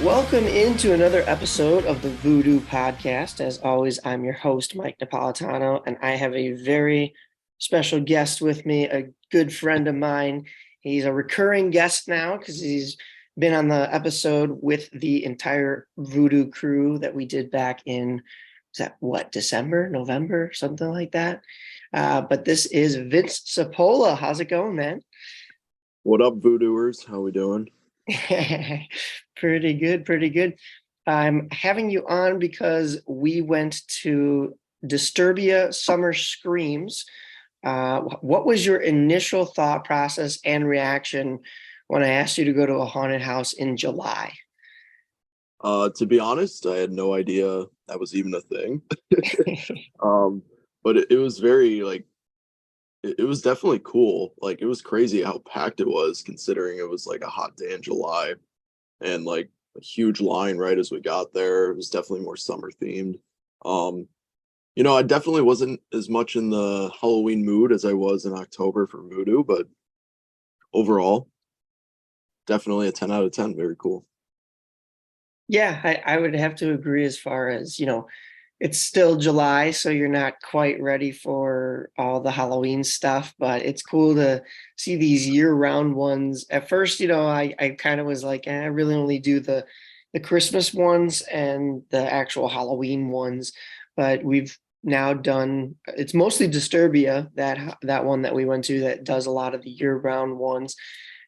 Welcome into another episode of the Voodoo Podcast. As always, I'm your host, Mike Napolitano, and I have a very special guest with me, a good friend of mine. He's a recurring guest now because he's been on the episode with the entire Voodoo crew that we did back in, was that what, December, November, something like that. But this is Vince Cipolla. How's it going, man? What up, voodooers? How we doing? Pretty good, pretty good. I'm having you on because we went to Disturbia Summer Screams. What was your initial thought process and reaction when I asked you to go to a haunted house in July? To be honest, I had no idea that was even a thing. Um, but it was very it was definitely cool. Like it was crazy how packed it was considering it was like a hot day in July and like a huge line right as we got there. It was definitely more summer themed. Um, I definitely wasn't as much in the Halloween mood as I was in October for Voodoo, but overall, definitely a 10 out of 10. Very cool. Yeah, I would have to agree as far as, it's still July, so you're not quite ready for all the Halloween stuff, but it's cool to see these year-round ones. At first, I kind of was like, I really only do the Christmas ones and the actual Halloween ones, but we've now done it's mostly Disturbia, that one that we went to that does a lot of the year-round ones,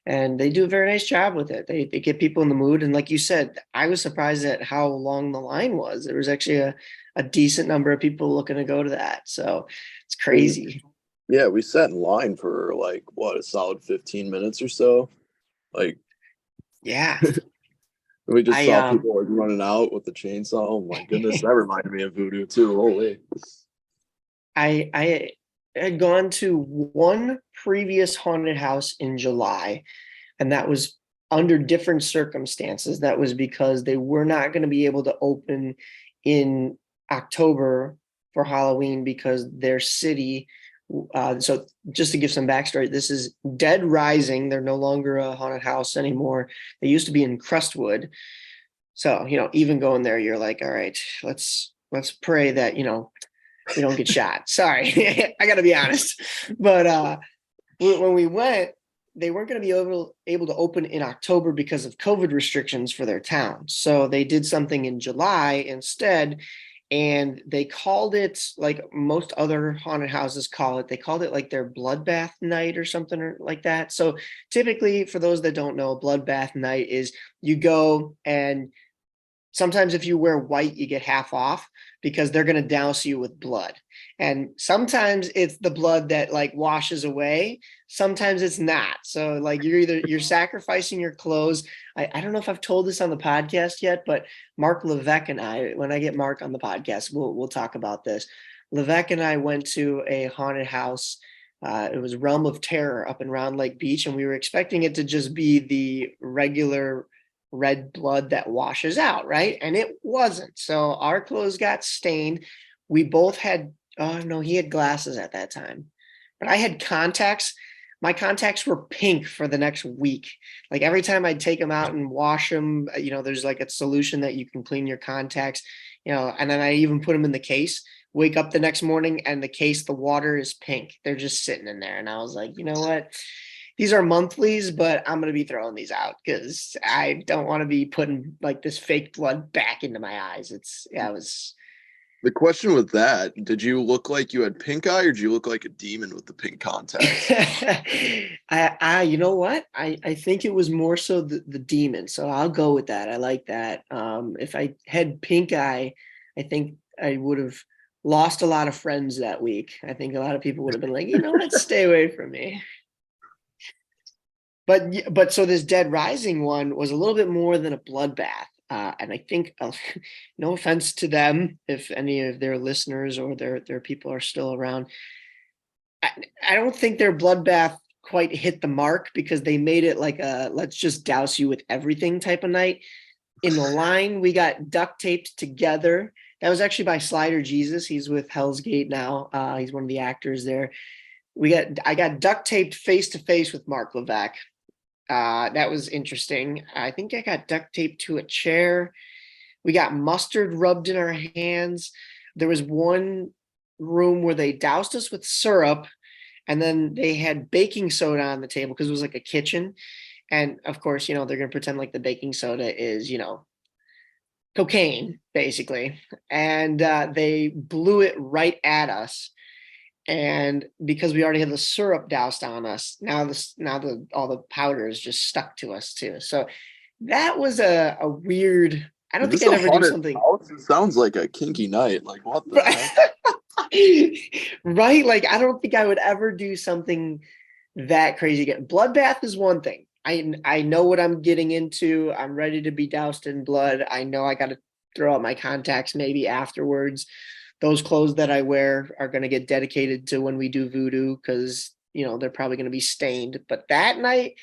and they do a very nice job with it. They get people in the mood, and like you said, I was surprised at how long the line was. There was actually a decent number of people looking to go to that, so it's We crazy. Yeah, we sat in line for like what, a solid 15 minutes or so. Like Yeah, we just I saw people like running out with the chainsaw. Oh my goodness, that reminded me of Voodoo too. Holy. I had gone to one previous haunted house in July, and that was under different circumstances. That was because they were not going to be able to open in October for Halloween because their city. So just to give some backstory, this is Dead Rising. They're no longer a haunted house anymore. They used to be in Crestwood. So, even going there, you're like, all right, let's pray that, we don't get shot. Sorry, I got to be honest. But when we went, they weren't going to be able to open in October because of COVID restrictions for their town. So they did something in July instead. And they called it like most other haunted houses call it. They called it like their bloodbath night or something like that. So typically, for those that don't know, a bloodbath night is you go and sometimes if you wear white, you get half off because they're going to douse you with blood. And sometimes it's the blood that like washes away. Sometimes it's not. So like you're sacrificing your clothes. I don't know if I've told this on the podcast yet, but Mark Levesque and I, when I get Mark on the podcast, we'll talk about this. Levesque and I went to a haunted house. It was Realm of Terror up in Round Lake Beach, and we were expecting it to just be the regular red blood that washes out, right? And it wasn't. So our clothes got stained. We both had, oh no, he had glasses at that time, but I had contacts. My contacts were pink for the next week. Like every time I'd take them out and wash them, there's like a solution that you can clean your contacts, and then I even put them in the case. Wake up the next morning and the case, the water is pink. They're just sitting in there. And I was like, you know what? These are monthlies, but I'm going to be throwing these out because I don't want to be putting like this fake blood back into my eyes. Yeah, it was. The question with that, did you look like you had pink eye or did you look like a demon with the pink contacts? You know what? I think it was more so the demon. So I'll go with that. I like that. If I had pink eye, I think I would have lost a lot of friends that week. I think a lot of people would have been like, you know what, stay away from me. But so this Dead Rising one was a little bit more than a bloodbath. And I think, no offense to them, if any of their listeners or their people are still around, I, I don't think their bloodbath quite hit the mark because they made it like a let's just douse you with everything type of night. In the line, we got duct taped together. That was actually by Slider Jesus. He's with Hell's Gate now. He's one of the actors there. I got duct taped face to face with Mark Levac. That was interesting. I think I got duct taped to a chair. We got mustard rubbed in our hands. There was one room where they doused us with syrup, and then they had baking soda on the table because it was like a kitchen. And of course, they're going to pretend like the baking soda is, cocaine, basically. And they blew it right at us. And because we already had the syrup doused on us, now all the powder is just stuck to us too. So that was a weird. I don't Is think this I'd a ever do haunted something. house? It sounds like a kinky night. Like, what the heck? Right? Like I don't think I would ever do something that crazy again. Bloodbath is one thing. I know what I'm getting into. I'm ready to be doused in blood. I know I got to throw out my contacts maybe afterwards. Those clothes that I wear are going to get dedicated to when we do voodoo because they're probably going to be stained. But that night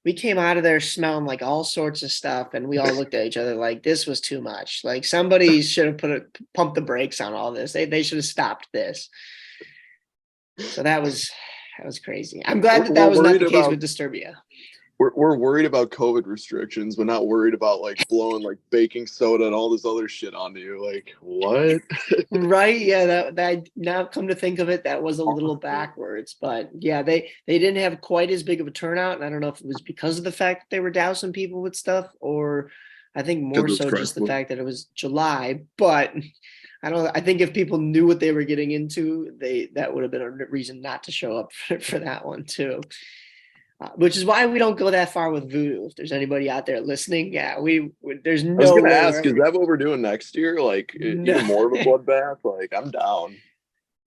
we came out of there smelling like all sorts of stuff, and we all looked at each other like this was too much. Like somebody should have pumped the brakes on all this. They should have stopped this. So that was crazy. I'm glad that We're was not worried the case about with Disturbia. we're worried about COVID restrictions, but not worried about like blowing like baking soda and all this other shit onto you. Like, what? Right? Yeah, that now come to think of it, that was a little backwards. But yeah, they didn't have quite as big of a turnout, and I don't know if it was because of the fact that they were dousing people with stuff, or I think more Because it's so just the Christmas. fact that it was July. But I think if people knew what they were getting into, that would have been a reason not to show up for that one too. Which is why we don't go that far with voodoo. If there's anybody out there listening, yeah, there's I was no gonna way we're ask, is ever. that what we're doing next year? Like, No. even more of a bloodbath? Like, I'm down.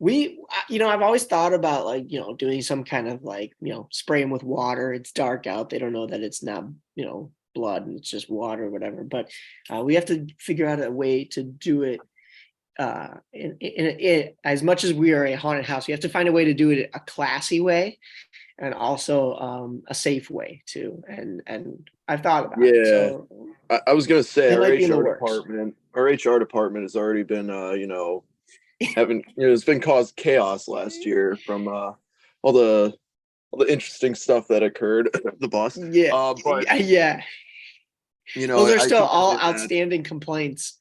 I've always thought about like, doing some kind of like, spray them with water. It's dark out. They don't know that it's not, blood and it's just water or whatever. But we have to figure out a way to do it. As much as we are a haunted house, we have to find a way to do it a classy way and also a safe way too. And I've thought about it. Yeah. So I was gonna say it might be in the works. Our HR department has already been having it's been caused chaos last year from all the all the interesting stuff that occurred at the bus. Yeah. But Yeah. Those are I still can all only imagine. outstanding complaints.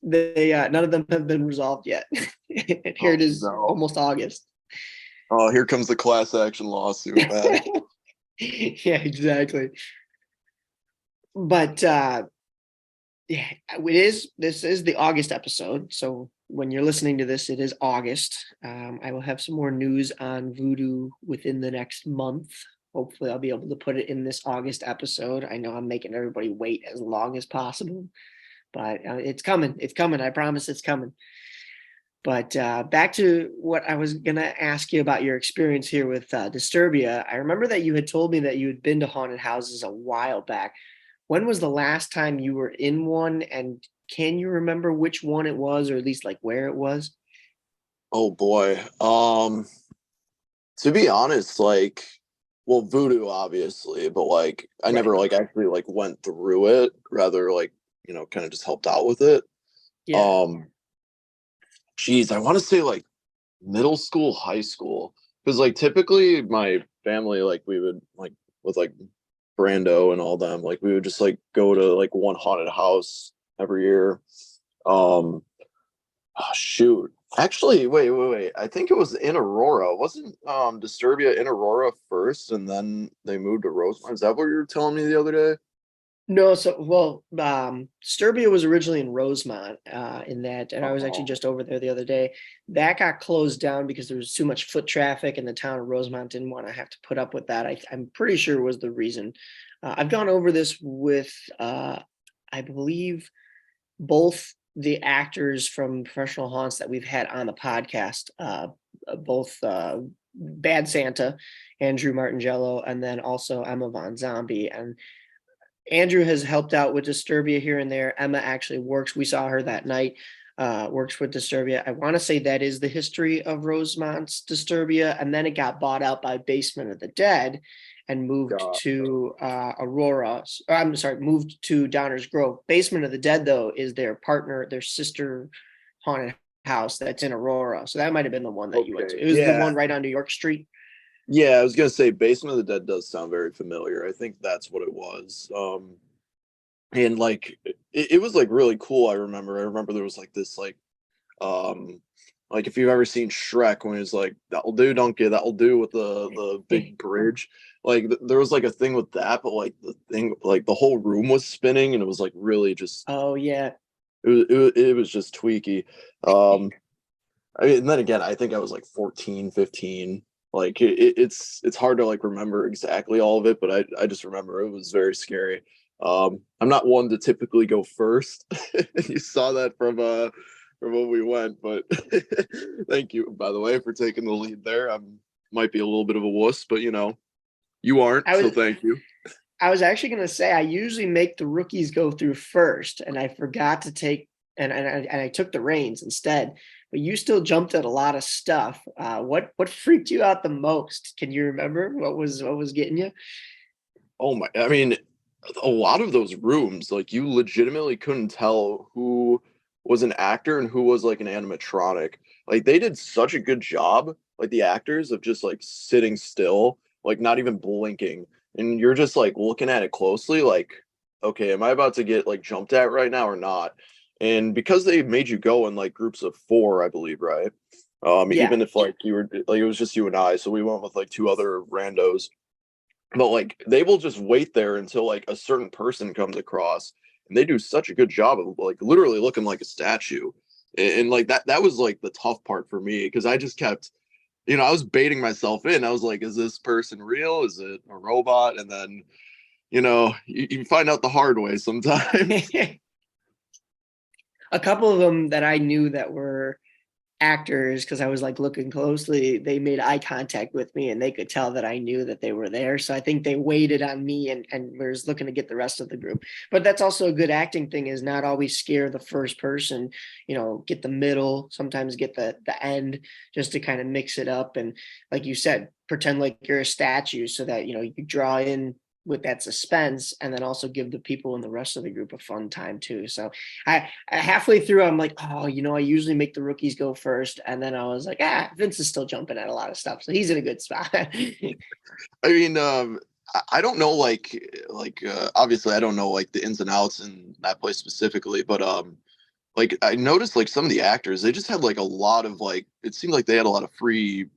They none of them have been resolved yet. And here it Oh is no. almost August. Oh, here comes the class action lawsuit back. Yeah, exactly. But yeah, this is the August episode. So when you're listening to this, it is August. I will have some more news on voodoo within the next month. Hopefully I'll be able to put it in this August episode. I know I'm making everybody wait as long as possible, but it's coming. It's coming. I promise it's coming. But back to what I was going to ask you about your experience here with Disturbia. I remember that you had told me that you had been to haunted houses a while back. When was the last time you were in one? And can you remember which one it was, or at least like where it was? Oh boy. To be honest, like, well, voodoo obviously, but like I Right. never like actually like went through it, rather like, kind of just helped out with it. Yeah. Um geez, I want to say like middle school, high school. Because like typically my family, like we would like with like Brando and all them, like we would just like go to like one haunted house every year. Um oh, shoot. Actually, wait. I think it was in Aurora. Wasn't Disturbia in Aurora first and then they moved to Rosemont? Is that what you were telling me the other day? No, so well, Disturbia was originally in Rosemont, in that, and I was actually Oh, just over there the other day. That got closed down because there was too much foot traffic, and the town of Rosemont didn't want to have to put up with that. I'm pretty sure was the reason. I've gone over this with, I believe, both the actors from Professional Haunts that we've had on the podcast, both Bad Santa, Andrew Martingello, and then also Emma Von Zombie, and Andrew has helped out with Disturbia here and there. Emma actually works. We saw her that night. Works with Disturbia. I want to say that is the history of Rosemont's Disturbia, and then it got bought out by Basement of the Dead and moved God. to Aurora. I'm sorry, moved to Downers Grove. Basement of the Dead, though, is their partner, their sister haunted house that's in Aurora. So that might have been the one that you went to. Okay. It was the Yeah. one right on New York Street. Yeah, I was gonna say Basement of the Dead does sound very familiar. I think that's what it was. And like it was like really cool. I remember there was like this like if you've ever seen Shrek when he's like, that'll do, donkey, that'll do with the big bridge. Like there was like a thing with that, but like the thing, like the whole room was spinning and it was like really just Oh yeah. it was just tweaky. Um I mean, and then again, I think I was like 14, 15. Like it's hard to like remember exactly all of it, but I just remember it was very scary. I'm not one to typically go first. You saw that from when we went, but thank you, by the way, for taking the lead there. I'm might be a little bit of a wuss, but you aren't, I so was thank you. I was actually going to say I usually make the rookies go through first, and I forgot to take and I took the reins instead. But you still jumped at a lot of stuff. What freaked you out the most? Can you remember what was getting you? Oh my, I mean, a lot of those rooms, like you legitimately couldn't tell who was an actor and who was like an animatronic. Like they did such a good job, like the actors of just like sitting still, like not even blinking. And you're just like looking at it closely, like, okay, am I about to get like jumped at right now or not? And because they made you go in like groups of four, I believe, right? Yeah, Even if like you were like it was just you and I, so we went with like two other randos, but like they will just wait there until like a certain person comes across, and they do such a good job of like literally looking like a statue. And like that was like the tough part for me because I just kept, I was baiting myself in. I was like, is this person real? Is it a robot? And then you find out the hard way sometimes. a couple of them that I knew that were actors because I was like looking closely. They made eye contact with me, and they could tell that I knew that they were there. So I think they waited on me and was looking to get the rest of the group. But that's also a good acting thing, is not always scare the first person. Get the middle, sometimes get the end, just to kind of mix it up. And like you said, pretend like you're a statue so that you draw in with that suspense, and then also give the people in the rest of the group a fun time too. So I halfway through, I'm like, oh, I usually make the rookies go first, and then I was like, Vince is still jumping at a lot of stuff, so he's in a good spot. I mean, I don't know, obviously I don't know like the ins and outs in that place specifically, but like I noticed like some of the actors, they just had like a lot of like it seemed like they had a lot of freeway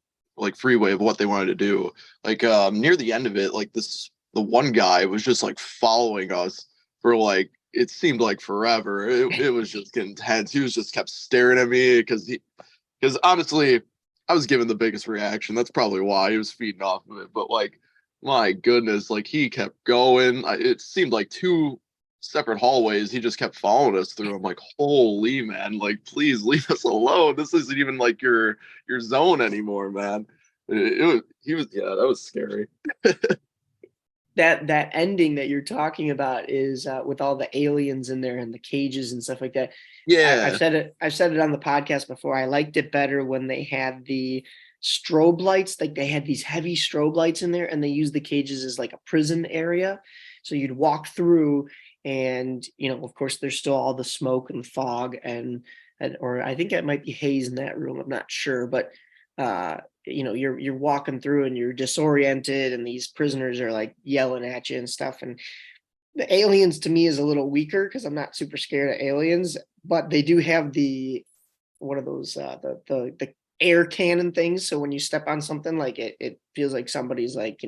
of what they wanted to do. Like near the end of it, like the one guy was just like following us for like it seemed like forever. It was just intense. He was just kept staring at me because honestly, I was giving the biggest reaction. That's probably why he was feeding off of it. But like, my goodness, like he kept going. It seemed like two separate hallways. He just kept following us through. I'm like, holy man, like please leave us alone. This isn't even like your zone anymore, man. It was he was yeah, that was scary. That ending that you're talking about is with all the aliens in there and the cages and stuff like that. I've Yeah. said it. I've said it on the podcast before. I liked it better when they had the strobe lights. Like they had these heavy strobe lights in there, and they used the cages as like a prison area. So you'd walk through, and of course, there's still all the smoke and fog, and or I think it might be haze in that room. I'm not sure, but you're walking through and you're disoriented, and these prisoners are like yelling at you and stuff. And the aliens to me is a little weaker because I'm not super scared of aliens, but they do have the one of those the air cannon things. So when you step on something, like it feels like somebody's like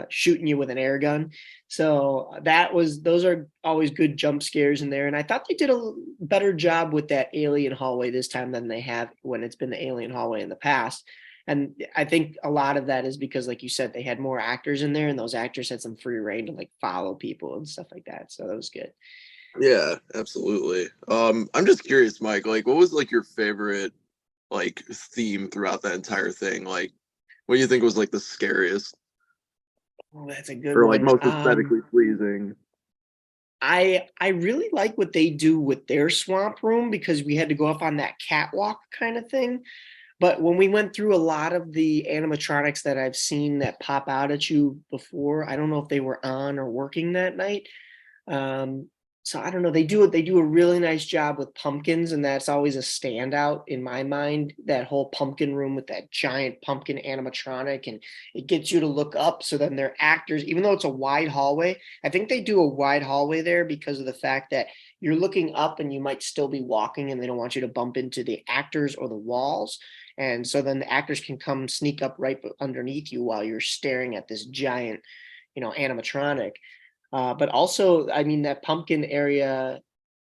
shooting you with an air gun. So those are always good jump scares in there. And I thought they did a better job with that alien hallway this time than they have when it's been the alien hallway in the past. And I think a lot of that is because, like you said, they had more actors in there, and those actors had some free reign to like follow people and stuff like that. So that was good. Yeah, absolutely. I'm just curious, Mike, like what was like your favorite like theme throughout that entire thing? Like what do you think was like the scariest Oh, that's a good or like one. most aesthetically pleasing? I really like what they do with their swamp room because we had to go up on that catwalk kind of thing. But when we went through a lot of the animatronics that I've seen that pop out at you before, I don't know if they were on or working that night. Um, So I don't know. They do a really nice job with pumpkins, and that's always a standout in my mind. That whole pumpkin room with that giant pumpkin animatronic, and it gets you to look up. So then their actors, even though it's a wide hallway, I think they do a wide hallway there because of the fact that you're looking up and you might still be walking, and they don't want you to bump into the actors or the walls. And so then the actors can come sneak up right underneath you while you're staring at this giant, animatronic. But also, I mean, that pumpkin area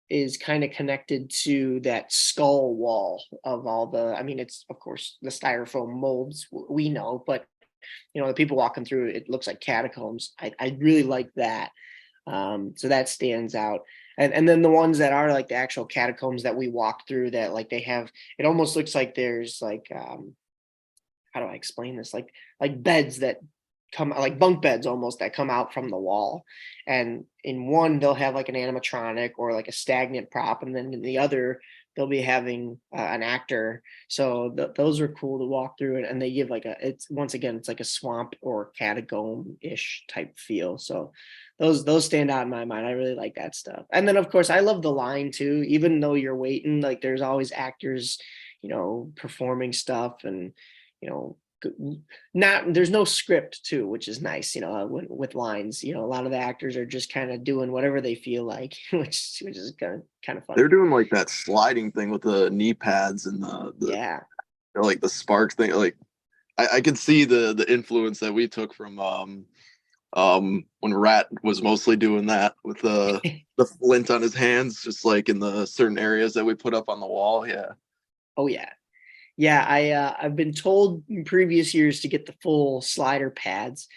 is kind of connected to that skull wall of all the, I mean, it's of course the styrofoam molds we know, but the people walking through it looks like catacombs. I really like that. So that stands out. And then the ones that are like the actual catacombs that we walked through that like they have, it almost looks like there's like how do I explain this? Like beds that come like bunk beds almost that come out from the wall. And in one they'll have like an animatronic or like a stagnant prop, and then in the other they'll be having an actor. So those are cool to walk through, and they give like it's once again it's like a swamp or catacomb ish type feel. So those stand out in my mind. I really like that stuff. And then of course I love the line too. Even though you're waiting, like there's always actors, performing stuff, and you know not there's no script too, which is nice. With lines, a lot of the actors are just kind of doing whatever they feel like, which is kind of They're funny. doing like that sliding thing with the knee pads and the Yeah. like the spark thing. Like I could see the influence that we took from when Rat was mostly doing that with the flint on his hands, just like in the certain areas that we put up on the wall. Yeah. Oh yeah. Yeah, I've been told in previous years to get the full slider pads,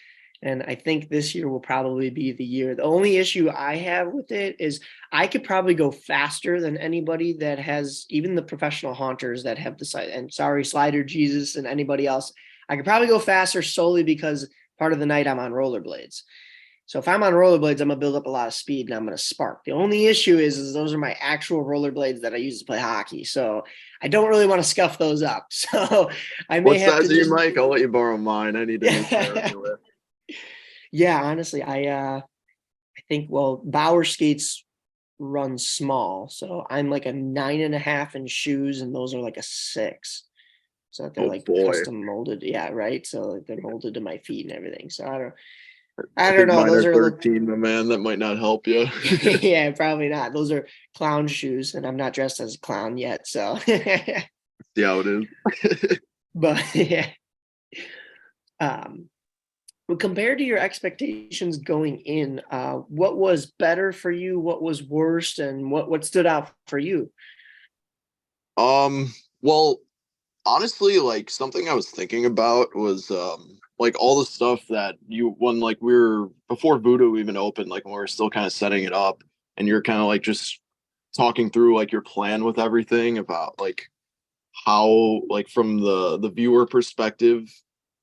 and I think this year will probably be the year. The only issue I have with it is I could probably go faster than anybody that has, even the professional haunters that have the side. And sorry, Slider Jesus and anybody else, I could probably go faster solely because part of the night I'm on rollerblades. So if I'm on rollerblades, I'm gonna build up a lot of speed and I'm gonna spark. The only issue is those are my actual rollerblades that I use to play hockey. So I don't really want to scuff those up. So I may What have to size are you, just Mike? I'll let you borrow mine. I need a new pair anyway. yeah, honestly, I think well, Bauer skates run small. So I'm like a 9.5 in shoes, and those are like a 6. So that they're Oh like boy. custom molded. Yeah, right. So like they're molded to my feet and everything. So I don't I I don't think know. mine Those are are a little 13, my man. That might not help you. yeah, probably not. Those are clown shoes, and I'm not dressed as a clown yet. So, See how it is. but yeah. Um, but compared to your expectations going in, what was better for you? What was worst, and what stood out for you? Well, honestly, like something I was thinking about was like all the stuff that you when like we were before Voodoo even opened, like when we were still kind of setting it up, and you're kind of like just talking through like your plan with everything about like how like from the viewer perspective,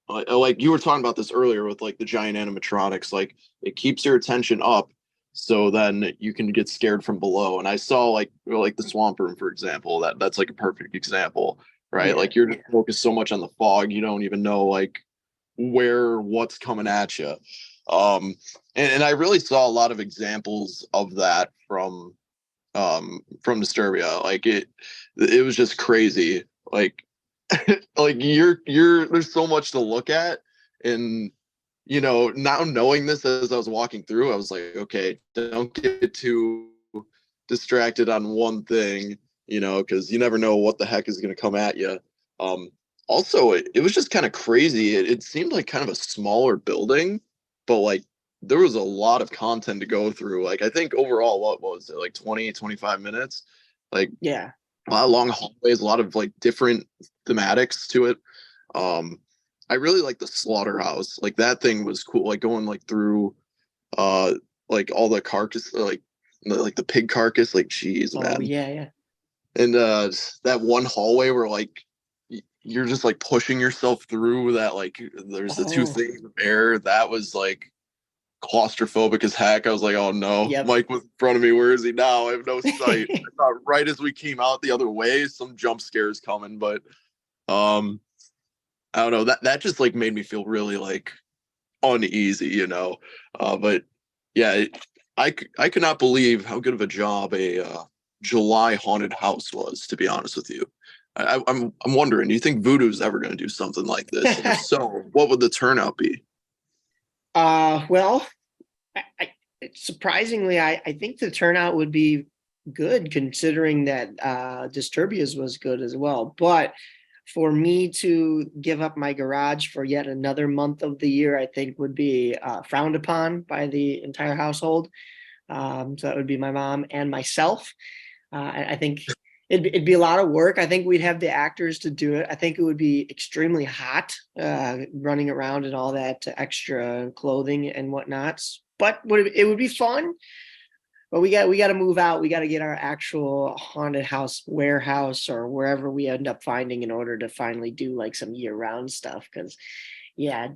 like you were talking about this earlier with like the giant animatronics, like it keeps your attention up so then you can get scared from below. And I saw like the swamp room, for example, that's like a perfect example, right? Yeah, Like you're just focused so much on the fog, you don't even know like what's coming at you. um and I really saw a lot of examples of that from Disturbia. Like it was just crazy. Like like you're there's so much to look at. And now knowing this as I was walking through, I was like, okay, don't get too distracted on one thing, because you never know what the heck is going to come at you. Also, it was just kind of crazy. It seemed like kind of a smaller building, but like there was a lot of content to go through. Like I think overall, what was it, like 20, 25 minutes? Like yeah. a lot of long hallways, a lot of like different thematics to it. Um, I really like the slaughterhouse. Like that thing was cool. Like going like through uh like all the carcass, like the pig carcass. Like geez, Oh man. yeah, yeah. And that one hallway where like you're just like pushing yourself through that. Like there's the two Oh, things of air. That was like claustrophobic as heck. I was like, oh no, yep. Mike was in front of me. Where is he now? I have no sight. I thought right as we came out the other way, some jump scares coming, but um, I don't know. That just like made me feel really like uneasy. But yeah, I could not believe how good of a job a July haunted house was. To be honest with you, I'm wondering. Do you think Voodoo's ever going to do something like this? And if so, what would the turnout be? Well, surprisingly, I think the turnout would be good considering that Disturbia's was good as well. But for me to give up my garage for yet another month of the year, I think would be frowned upon by the entire household. So that would be my mom and myself. I think it'd be a lot of work. I think we'd have the actors to do it. I think it would be extremely hot, running around in all that extra clothing and whatnots. But it would be fun. But we got to move out. We got to get our actual haunted house warehouse or wherever we end up finding in order to finally do like some year round stuff. Because yeah,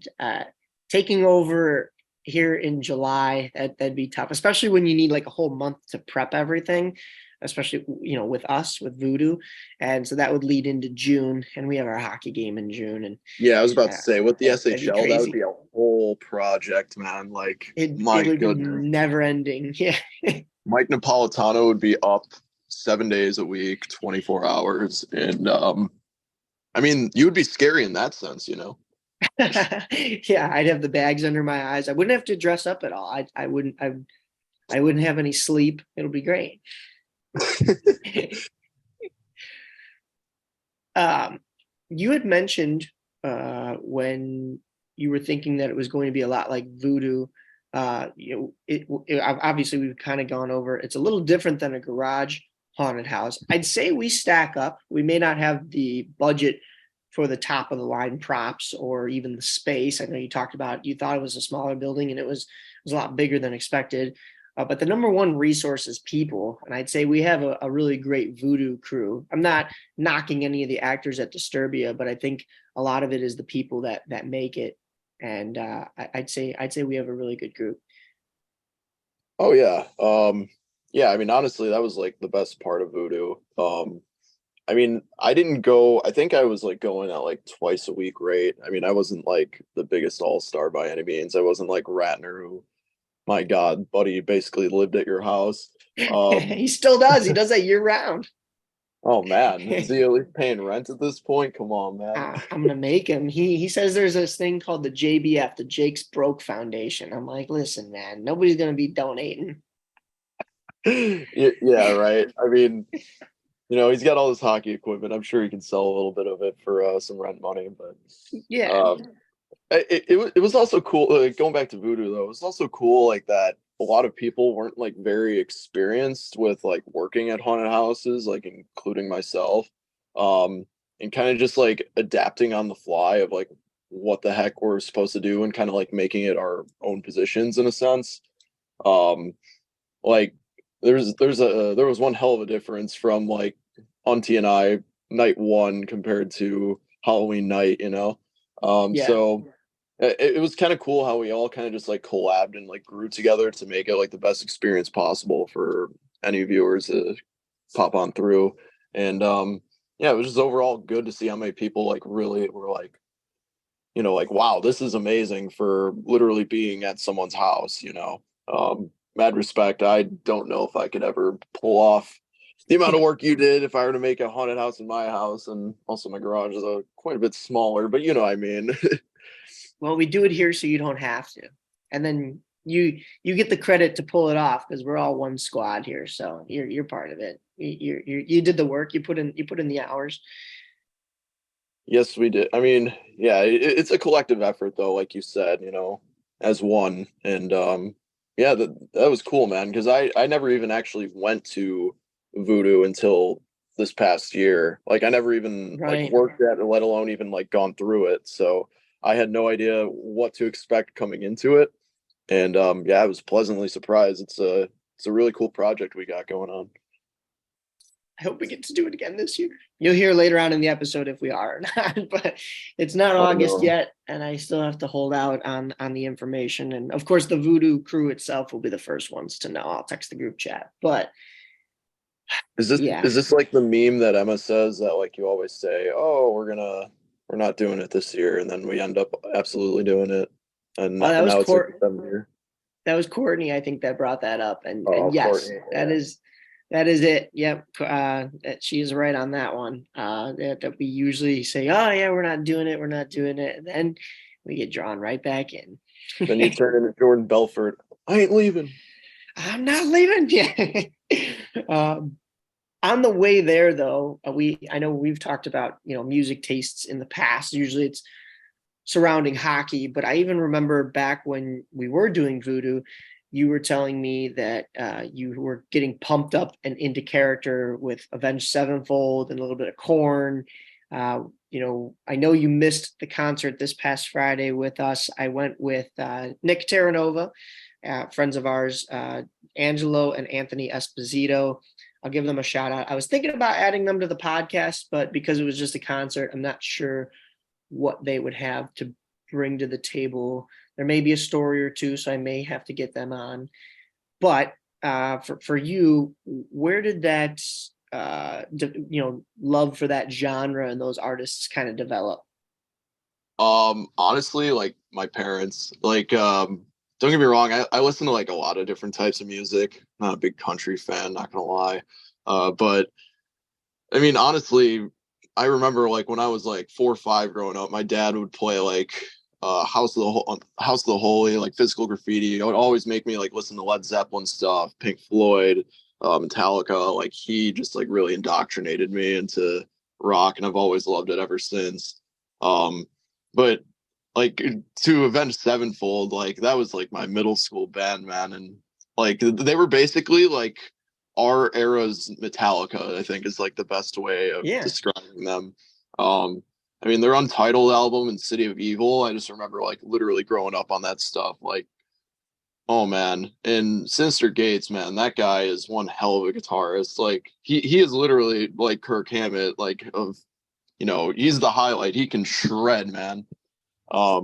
taking over here in July, that'd be tough, especially when you need like a whole month to prep everything, especially, with us with Voodoo. And so that would lead into June, and we have our hockey game in June. And Yeah, I was about to say with the that'd be SHL, that would crazy. be a whole project, man. Like, It my would be goodness. never ending. Yeah. Mike Napolitano would be up 7 days a week, 24 hours. And I mean, you would be scary in that sense, Yeah, I'd have the bags under my eyes. I wouldn't have to dress up at all. I wouldn't have any sleep. It'll be great. You had mentioned when you were thinking that it was going to be a lot like Voodoo. Obviously we've kind of gone over. It's a little different than a garage haunted house. I'd say we stack up. We may not have the budget for the top of the line props or even the space. I know you talked about, you thought it was a smaller building, and it was a lot bigger than expected. But the number one resource is people. And I'd say we have a really great Voodoo crew. I'm not knocking any of the actors at Disturbia, but I think a lot of it is the people that make it. And I'd say we have a really good group. Oh yeah. Yeah, I mean, honestly, that was like the best part of Voodoo. I mean, I didn't go, I think I was like going at like twice a week rate. I mean, I wasn't like the biggest all-star by any means. I wasn't like Ratner, who, my God, buddy basically lived at your house. Um, He still does. He does that year round. oh man, is he at least paying rent at this point? Come on, man. I'm gonna make him. He says there's this thing called the JBF, the Jake's Broke Foundation. I'm like, listen, man, nobody's gonna be donating. Yeah, right. I mean, he's got all this hockey equipment. I'm sure he can sell a little bit of it for some rent money, but Yeah. um, it was also cool. Going back to Voodoo though, it was also cool like that. A lot of people weren't like very experienced with like working at haunted houses, like including myself, um, and kind of just like adapting on the fly of like what the heck we're supposed to do and kind of like making it our own positions in a sense. Um, like there was one hell of a difference from like Auntie and I night one compared to Halloween night, Yeah. so it was kind of cool how we all kind of just like collabed and like grew together to make it like the best experience possible for any viewers to pop on through. And yeah, it was just overall good to see how many people like really were like, like, wow, this is amazing for literally being at someone's house. Mad respect. I don't know if I could ever pull off the amount of work you did if I were to make a haunted house in my house. And also my garage is quite a bit smaller, but you know what I mean. Well, we do it here so you don't have to. And then you get the credit to pull it off because we're all one squad here. So you're part of it. You did the work. You put in the hours. Yes, we did. I mean, yeah, it's a collective effort though, like you said, as one. And yeah, that was cool, man, because I never even actually went to Voodoo until this past year. Like I never even like Right. worked at it, let alone even like gone through it. So I had no idea what to expect coming into it. And yeah, I was pleasantly surprised. It's a really cool project we got going on. I hope we get to do it again this year. You'll hear later on in the episode if we are or not, but it's not Oh August no. yet, and I still have to hold out on the information. And of course, the Voodoo crew itself will be the first ones to know. I'll text the group chat. But Is this yeah, is this like the meme that Emma says that like you always say, "Oh, we're not doing it this year," and then we end up absolutely doing it, and oh, that was now it's like Court. the 7th year. was Courtney, I think, that brought that up. And Oh, yes, Courtney. that is it. Yep. She is right on that one. That we usually say, oh yeah, we're not doing it. We're not doing it. And then we get drawn right back in. Then you turn into Jordan Belfort. I ain't leaving. I'm not leaving. Yeah. um, on the way there though, I know we've talked about, music tastes in the past. Usually it's surrounding hockey, but I even remember back when we were doing voodoo, you were telling me that you were getting pumped up and into character with Avenged Sevenfold and a little bit of Corn. I know you missed the concert this past Friday with us. I went with Nick Terranova, friends of ours, Angelo and Anthony Esposito. I'll give them a shout out. I was thinking about adding them to the podcast, but because it was just a concert, I'm not sure what they would have to bring to the table. There may be a story or two, so I may have to get them on. But for you, where did that love for that genre and those artists kind of develop? Honestly, like my parents, like don't get me wrong, I listen to like a lot of different types of music. Not a big country fan, not gonna lie. But I mean, honestly, I remember like when I was like 4 or 5 growing up, my dad would play like House of the Holy, like Physical Graffiti. It would always make me like listen to Led Zeppelin stuff, Pink Floyd, Metallica. Like he just like really indoctrinated me into rock, and I've always loved it ever since. But like to Avenged Sevenfold, like that was like my middle school band, man, and like they were basically like our era's Metallica, I think is like the best way of Yeah. describing them. I mean, their Untitled album and City of Evil, I just remember like literally growing up on that stuff. Like, oh man. And Sinister Gates, man, that guy is one hell of a guitarist. Like he is literally like Kirk Hammett, like of he's the highlight. He can shred, man. But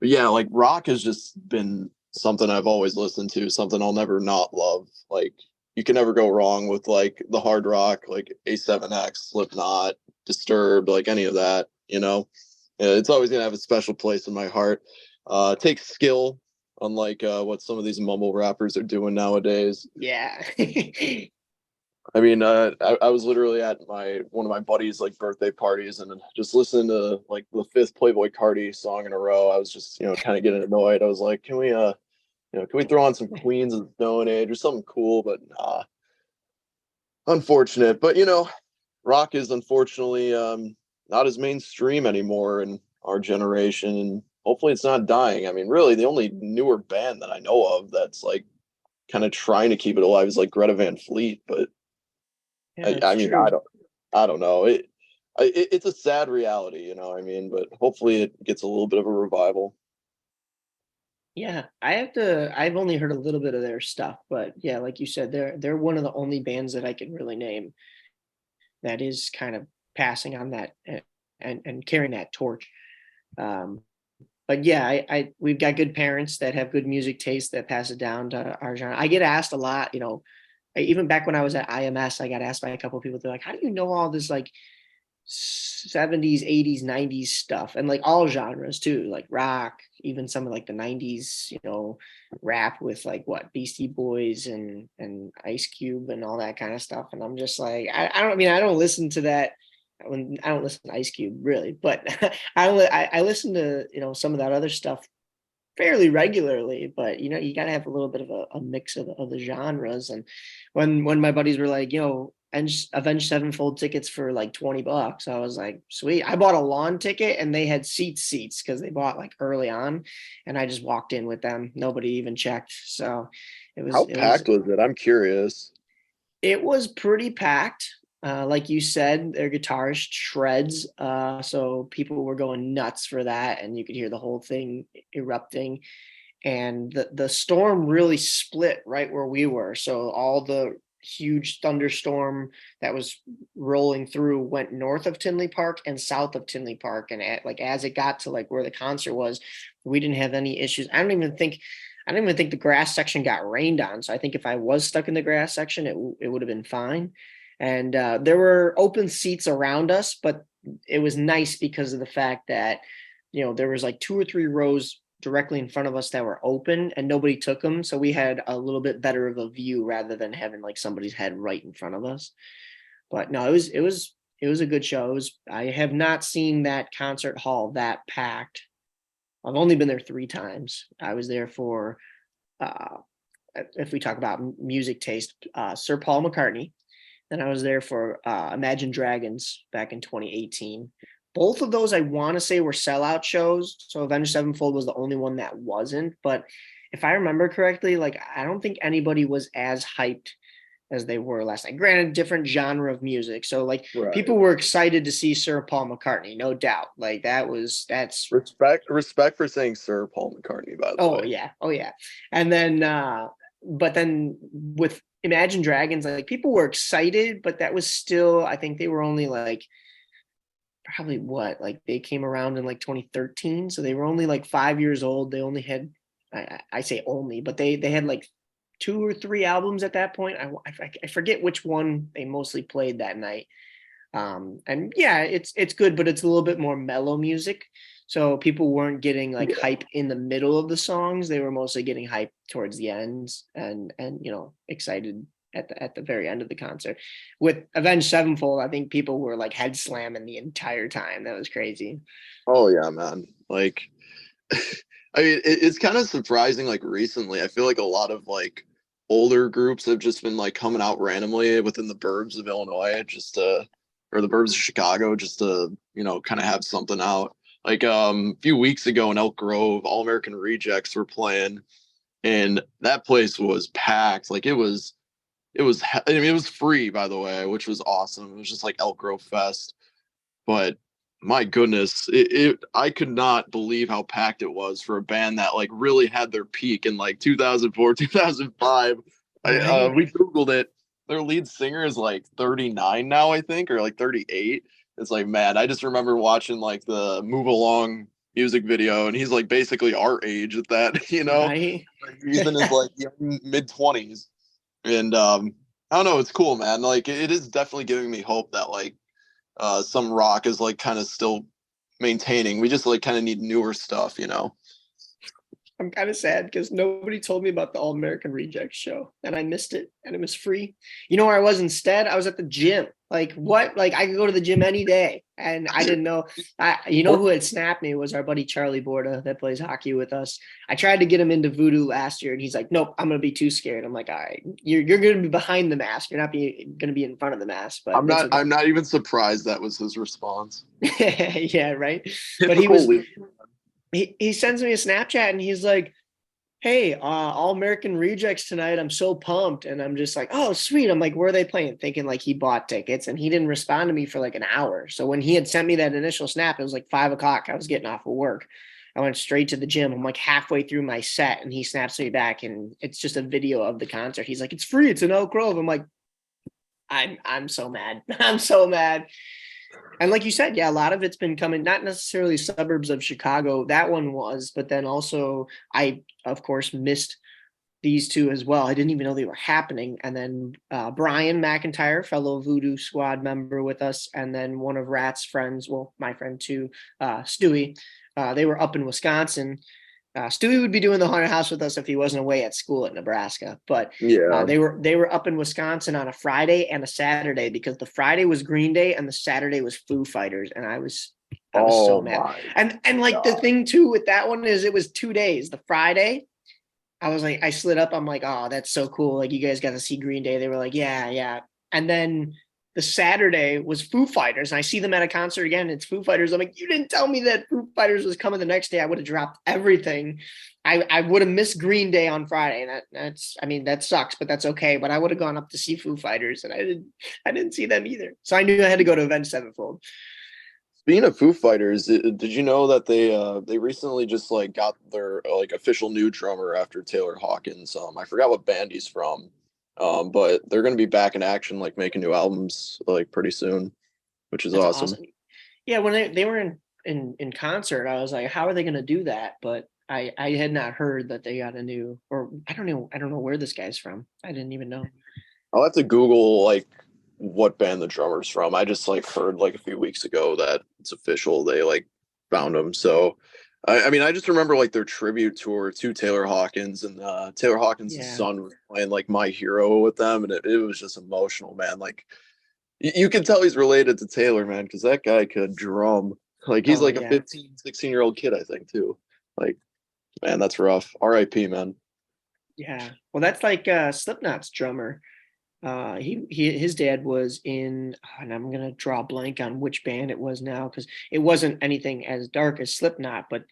yeah, like rock has just been something I've always listened to, something I'll never not love. Like you can never go wrong with like the hard rock, like A7X, Slipknot, Disturbed, like any of that. Yeah, it's always gonna have a special place in my heart. It takes skill, unlike what some of these mumble rappers are doing nowadays. Yeah. I mean, I was literally at one of my buddies' like birthday parties and just listening to like the fifth Playboy Cardi song in a row. I was just kind of getting annoyed. I was like, can we throw on some Queens of the Stone Age or something cool? But nah, unfortunate. But rock is unfortunately not as mainstream anymore in our generation, and hopefully it's not dying. I mean, really, the only newer band that I know of that's like kind of trying to keep it alive is like Greta Van Fleet, but Yeah, I it's mean, true. I don't know. It's a sad reality, I mean, but hopefully it gets a little bit of a revival. Yeah, I've only heard a little bit of their stuff, but yeah, like you said, they're one of the only bands that I can really name that is kind of passing on that and carrying that torch. Um, but yeah, we've got good parents that have good music taste that pass it down to our genre. I get asked a lot, even back when I was at IMS, I got asked by a couple of people. They're like, "How do you know all this like 70s, 80s, 90s stuff?" And like all genres too, like rock, even some of like the 90s, rap with like what Beastie Boys and Ice Cube and all that kind of stuff. And I'm just like, I don't listen to that when I don't listen to Ice Cube really, but I listen to some of that other stuff fairly regularly. But you got to have a little bit of a mix of the genres. And when my buddies were like, Avenged Sevenfold tickets for like $20, I was like, sweet. I bought a lawn ticket and they had seats because they bought like early on, and I just walked in with them. Nobody even checked. So it was How it was packed was it? I'm curious. it was pretty packed. Like you said, their guitarist shreds. So people were going nuts for that, and you could hear the whole thing erupting. And the storm really split right where we were. So all the huge thunderstorm that was rolling through went north of Tinley Park and south of Tinley Park. And as it got to like where the concert was, we didn't have any issues. I don't even think the grass section got rained on. So I think if I was stuck in the grass section, it would have been fine. And there were open seats around us, but it was nice because of the fact that there was like 2 or 3 rows directly in front of us that were open and nobody took them. So we had a little bit better of a view rather than having like somebody's head right in front of us. But no, it was a good show. I have not seen that concert hall that packed. I've only been there 3 times. I was there for, uh, if we talk about music taste, Sir Paul McCartney. Then I was there for Imagine Dragons back in 2018. Both of those I want to say were sellout shows. So Avenged Sevenfold was the only one that wasn't. But if I remember correctly, like I don't think anybody was as hyped as they were last night. Granted, different genre of music. So like Right. people were excited to see Sir Paul McCartney, no doubt. Like that's Respect for saying Sir Paul McCartney, by the way. yeah. Oh yeah. And then but then with Imagine Dragons, like people were excited, but that was still, I think they were only like probably what, like they came around in like 2013. So they were only like 5 years old. They only had, I say only, but they had like 2 or 3 albums at that point. I forget which one they mostly played that night. And yeah, it's good, but it's a little bit more mellow music. So people weren't getting like hype in the middle of the songs. They were mostly getting hype towards the ends and excited at the very end of the concert. With Avenged Sevenfold, I think people were like head slamming the entire time. That was crazy. Oh yeah, man. Like, I mean, it's kind of surprising. Like recently, I feel like a lot of like older groups have just been like coming out randomly within the burbs of Illinois, just or the burbs of Chicago, just to kind of have something out. Like a few weeks ago in Elk Grove, All American Rejects were playing, and that place was packed. Like I mean, it was free, by the way, which was awesome. It was just like Elk Grove Fest, but my goodness, I could not believe how packed it was for a band that like really had their peak in like 2004, 2005. Right. We Googled it. Their lead singer is like 39 now, I think, or like 38. It's like, man, I just remember watching like the Move Along music video, and he's like basically our age at that, Right. Like, he's in his like mid 20s, and I don't know, it's cool, man. Like it is definitely giving me hope that like some rock is like kind of still maintaining. We just like kind of need newer stuff. I'm kind of sad because nobody told me about the All American Rejects show and I missed it and it was free. You know where I was instead? I was at the gym. Like what? Like I could go to the gym any day and I didn't know. Who had snapped me was our buddy Charlie Borda that plays hockey with us. I tried to get him into voodoo last year and he's like, nope, I'm going to be too scared. I'm like, all right, you're going to be behind the mask. You're not going to be in front of the mask, but that's okay. I'm not even surprised that was his response. Yeah, right. But Typical he sends me a Snapchat and he's like, hey, All American Rejects tonight. I'm so pumped. And I'm just like, oh, sweet. I'm like, where are they playing? Thinking like he bought tickets and he didn't respond to me for like an hour. So when he had sent me that initial snap, it was like 5 o'clock. I was getting off of work. I went straight to the gym. I'm like halfway through my set and he snaps me back and it's just a video of the concert. He's like, it's free. It's in Elk Grove. I'm like, I'm so mad. I'm so mad. And like you said, yeah, a lot of it's been coming, not necessarily suburbs of Chicago. That one was, but then also I, of course, missed these two as well. I didn't even know they were happening. And then Brian McIntyre, fellow Voodoo Squad member with us, and then one of Rat's friends, well, my friend too, Stewie. They were up in Wisconsin. Stewie would be doing the haunted house with us if he wasn't away at school at Nebraska. But they were up in Wisconsin on a Friday and a Saturday because the Friday was Green Day and the Saturday was Foo Fighters, and I was so mad. And like the thing too with that one is it was 2 days. The Friday, I was like, I slid up. I'm like, oh, that's so cool. Like you guys got to see Green Day. They were like, yeah. And then the Saturday was Foo Fighters. And I see them at a concert again. It's Foo Fighters. I'm like, you didn't tell me that Foo Fighters was coming the next day. I would have dropped everything. I would have missed Green Day on Friday. And that sucks, but that's okay. But I would have gone up to see Foo Fighters and I didn't see them either. So I knew I had to go to Avenged Sevenfold. Speaking of Foo Fighters, did you know that they recently just like got their like official new drummer after Taylor Hawkins? I forgot what band he's from. But they're going to be back in action, like making new albums like pretty soon, which is awesome. Yeah, when they were in concert, I was like, how are they going to do that? But I had not heard that they got a new, or I don't know where this guy's from. I didn't even know. I'll have to Google like what band the drummer's from. I just like heard like a few weeks ago that it's official. They like found him. So I mean, I just remember like their tribute tour to Taylor Hawkins, and Taylor Hawkins' Yeah. son was playing like My Hero with them, and it was just emotional, man. Like you can tell he's related to Taylor, man, because that guy could drum. Like he's Oh like a yeah. 15, 16-year-old kid, I think, too. Like, man, that's rough. R.I.P., man. Yeah. Well, that's like Slipknot's drummer. His dad was in, and I'm gonna draw a blank on which band it was now because it wasn't anything as dark as Slipknot, but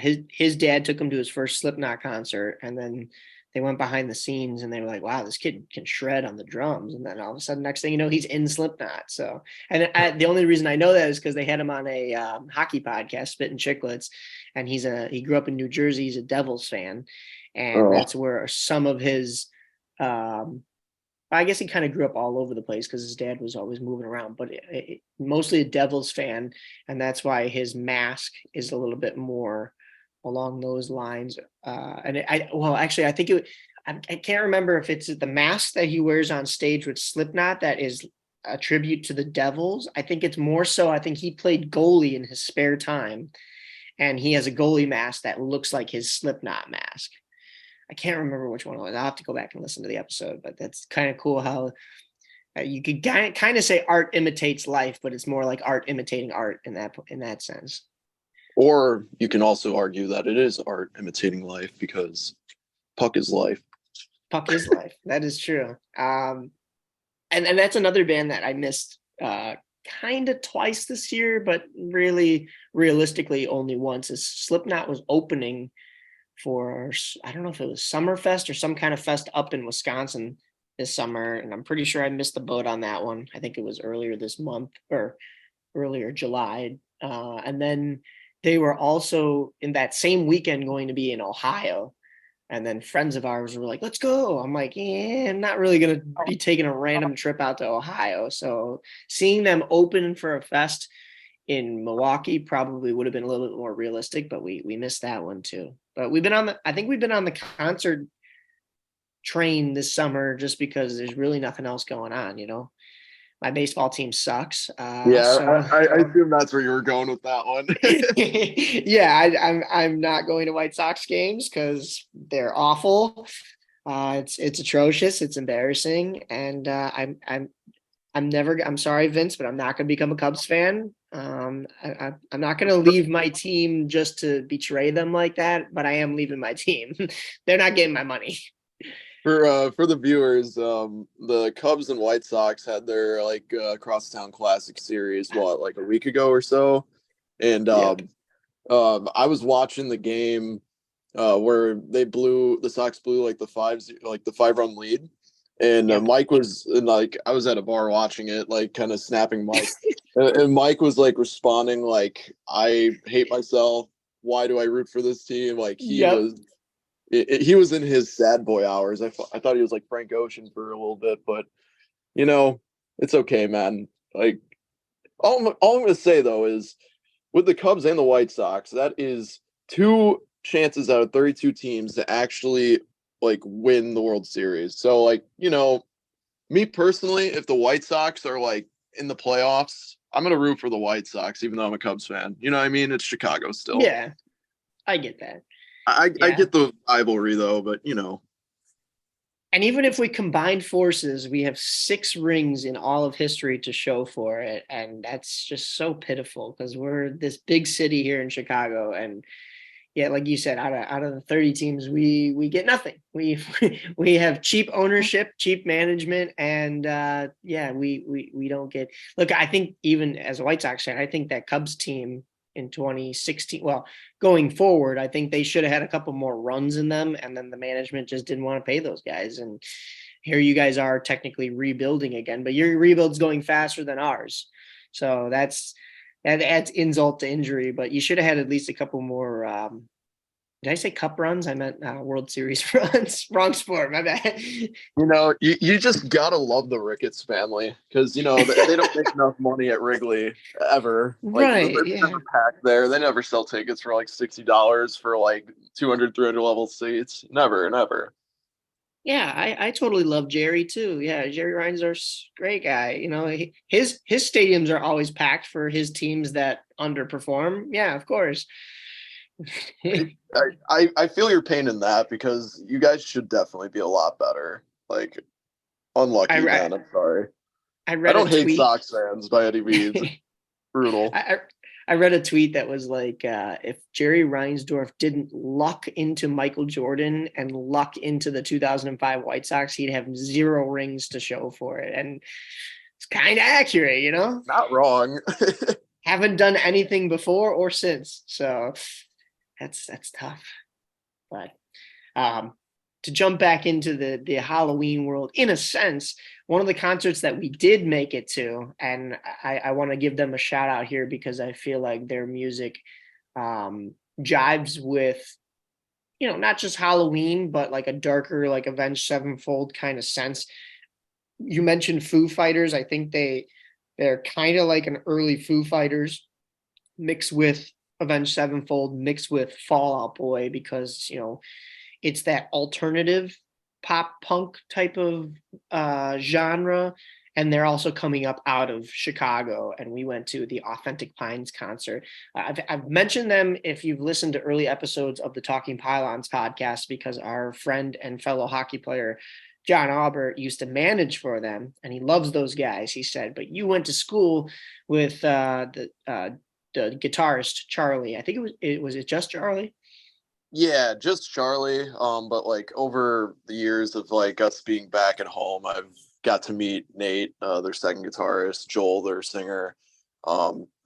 his dad took him to his first Slipknot concert, and then they went behind the scenes and they were like, "Wow, this kid can shred on the drums." And then all of a sudden, next thing you know, he's in Slipknot. So, and the only reason I know that is because they had him on a hockey podcast, Spittin' Chicklets, and he grew up in New Jersey. He's a Devils fan, and Oh, that's where some of his um, I guess he kind of grew up all over the place because his dad was always moving around, but mostly a Devils fan, and that's why his mask is a little bit more along those lines. Actually, I think I can't remember if it's the mask that he wears on stage with Slipknot that is a tribute to the Devils. I think it's more so. I think he played goalie in his spare time, and he has a goalie mask that looks like his Slipknot mask. I can't remember which one it was. I'll have to go back and listen to the episode, but that's kind of cool how you could kind of say art imitates life, but it's more like art imitating art in that sense. or you can also argue that it is art imitating life because puck is life. Puck is life. That is true. And that's another band that I missed kind of twice this year, but really realistically only once. Is Slipknot was opening for, I don't know if it was Summerfest or some kind of fest up in Wisconsin this summer, and I'm pretty sure I missed the boat on that one. I think it was earlier this month or earlier July. And then they were also in that same weekend going to be in Ohio. And then friends of ours were like, "Let's go." I'm like, "Yeah, I'm not really gonna be taking a random trip out to Ohio." So seeing them open for a fest in Milwaukee probably would have been a little bit more realistic, but we missed that one too. But I think we've been on the concert train this summer just because there's really nothing else going on, you know. My baseball team sucks. Yeah, So I assume that's where you were going with that one. yeah, I'm not going to White Sox games because they're awful. It's atrocious, it's embarrassing, and I'm sorry, Vince, but I'm not going to become a Cubs fan. I'm not going to leave my team just to betray them like that, but I am leaving my team. They're not getting my money. For the viewers, the Cubs and White Sox had their like crosstown classic series like a week ago or so, and Yep. I was watching the game where the Sox blew like the 5-run lead, and Yep. Mike was and like I was at a bar watching it, like kind of snapping Mike, and Mike was like responding like, "I hate myself. Why do I root for this team?" Like Yep. he was in his sad boy hours. I thought he was like Frank Ocean for a little bit, but you know, it's okay, man. Like all I'm gonna say though is with the Cubs and the White Sox, that is two chances out of 32 teams to actually like win the World Series. So like, me personally, if the White Sox are like in the playoffs, I'm gonna root for the White Sox, even though I'm a Cubs fan. You know what I mean? It's Chicago still. Yeah, I get that. I Yeah. get the rivalry though, but And even if we combine forces, we have 6 rings in all of history to show for it. And that's just so pitiful because we're this big city here in Chicago. And yeah, like you said, out of the 30 teams, we get nothing. We we have cheap ownership, cheap management, and yeah, we don't get. Look, I think even as a White Sox fan, I think that Cubs team in 2016, well, going forward, I think they should have had a couple more runs in them, and then the management just didn't want to pay those guys. And here you guys are technically rebuilding again, but your rebuild's going faster than ours. So that adds insult to injury, but you should have had at least a couple more. Did I say cup runs? I meant World Series runs. Wrong sport. My bad. you just gotta love the Ricketts family because they don't make enough money at Wrigley ever. Like Right. there's Yeah. never packed there. They never sell tickets for like $60 for like 200, 300 level seats. Never, never. Yeah. I totally love Jerry too. Yeah. Jerry Reinsdorf's a great guy. You know, his stadiums are always packed for his teams that underperform. Yeah, of course. I feel your pain in that because you guys should definitely be a lot better. Like, I unlucky, re- man. I'm sorry. I I read a don't hate tweet. Sox fans by any means. It's brutal. I, I read a tweet that was like, if Jerry Reinsdorf didn't luck into Michael Jordan and luck into the 2005 White Sox, he'd have 0 rings to show for it. And it's kind of accurate, you know? Not wrong. Haven't done anything before or since. So that's tough. But um, to jump back into the Halloween world, in a sense, one of the concerts that we did make it to, and I want to give them a shout out here because I feel like their music jives with, not just Halloween, but like a darker, like Avenged Sevenfold kind of sense. You mentioned Foo Fighters. I think they're kind of like an early Foo Fighters mixed with Avenged Sevenfold, mixed with Fall Out Boy, because it's that alternative pop punk type of genre. And they're also coming up out of Chicago. And we went to the Authentic Pines concert. I've mentioned them if you've listened to early episodes of the Talking Pylons podcast, because our friend and fellow hockey player, John Aubert, used to manage for them. And he loves those guys, he said. But you went to school with the guitarist, Charlie. I think it was just Charlie? Yeah, just Charlie. But like over the years of like us being back at home, I've got to meet Nate, their second guitarist, Joel, their singer,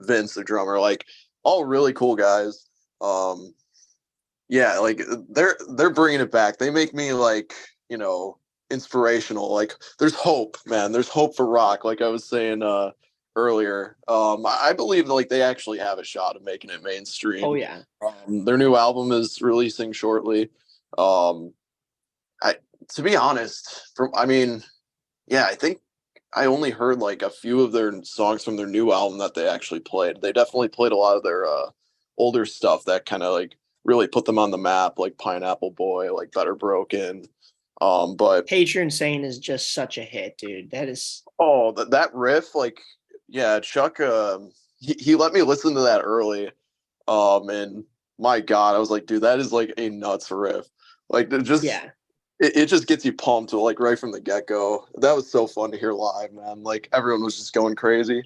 Vince, the drummer, like all really cool guys. Yeah, like they're bringing it back. They make me like, inspirational. Like there's hope, man. There's hope for rock. Like I was saying earlier. I believe like they actually have a shot of making it Oh mainstream. yeah. Their new album is releasing shortly. Um, I to be honest, yeah, I think I only heard like a few of their songs from their new album that they actually played. They definitely played a lot of their older stuff that kind of like really put them on the map, like Pineapple Boy, like Better Broken. But Patron Saint is just such a hit, dude. That is. oh, that riff, like, yeah, Chuck, he let me listen to that early. And my God, I was like, dude, that is like a nuts riff. Like, Yeah. it just gets you pumped like right from the get go. That was so fun to hear live, man. Like everyone was just going crazy.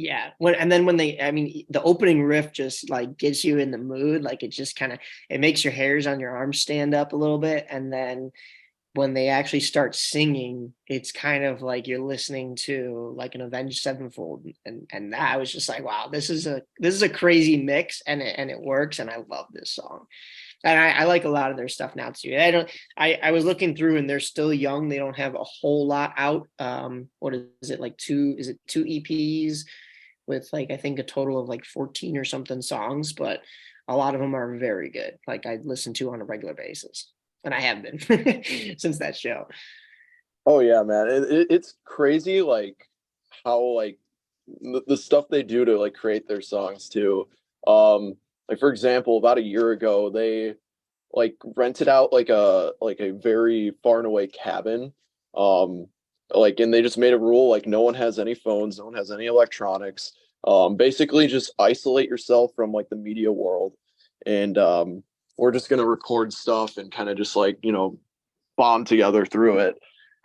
Yeah. The opening riff just like gets you in the mood. Like it just kind of, it makes your hairs on your arms stand up a little bit. And then when they actually start singing, it's kind of like you're listening to like an Avenged Sevenfold. And I was just like, wow, this is a crazy mix, and it works. And I love this song. And I like a lot of their stuff now too. I was looking through, and they're still young. They don't have a whole lot out. What is it, like two EPs with like, I think a total of like 14 or something songs, but a lot of them are very good. Like I listen to on a regular basis, and I have been since that show. Oh yeah, man. It's crazy like how like the stuff they do to like create their songs too. Like for example, about a year ago, they like rented out like a very far and away cabin. Um, like and they just made a rule like no one has any phones, no one has any electronics. Basically just isolate yourself from like the media world. And we're just gonna record stuff and kind of just like, bond together through it.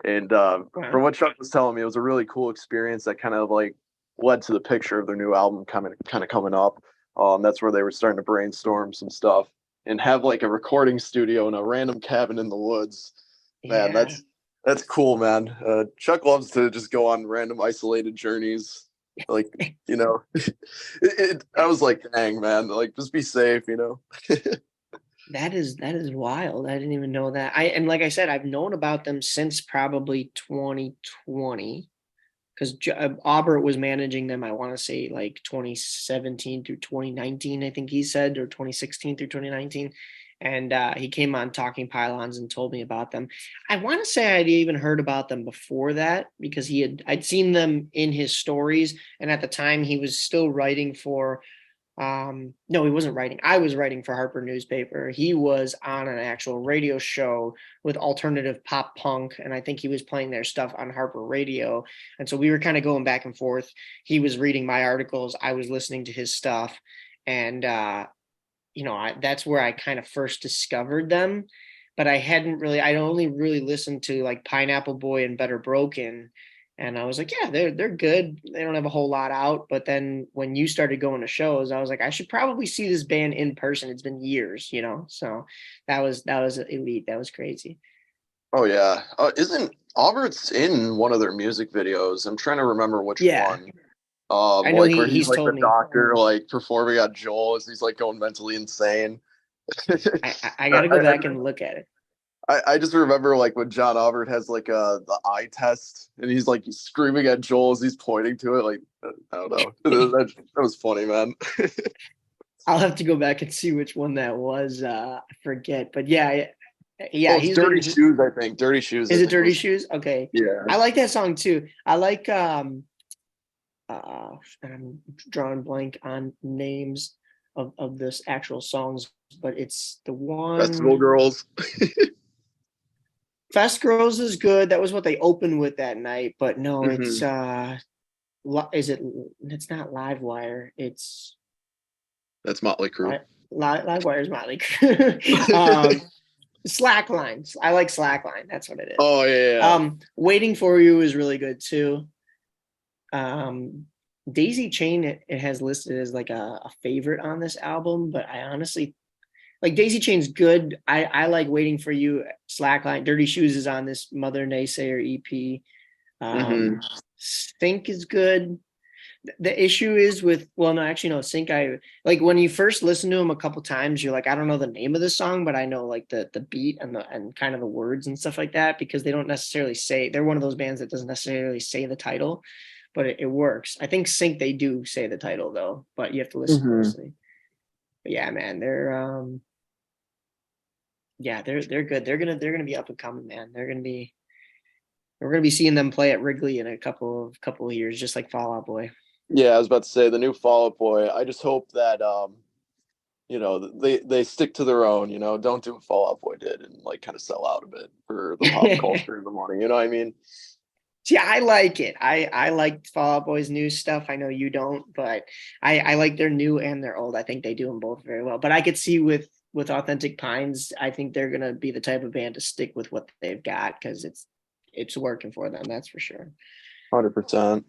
And Wow. from what Chuck was telling me, it was a really cool experience that kind of like led to the picture of their new album coming up. That's where they were starting to brainstorm some stuff and have like a recording studio in a random cabin in the woods. Man, Yeah. that's cool, man. Chuck loves to just go on random isolated journeys. Like, I was like, dang, man, like just be safe. That is wild. I didn't even know that. And like I said, I've known about them since probably 2020, because Aubert was managing them. I want to say like 2017 through 2019, I think he said, or 2016 through 2019. And he came on Talking Pylons and told me about them. I want to say I'd even heard about them before that, because I'd seen them in his stories, and at the time he was still writing for no, he wasn't writing. I was writing for Harper Newspaper. He was on an actual radio show with alternative pop punk, and I think he was playing their stuff on Harper Radio. And so we were kind of going back and forth. He was reading my articles, I was listening to his stuff. And that's where I kind of first discovered them, but I'd only really listened to like Pineapple Boy and Better Broken. And I was like, yeah, they're good. They don't have a whole lot out. But then when you started going to shows, I was like, I should probably see this band in person. It's been years, So that was elite. That was crazy. Oh yeah. Isn't Albert's in one of their music videos? I'm trying to remember which Yeah, one. I know Like where he's he's like the told me. doctor, like performing on Joel as he's like going mentally insane. I got to go I, back and look at it. I just remember like when John Albert has like the eye test and he's like screaming at Joel as he's pointing to it. Like I don't know. That was funny, man. I'll have to go back and see which one that was. I forget, but yeah, Oh, it's he's Dirty been. Shoes, I think. Dirty Shoes, I Is it think Dirty was Shoes? Okay, yeah. I like that song too. I like I'm drawing blank on names of this actual songs, but it's the Festival one. Girls. Fest Girls is good. That was what they opened with that night, but no, it's Hmm. is it? It's not Livewire. It's That's Motley Crue. Livewire is Motley. Slackline. I like Slackline. That's what it is. Oh yeah. Waiting for You is really good too. Daisy Chain it has listed as like a favorite on this album, but I honestly like Daisy Chain's good. I like Waiting for You, Slackline, Dirty Shoes is on this Mother Naysayer EP. Hmm. Stink is good. The issue is with well, no, actually no, Sync. I like when you first listen to them a couple times, you're like, I don't know the name of the song, but I know like the beat and kind of the words and stuff like that because they don't necessarily say they're one of those bands that doesn't necessarily say the title, but it works. I think Sync they do say the title though, but you have to listen Hmm. closely. But yeah, man, they're good. They're gonna be up and coming, man. We're gonna be seeing them play at Wrigley in a couple of years, just like Fall Out Boy. Yeah, I was about to say the new Fall Out Boy. I just hope that they stick to their own, don't do what Fall Out Boy did and like kind of sell out a bit for the pop culture and the money, you know what I mean? See, I like it. I like Fall Out Boy's new stuff. I know you don't, but I like their new and their old. I think they do them both very well. But I could see with Authentic Pines, I think they're gonna be the type of band to stick with what they've got because it's working for them. That's for sure. 100%.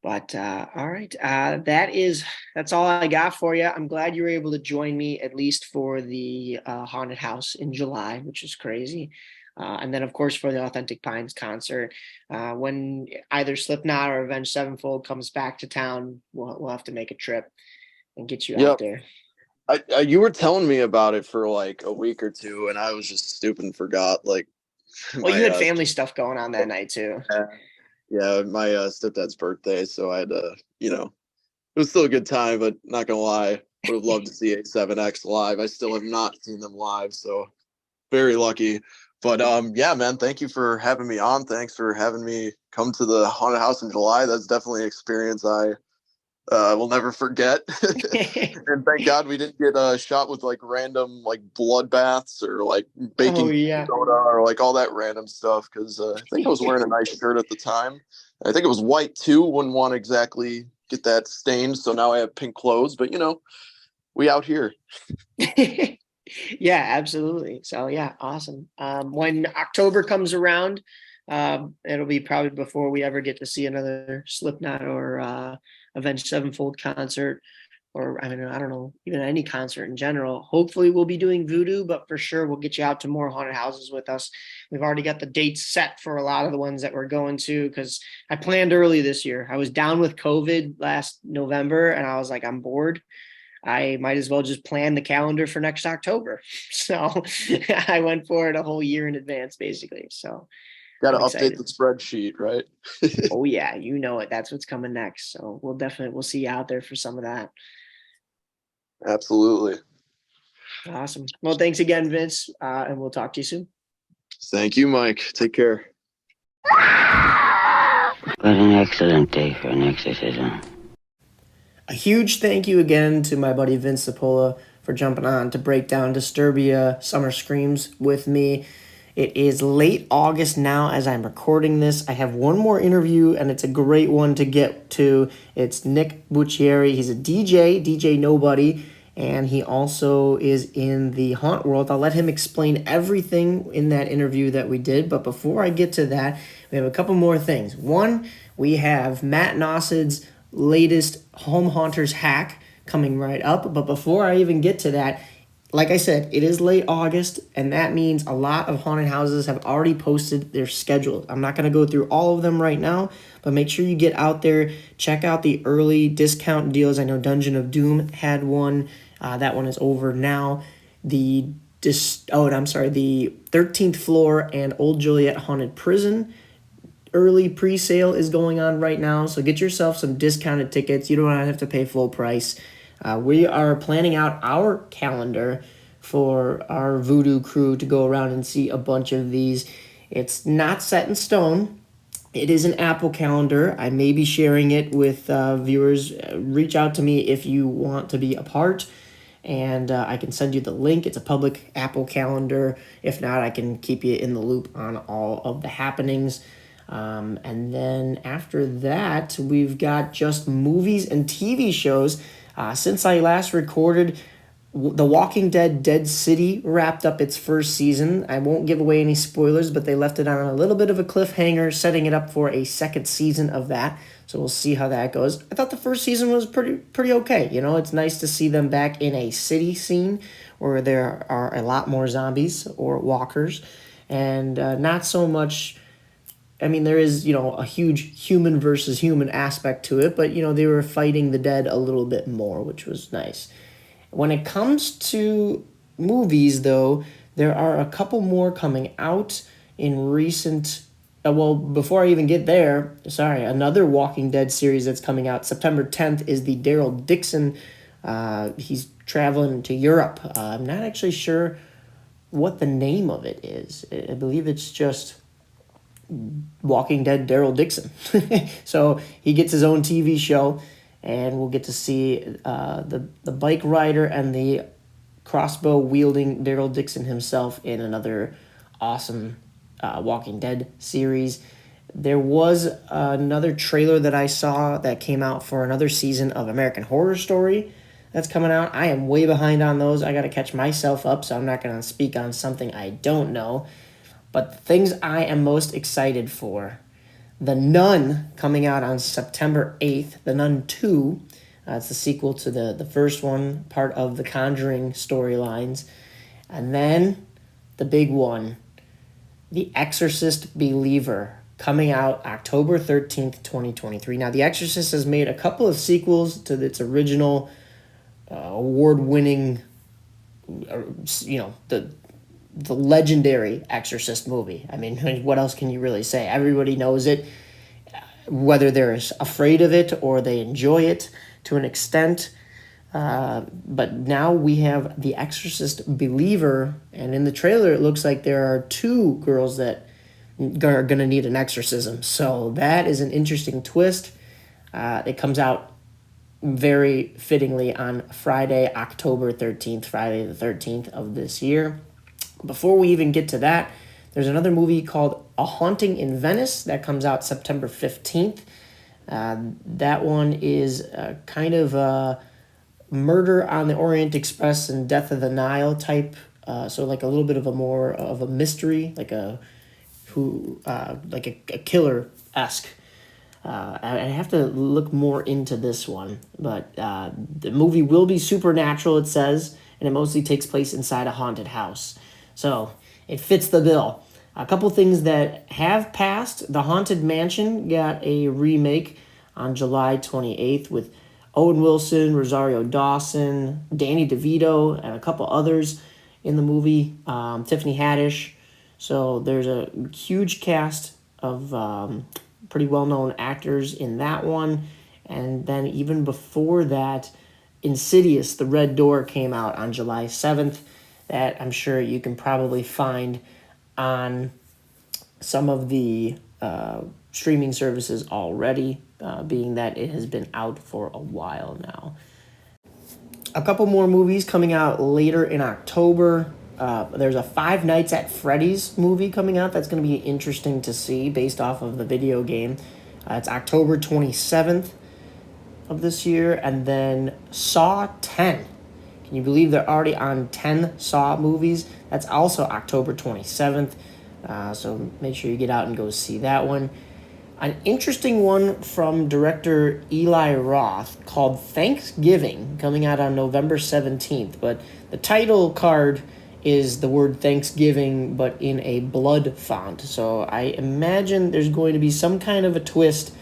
But all right, that's all I got for you. I'm glad you were able to join me at least for the haunted house in July, which is crazy. And then, of course, for the Authentic Pines concert, when either Slipknot or Avenged Sevenfold comes back to town, we'll have to make a trip and get you out Yep. there. You were telling me about it for like a week or two, and I was just stupid and forgot. Like Well, you my had family stuff going on that night too. yeah, my stepdad's birthday, so I had to, it was still a good time, but not gonna lie, would have loved to see A7X live. I still have not seen them live, so very lucky. But yeah, man, thank you for having me on. Thanks for having me come to the haunted house in July. That's definitely an experience I will never forget. And thank God we didn't get shot with like random like bloodbaths or like Oh baking yeah. soda or like all that random stuff. Because I think I was wearing a nice shirt at the time. I think it was white too. Wouldn't want to exactly get that stained. So now I have pink clothes. But we out here. Yeah, absolutely. So yeah, awesome. When October comes around, it'll be probably before we ever get to see another Slipknot or Avenged Sevenfold concert, or I mean, I don't know, even any concert in general. Hopefully, we'll be doing Voodoo, but for sure, we'll get you out to more haunted houses with us. We've already got the dates set for a lot of the ones that we're going to because I planned early this year. I was down with COVID last November, and I was like, I'm bored. I might as well just plan the calendar for next October. So I went for it a whole year in advance, basically. So Got to I'm update excited. the spreadsheet, right? Oh yeah, you know it. That's what's coming next. So we'll see you out there for some of that. Absolutely. Awesome. Well, thanks again, Vince, and we'll talk to you soon. Thank you, Mike. Take care. What an excellent day for an exorcism. A huge thank you again to my buddy Vince Cipolla for jumping on to break down Disturbia Summer Screams with me. It is late August now as I'm recording this. I have one more interview, and it's a great one to get to. It's Nick Buccieri. He's a DJ Nobody, and he also is in the haunt world. I'll let him explain everything in that interview that we did, but before I get to that, we have a couple more things. One, we have Matt Nossid's latest Home Haunters hack coming right up, but before I even get to that, like I said, it is late August, and that means a lot of haunted houses have already posted their schedule. I'm not going to go through all of them right now, but make sure you get out there, check out the early discount deals. I know Dungeon of Doom had one. That one is over now. The 13th Floor and Old Joliet Haunted Prison early pre-sale is going on right now, so get yourself some discounted tickets. You don't have to pay full price. We are planning out our calendar for our voodoo crew to go around and see a bunch of these. It's not set in stone. It is an Apple calendar. I may be sharing it with viewers. Reach out to me if you want to be a part, and I can send you the link. It's a public Apple calendar. If not, I can keep you in the loop on all of the happenings. And then after that, we've got just movies and TV shows. Since I last recorded, The Walking Dead Dead City wrapped up its first season. I won't give away any spoilers, but they left it on a little bit of a cliffhanger, setting it up for a second season of that. So we'll see how that goes. I thought the first season was pretty okay. You know, it's nice to see them back in a city scene where there are a lot more zombies or walkers, and not so much. I mean, there is, a huge human versus human aspect to it, but, they were fighting the dead a little bit more, which was nice. When it comes to movies, though, there are a couple more coming out in recent... before I even get there, another Walking Dead series that's coming out September 10th is the Daryl Dixon. He's traveling to Europe. I'm not actually sure what the name of it is. I believe it's just Walking Dead Daryl Dixon. So he gets his own TV show, and we'll get to see the bike rider and the crossbow wielding Daryl Dixon himself in another awesome Walking Dead series. There was another trailer that I saw that came out for another season of American Horror Story that's coming out. I am way behind on those. I got to catch myself up, so I'm not going to speak on something I don't know. But the things I am most excited for, The Nun coming out on September 8th, The Nun 2. It's the sequel to the first one, part of the Conjuring storylines. And then the big one, The Exorcist Believer, coming out October 13th, 2023. Now, The Exorcist has made a couple of sequels to its original award-winning, the legendary Exorcist movie. I mean, what else can you really say? Everybody knows it, whether they're afraid of it or they enjoy it to an extent. But now we have The Exorcist Believer, and in the trailer it looks like there are two girls that are going to need an exorcism. So that is an interesting twist. It comes out very fittingly on Friday, October 13th, Friday the 13th of this year. Before we even get to that, there's another movie called A Haunting in Venice that comes out September 15th. That one is kind of a Murder on the Orient Express and Death of the Nile type. So like a little bit of a more of a mystery, like a killer-esque. I have to look more into this one, but the movie will be supernatural, it says, and it mostly takes place inside a haunted house. So it fits the bill. A couple things that have passed. The Haunted Mansion got a remake on July 28th with Owen Wilson, Rosario Dawson, Danny DeVito, and a couple others in the movie. Tiffany Haddish. So there's a huge cast of pretty well-known actors in that one. And then even before that, Insidious, The Red Door came out on July 7th. That I'm sure you can probably find on some of the streaming services already, being that it has been out for a while now. A couple more movies coming out later in October. There's a Five Nights at Freddy's movie coming out that's going to be interesting to see based off of the video game. It's October 27th of this year. And then Saw 10 Can you believe they're already on 10 Saw movies? That's also October 27th. So make sure you get out and go see that one. An interesting one from director Eli Roth called Thanksgiving, coming out on November 17th. But the title card is the word Thanksgiving, but in a blood font. So I imagine there's going to be some kind of a twist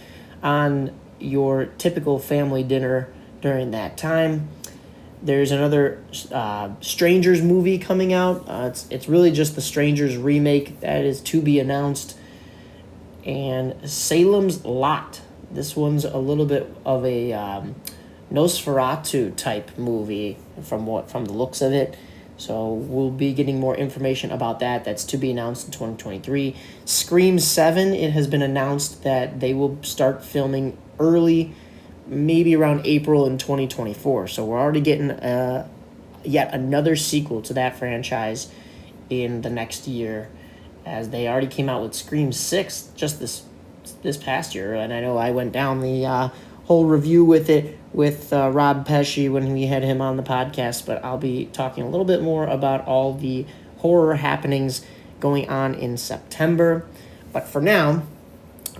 on your typical family dinner during that time. There's another Strangers movie coming out. It's really just the Strangers remake that is to be announced. And Salem's Lot. This one's a little bit of a Nosferatu type movie from the looks of it. So we'll be getting more information about that. That's to be announced in 2023. Scream 7, it has been announced that they will start filming early, maybe around April in 2024. So we're already getting yet another sequel to that franchise in the next year, as they already came out with Scream 6 just this past year. And I know I went down the whole review with it with Rob Pesci when we had him on the podcast, but I'll be talking a little bit more about all the horror happenings going on in September. But for now,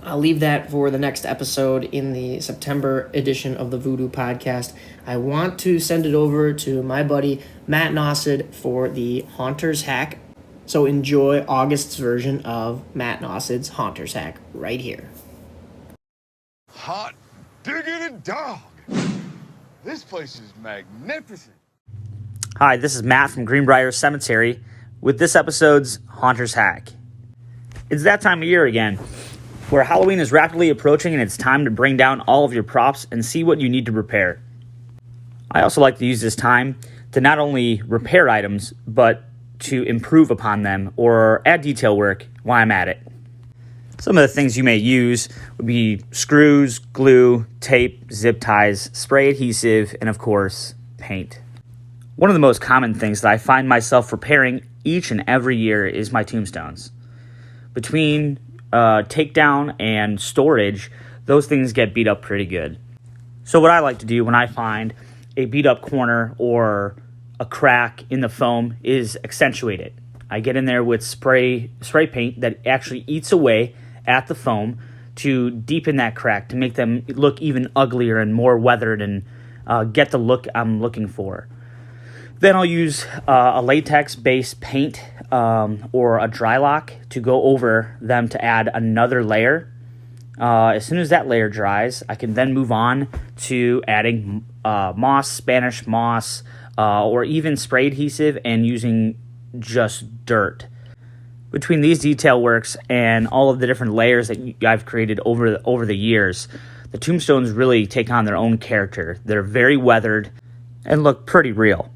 I'll leave that for the next episode in the September edition of the Voodoo Podcast. I want to send it over to my buddy Matt Nossid for the Haunters Hack. So enjoy August's version of Matt Nossid's Haunters Hack right here. Hot diggity dog. This place is magnificent. Hi, this is Matt from Greenbrier Cemetery with this episode's Haunters Hack. It's that time of year again, where Halloween is rapidly approaching and it's time to bring down all of your props and see what you need to prepare. I also like to use this time to not only repair items, but to improve upon them or add detail work while I'm at it. Some of the things you may use would be screws, glue, tape, zip ties, spray adhesive, and of course, paint. One of the most common things that I find myself repairing each and every year is my tombstones. Between takedown and storage, those things get beat up pretty good. So what I like to do when I find a beat up corner or a crack in the foam is accentuate it. I get in there with spray paint that actually eats away at the foam to deepen that crack, to make them look even uglier and more weathered and get the look I'm looking for. Then I'll use a latex-based paint or a dry lock to go over them to add another layer. As soon as that layer dries, I can then move on to adding moss, Spanish moss, or even spray adhesive and using just dirt. Between these detail works and all of the different layers that I've created over the years, the tombstones really take on their own character. They're very weathered and look pretty real.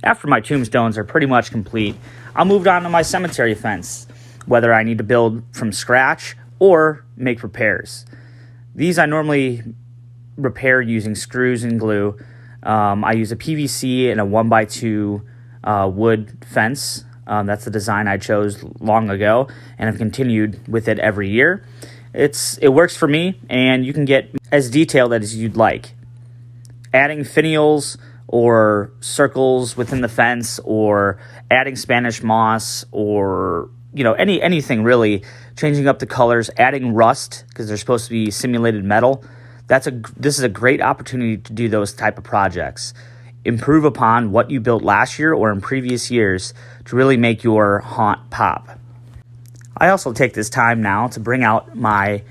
After my tombstones are pretty much complete, I'll move on to my cemetery fence, whether I need to build from scratch or make repairs. These I normally repair using screws and glue. I use a PVC and a 1x2 wood fence. That's the design I chose long ago, and I've continued with it every year. It works for me, and you can get as detailed as you'd like. Adding finials or circles within the fence, or adding Spanish moss, or anything really. Changing up the colors, adding rust because they're supposed to be simulated metal. This is a great opportunity to do those type of projects. Improve upon what you built last year or in previous years to really make your haunt pop. I also take this time now to bring out my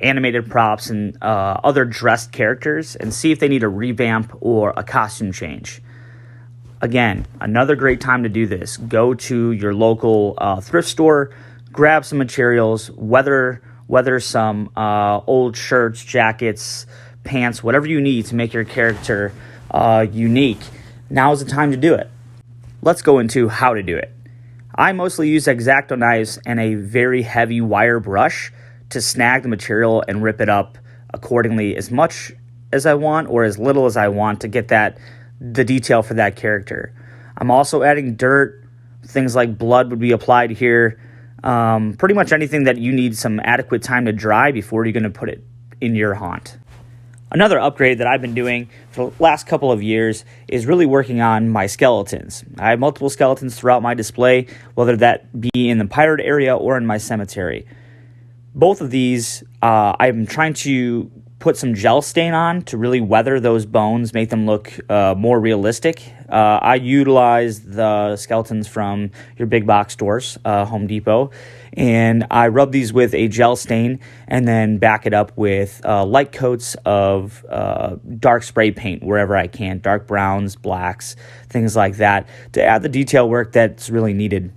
animated props and other dressed characters and see if they need a revamp or a costume change. Again, another great time to do this. Go to your local thrift store, grab some materials, weather some old shirts, jackets, pants, whatever you need to make your character unique. Now is the time to do it. Let's go into how to do it. I mostly use X-Acto knives and a very heavy wire brush to snag the material and rip it up accordingly, as much as I want or as little as I want to get the detail for that character. I'm also adding dirt. Things like blood would be applied here. Pretty much anything that you need some adequate time to dry before you're going to put it in your haunt. Another upgrade that I've been doing for the last couple of years is really working on my skeletons. I have multiple skeletons throughout my display, whether that be in the pirate area or in my cemetery. Both of these, I'm trying to put some gel stain on to really weather those bones, make them look more realistic. I utilize the skeletons from your big box stores, Home Depot, and I rub these with a gel stain and then back it up with light coats of dark spray paint wherever I can, dark browns, blacks, things like that, to add the detail work that's really needed.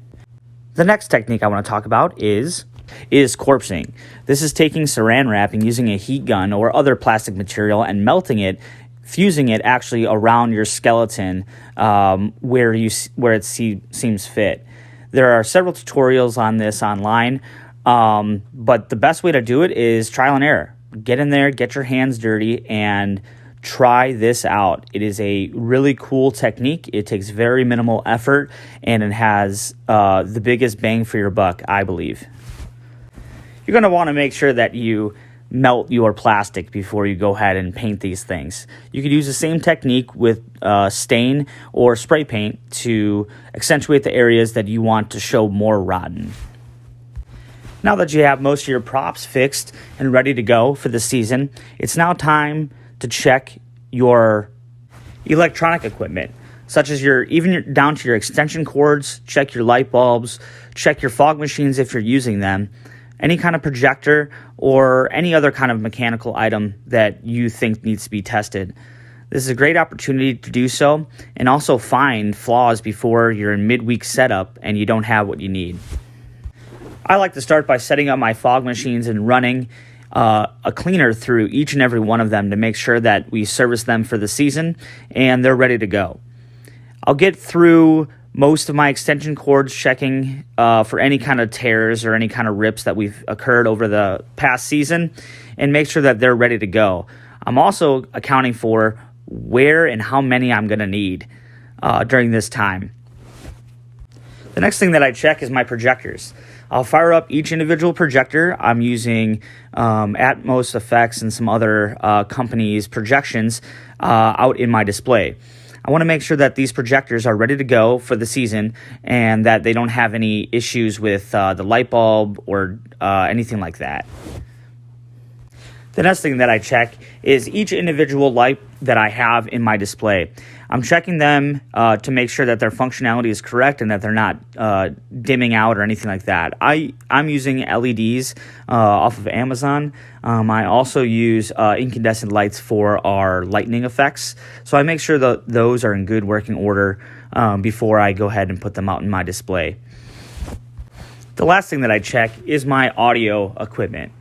The next technique I want to talk about is corpsing. This is taking saran wrap and using a heat gun or other plastic material and melting it, fusing it actually around your skeleton where it seems fit. There are several tutorials on this online, but the best way to do it is trial and error. Get in there, get your hands dirty, and try this out. It is a really cool technique. It takes very minimal effort, and it has the biggest bang for your buck, I believe. You're going to want to make sure that you melt your plastic before you go ahead and paint these things. You could use the same technique with stain or spray paint to accentuate the areas that you want to show more rotten. Now that you have most of your props fixed and ready to go for the season, it's now time to check your electronic equipment, such as down to your extension cords, check your light bulbs, check your fog machines if you're using them, any kind of projector, or any other kind of mechanical item that you think needs to be tested. This is a great opportunity to do so and also find flaws before you're in midweek setup and you don't have what you need. I like to start by setting up my fog machines and running a cleaner through each and every one of them to make sure that we service them for the season and they're ready to go. I'll get through most of my extension cords, checking for any kind of tears or any kind of rips that we've occurred over the past season, and make sure that they're ready to go. I'm also accounting for where and how many I'm going to need during this time. The next thing that I check is my projectors. I'll fire up each individual projector. I'm using Atmos Effects and some other companies' projections out in my display. I want to make sure that these projectors are ready to go for the season and that they don't have any issues with the light bulb or anything like that. The next thing that I check is each individual light that I have in my display. I'm checking them to make sure that their functionality is correct and that they're not dimming out or anything like that. I'm using LEDs off of Amazon. I also use incandescent lights for our lightning effects. So I make sure that those are in good working order before I go ahead and put them out in my display. The last thing that I check is my audio equipment.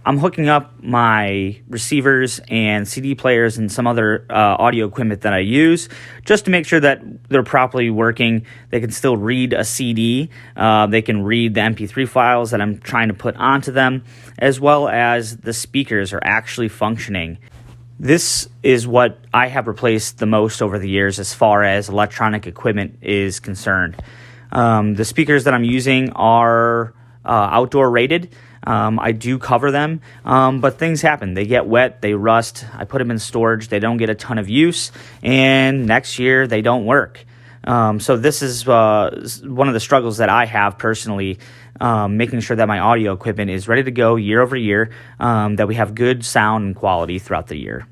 I'm hooking up my receivers and CD players and some other audio equipment that I use just to make sure that they're properly working. They can still read a CD. They can read the MP3 files that I'm trying to put onto them, as well as the speakers are actually functioning. This is what I have replaced the most over the years as far as electronic equipment is concerned. The speakers that I'm using are outdoor rated. I do cover them, but things happen. They get wet, they rust. I put them in storage. They don't get a ton of use, and next year they don't work. So this is one of the struggles that I have personally, making sure that my audio equipment is ready to go year over year, that we have good sound and quality throughout the year.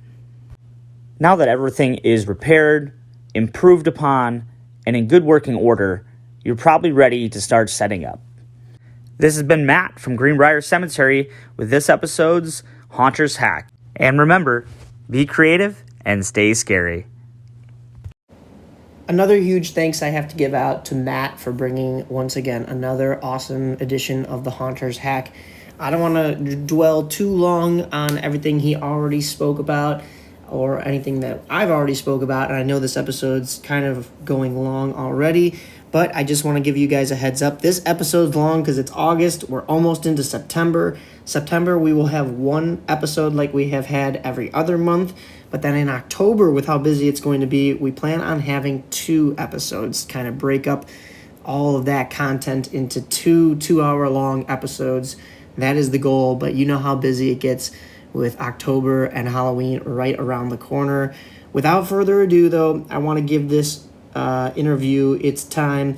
Now that everything is repaired, improved upon, and in good working order, you're probably ready to start setting up. This has been Matt from Greenbrier Cemetery with this episode's Haunter's Hack. And remember, be creative and stay scary. Another huge thanks I have to give out to Matt for bringing, once again, another awesome edition of the Haunter's Hack. I don't want to dwell too long on everything he already spoke about or anything that I've already spoke about, and I know this episode's kind of going long already, but I just want to give you guys a heads up. This episode's long because it's August. We're almost into September. September, we will have one episode like we have had every other month. But then in October, with how busy it's going to be, we plan on having 2 episodes, kind of break up all of that content into 2 2-hour-long episodes. That is the goal, but you know how busy it gets with October and Halloween right around the corner. Without further ado, though, I want to give this interview its time.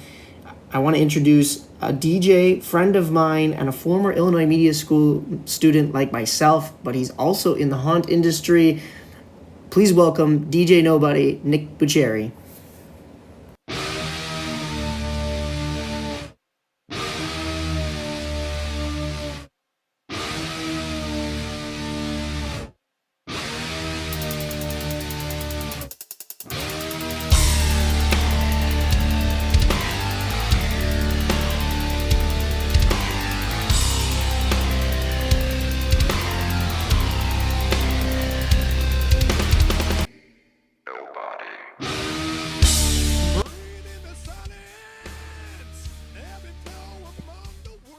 I want to introduce a DJ friend of mine and a former Illinois Media School student like myself, but he's also in the haunt industry. Please welcome DJ Nobody, Nick Buccieri.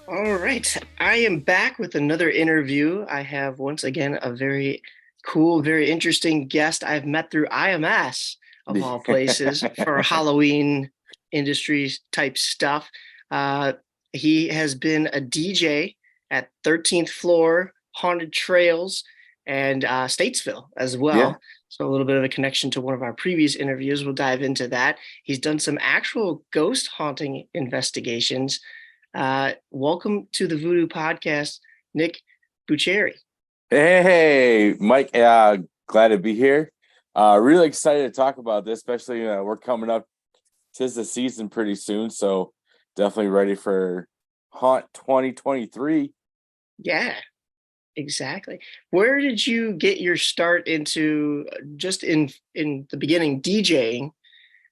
All right, I am back with another interview. I have once again a very cool, very interesting guest I've met through IMS of all places for Halloween industry type stuff. He has been a DJ at 13th Floor, Haunted Trails, and Statesville as well. Yeah. So a little bit of a connection to one of our previous interviews. We'll dive into that. He's done some actual ghost haunting investigations. Welcome to the Voodoo Podcast, Nick Buccieri. Hey, Mike. Glad to be here. Really excited to talk about this, especially we're coming up to the season pretty soon, so definitely ready for Haunt 2023. Yeah, exactly. Where did you get your start into just in the beginning DJing,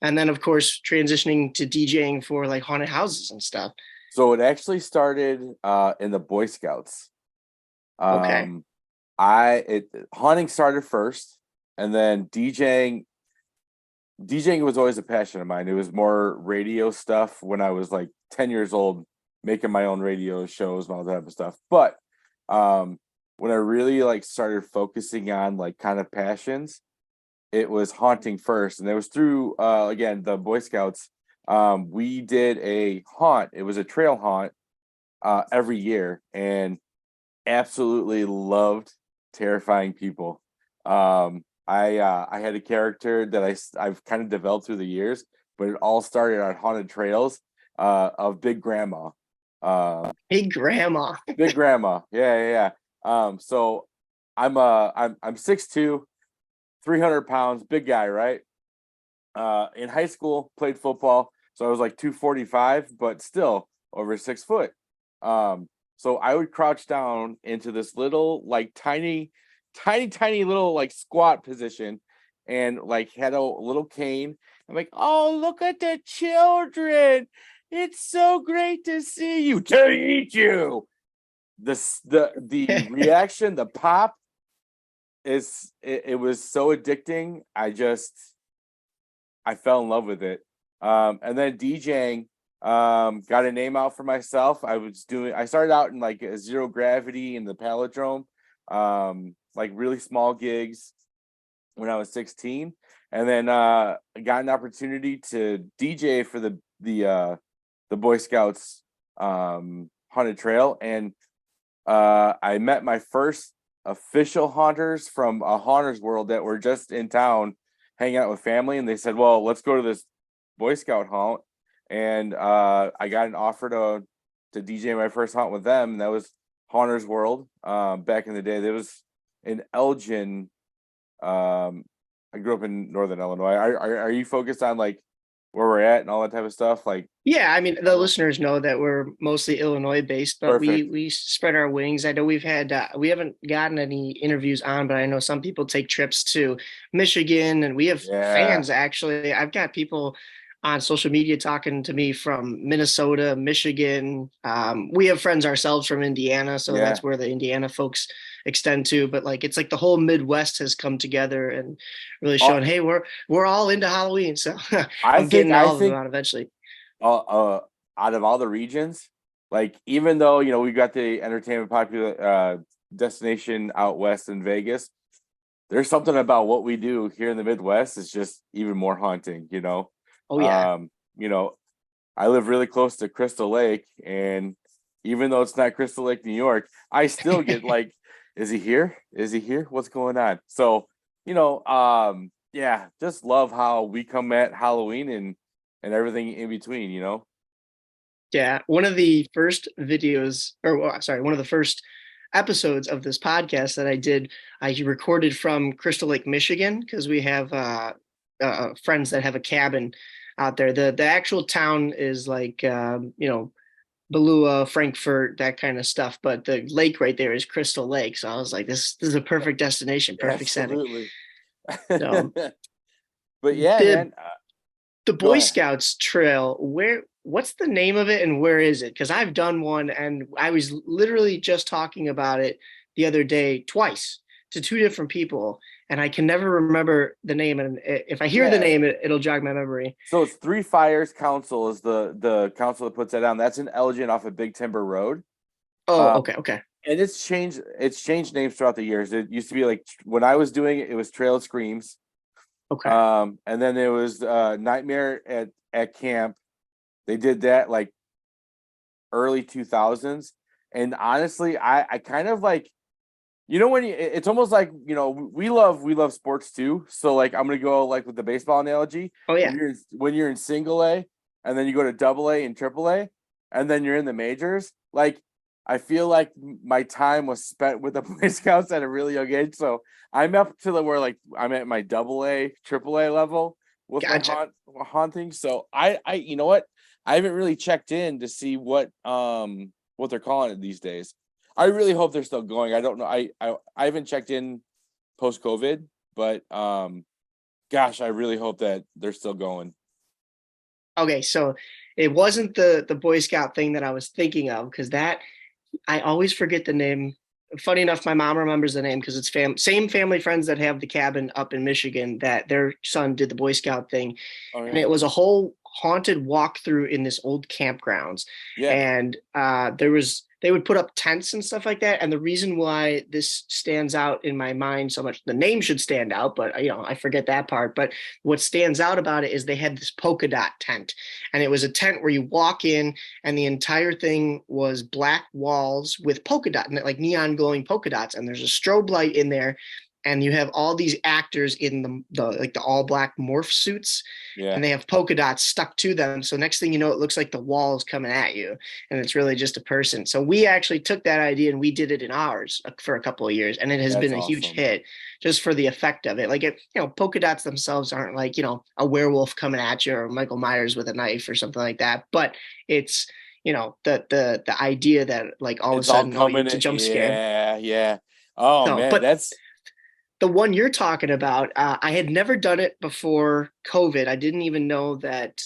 and then of course transitioning to DJing for like haunted houses and stuff? So it actually started in the Boy Scouts. Okay. Hunting started first, and then DJing was always a passion of mine. It was more radio stuff when I was like 10 years old, making my own radio shows and all that type of stuff. But when I really like started focusing on like kind of passions, it was haunting first, and it was through again the Boy Scouts. We did a haunt. It was a trail haunt every year, and absolutely loved terrifying people. I had a character that I've kind of developed through the years, but it all started on haunted trails of Big Grandma. Big Grandma. Big Grandma. Yeah. So I'm 6'2", 300 pounds, big guy, right? In high school, played football, so I was like 245, but still over 6 foot. So I would crouch down into this little, like tiny little like squat position, and like had a little cane. I'm like, oh, look at the children! It's so great to see you. To eat you. The reaction, the pop is it was so addicting. I fell in love with it. And then DJing, got a name out for myself. I started out in like a zero gravity in the Palindrome, like really small gigs when I was 16. And then I got an opportunity to DJ for the Boy Scouts haunted trail. And I met my first official haunters from a Haunters World that were just in town hanging out with family, and they said, well, let's go to this Boy Scout haunt. And I got an offer to DJ my first haunt with them, and that was Haunters World. Back in the day, there was in Elgin. I grew up in Northern Illinois. Are you focused on like where we're at and all that type of stuff? Like, yeah, I mean, the listeners know that we're mostly Illinois based, but we spread our wings. I know we haven't gotten any interviews on, but I know some people take trips to Michigan, and we have fans actually. I've got people on social media talking to me from Minnesota, Michigan. We have friends ourselves from Indiana, so that's where the Indiana folks extend to. But like, it's like the whole Midwest has come together and really shown, hey, we're all into Halloween. So I'm getting all of them out eventually. Out of all the regions, like, even though we got the entertainment popular destination out west in Vegas, there's something about what we do here in the Midwest is just even more haunting. Oh yeah. I live really close to Crystal Lake, and even though it's not Crystal Lake, New York, I still get like is he here? Is he here? What's going on? So, yeah, just love how we come at Halloween and everything in between, Yeah, one of the first videos, or sorry, one of the first episodes of this podcast that I did, I recorded from Crystal Lake, Michigan, because we have friends that have a cabin out there. The actual town is like Balua, Frankfurt, that kind of stuff, but the lake right there is Crystal Lake. So I was like, this is a perfect destination, perfect setting. Absolutely. So But yeah, the man. the Go Boy ahead. Scouts trail, what's the name of it and where is it? Because I've done one and I was literally just talking about it the other day twice to two different people, and I can never remember the name. And if I hear the Yeah. name, it'll jog my memory. So it's Three Fires Council is the council that puts that on. That's in Elgin off of Big Timber Road. Oh, okay. And it's changed names throughout the years. It used to be like when I was doing it, it was Trail of Screams. Okay. And then there was Nightmare at Camp. They did that like early 2000s. And honestly, I kind of like, when it's almost like, we love sports too. So like, I'm going to go like with the baseball analogy. Oh yeah. When you're in single A and then you go to double A and triple A and then you're in the majors, like, I feel like my time was spent with the Boy Scouts at a really young age. So I'm up to where like I'm at my double A, triple A level with Gotcha. my haunting. So I you know what? I haven't really checked in to see what they're calling it these days. I really hope they're still going. I don't know. I haven't checked in post COVID, but gosh, I really hope that they're still going. Okay, so it wasn't the Boy Scout thing that I was thinking of, because that I always forget the name. Funny enough, my mom remembers the name because it's same family friends that have the cabin up in Michigan that their son did the Boy Scout thing. Oh, And yeah. it was a whole haunted walkthrough in this old campgrounds. Yeah. And they would put up tents and stuff like that. And the reason why this stands out in my mind so much, the name should stand out, but I forget that part. But what stands out about it is they had this polka dot tent, and it was a tent where you walk in and the entire thing was black walls with polka dot, like neon glowing polka dots, and there's a strobe light in there, and you have all these actors in the all black morph suits, Yeah. and they have polka dots stuck to them. So next thing you know, it looks like the wall is coming at you, and it's really just a person. So we actually took that idea and we did it in ours for a couple of years, and it has That's been a huge awesome. hit just for the effect of it. Like polka dots themselves aren't like a werewolf coming at you or Michael Myers with a knife or something like that, but it's the idea that like all It's of a all sudden, coming it's a in. jump scare. Yeah. Oh No, man, but that's the one you're talking about, I had never done it before COVID. I didn't even know that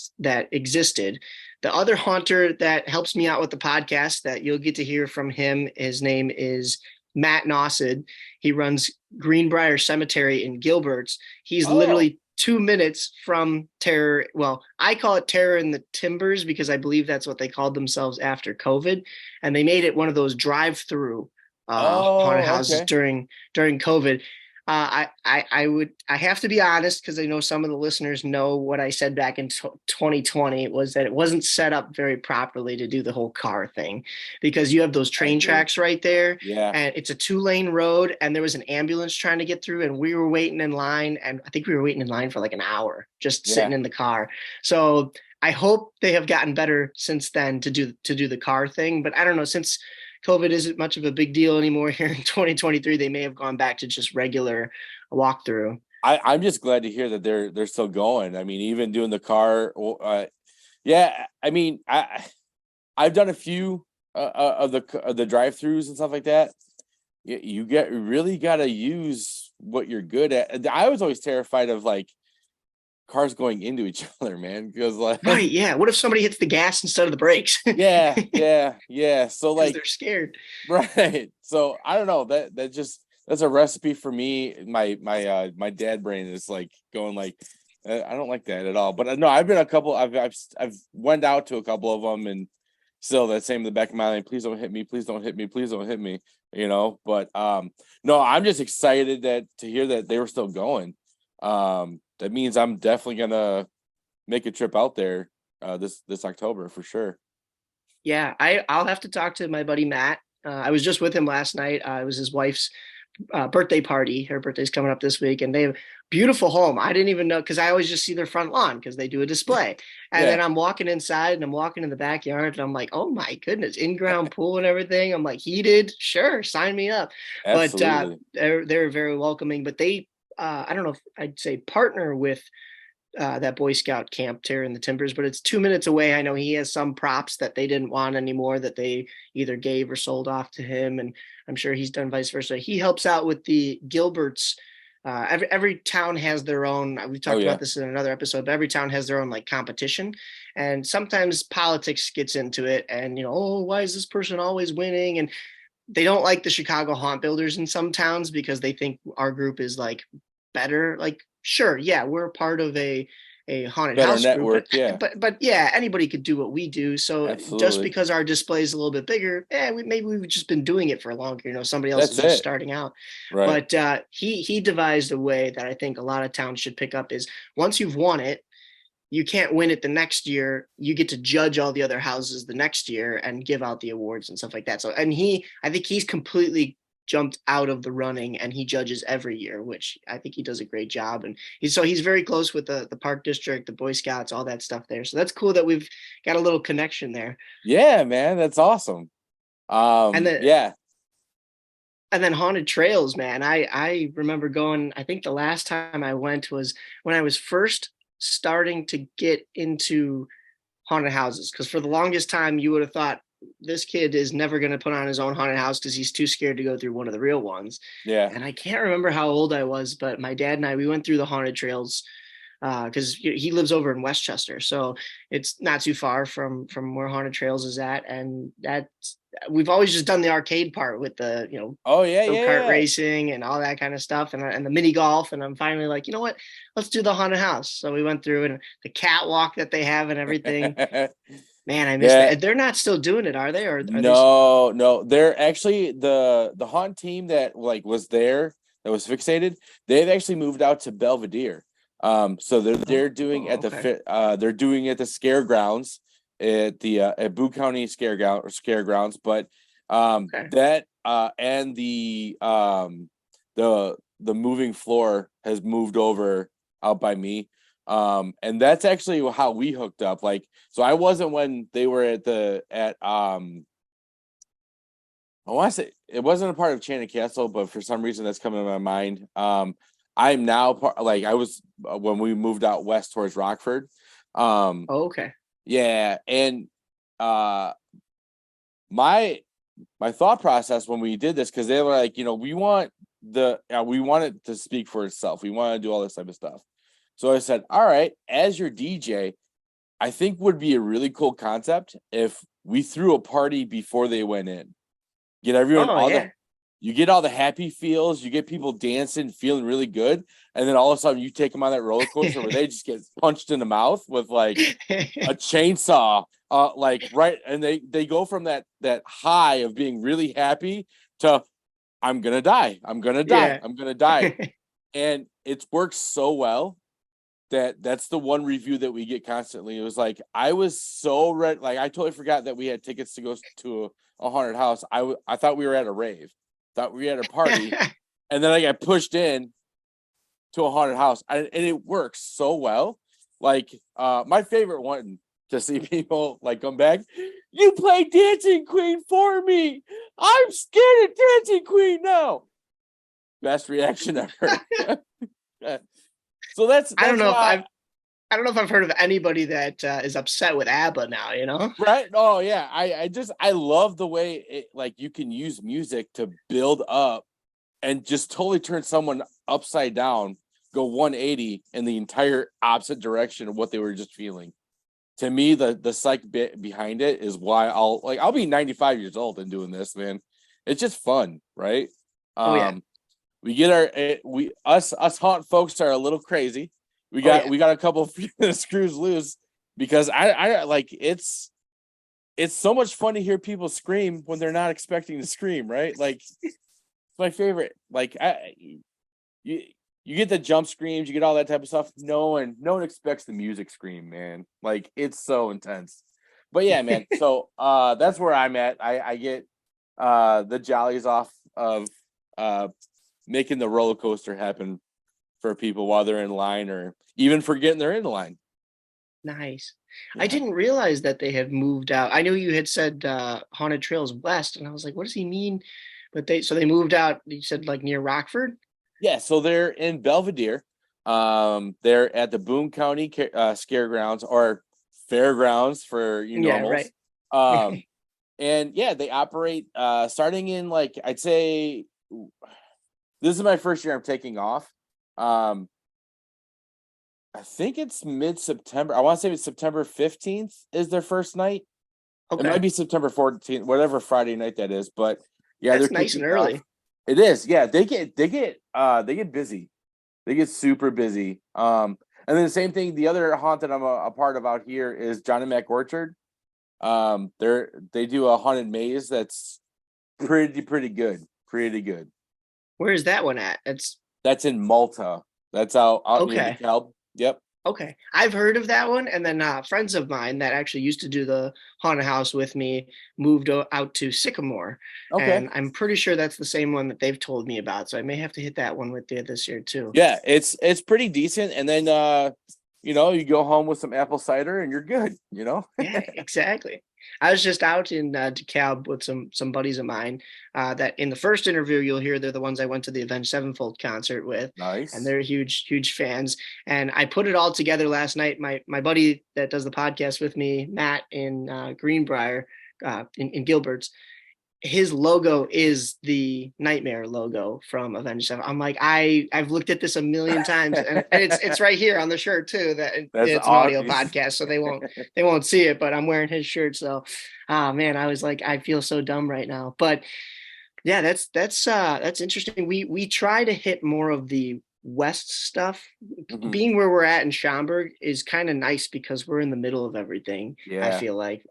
existed. The other haunter that helps me out with the podcast that you'll get to hear from him, his name is Matt Nossid. He runs Greenbrier Cemetery in Gilbert's. He's literally 2 minutes from Terror. Well, I call it Terror in the Timbers because I believe that's what they called themselves after COVID, and they made it one of those drive-through haunted houses okay. during COVID. I have to be honest, because I know some of the listeners know what I said back in 2020 was that it wasn't set up very properly to do the whole car thing, because you have those I train agree. tracks right there, Yeah. and it's a 2-lane road, and there was an ambulance trying to get through, and we were waiting in line, and I think we were waiting in line for like an hour just sitting in the car. So I hope they have gotten better since then to do the car thing, but I don't know, since COVID isn't much of a big deal anymore here in 2023. They may have gone back to just regular walkthrough. I'm just glad to hear that they're still going. I mean, even doing the car. Yeah. I mean, I've done a few of the drive-throughs and stuff like that. You really got to use what you're good at. I was always terrified of like cars going into each other, man, because like Right, yeah. What if somebody hits the gas instead of the brakes? yeah. So like they're scared. right. So I don't know. That's a recipe for me. My dad brain is like going like I don't like that at all. But no, I've been a couple. I've went out to a couple of them, and still that same in the back of my mind. Please don't hit me. Please don't hit me. Please don't hit me. But no, I'm just excited to hear that they were still going. That means I'm definitely gonna make a trip out there this October for sure. Yeah, I'll have to talk to my buddy Matt I was just with him last night. It was his wife's birthday party. Her birthday's coming up this week, and they have a beautiful home. I didn't even know, because I always just see their front lawn because they do a display. And Yeah. then I'm walking inside and I'm walking in the backyard and I'm like, oh my goodness, in-ground pool and everything. I'm like, heated, sure, sign me up. Absolutely. But they're very welcoming. But they, I don't know if I'd say partner with that Boy Scout camp there in the Timbers, but it's 2 minutes away. I know he has some props that they didn't want anymore that they either gave or sold off to him, and I'm sure he's done vice versa. He helps out with the Gilberts. Every town has their own. We talked yeah. about this in another episode, but every town has their own like competition, and sometimes politics gets into it. And oh, why is this person always winning? And they don't like the Chicago haunt builders in some towns because they think our group is like better. Like, sure, yeah, we're a part of a haunted Better house network, group, yeah. but yeah, anybody could do what we do. So just Absolutely. because our display is a little bit bigger, maybe we've just been doing it for longer. Somebody else That's is just it. starting out. Right. But he devised a way that I think a lot of towns should pick up is once you've won it, you can't win it the next year. You get to judge all the other houses the next year and give out the awards and stuff like that. So, and I think he's completely jumped out of the running and he judges every year, which I think he does a great job. And he's very close with the park district, the Boy Scouts, all that stuff there. So that's cool that we've got a little connection there. Yeah, man, that's awesome. And then, yeah. And then haunted trails, man. I remember going, I think the last time I went was when I was first starting to get into haunted houses. Because for the longest time, you would have thought this kid is never going to put on his own haunted house because he's too scared to go through one of the real ones. Yeah. And I can't remember how old I was, but my dad and we went through the haunted trails because he lives over in Westchester, so it's not too far from where haunted trails is at. And we've always just done the arcade part with the Oh yeah, go-kart yeah. racing and all that kind of stuff, and the mini golf. And I'm finally like, you know what, let's do the haunted house. So we went through and the catwalk that they have and everything. Man, I missed that. They're not still doing it, are they? Or are no, they're actually the haunt team that was there that was fixated. They've actually moved out to Belvedere. So they're doing at they're doing at the scare grounds at the at Boone County scare grounds, but that and the moving floor has moved over out by me. And that's actually how we hooked up. So I wasn't when they were I want to say it wasn't a part of Channing Castle, but for some reason that's coming to my mind. I'm now I was when we moved out west towards Rockford. okay. Yeah, and my thought process when we did this, because they were like, we want it to speak for itself. We want to do all this type of stuff. So I said, all right, as your DJ, I think would be a really cool concept if we threw a party before they went in. Get everyone you get all the happy feels, you get people dancing, feeling really good, and then all of a sudden you take them on that roller coaster where they just get punched in the mouth with a chainsaw, right, and they go from that high of being really happy to I'm gonna die, I'm gonna die, and it's worked so well that's the one review that we get constantly. It was like I was so ready, I totally forgot that we had tickets to go to a haunted house. I thought we were at a rave. Thought we had a party, and then I got pushed in to a haunted house, and it works so well. My favorite one to see people come back. You play Dancing Queen for me. I'm scared of Dancing Queen now. Best reaction ever. So that's I don't know if I've heard of anybody that is upset with ABBA now, Right? Oh yeah. I love the way you can use music to build up and just totally turn someone upside down, go 180 in the entire opposite direction of what they were just feeling. To me, the psych bit behind it is why I'll be 95 years old and doing this, man. It's just fun, right? We get us haunt folks are a little crazy. We got a couple of screws loose because I it's so much fun to hear people scream when they're not expecting to scream, right? It's my favorite. You get the jump screams, you get all that type of stuff. No one expects the music scream, man. It's so intense. But yeah, man. So that's where I'm at. I get the jollies off of making the roller coaster happen for people while they're in line, or even forgetting they're in line. Nice. Yeah. I didn't realize that they had moved out. I knew you had said Haunted Trails West, and I was like, what does he mean? But they moved out, you said like near Rockford? Yeah, so they're in Belvedere. They're at the Boone County Scaregrounds, or Fairgrounds for you Yeah, normals. right. And yeah, they operate starting in, like, I'd say this is my first year I'm taking off. I think it's mid-September. I want to say it's September 15th is their first night. It might Okay. be September 14th, whatever Friday night that is. But yeah, That's they're nice and kicking off. early. It is. Yeah, they get busy. They get super busy. And then the same thing, the other haunt that I'm a part of out here is John and Mac Orchard. They do a haunted maze that's pretty good. Pretty good. Where is that one at? That's in Malta. That's out near Okay. DeKalb. Yep. Okay. I've heard of that one. And then friends of mine that actually used to do the haunted house with me moved out to Sycamore. Okay. And I'm pretty sure that's the same one that they've told me about. So I may have to hit that one with you this year too. Yeah, it's pretty decent. And then you go home with some apple cider and you're good, Yeah, exactly. I was just out in DeKalb with some buddies of mine that in the first interview you'll hear they're the ones I went to the Avenged Sevenfold concert with. Nice. And they're huge fans. And I put it all together last night. My buddy that does the podcast with me, Matt in Greenbrier, in Gilbert's, his logo is the Nightmare logo from Avenged Sevenfold. I'm like, I've looked at this a million times, and it's right here on the shirt too. It's an audio podcast, so they won't see it, but I'm wearing his shirt. So, man, I was like, I feel so dumb right now. But yeah, that's interesting. We try to hit more of the West stuff. Mhm. Being where we're at in Schaumburg is kind of nice because we're in the middle of everything. Yeah. I feel like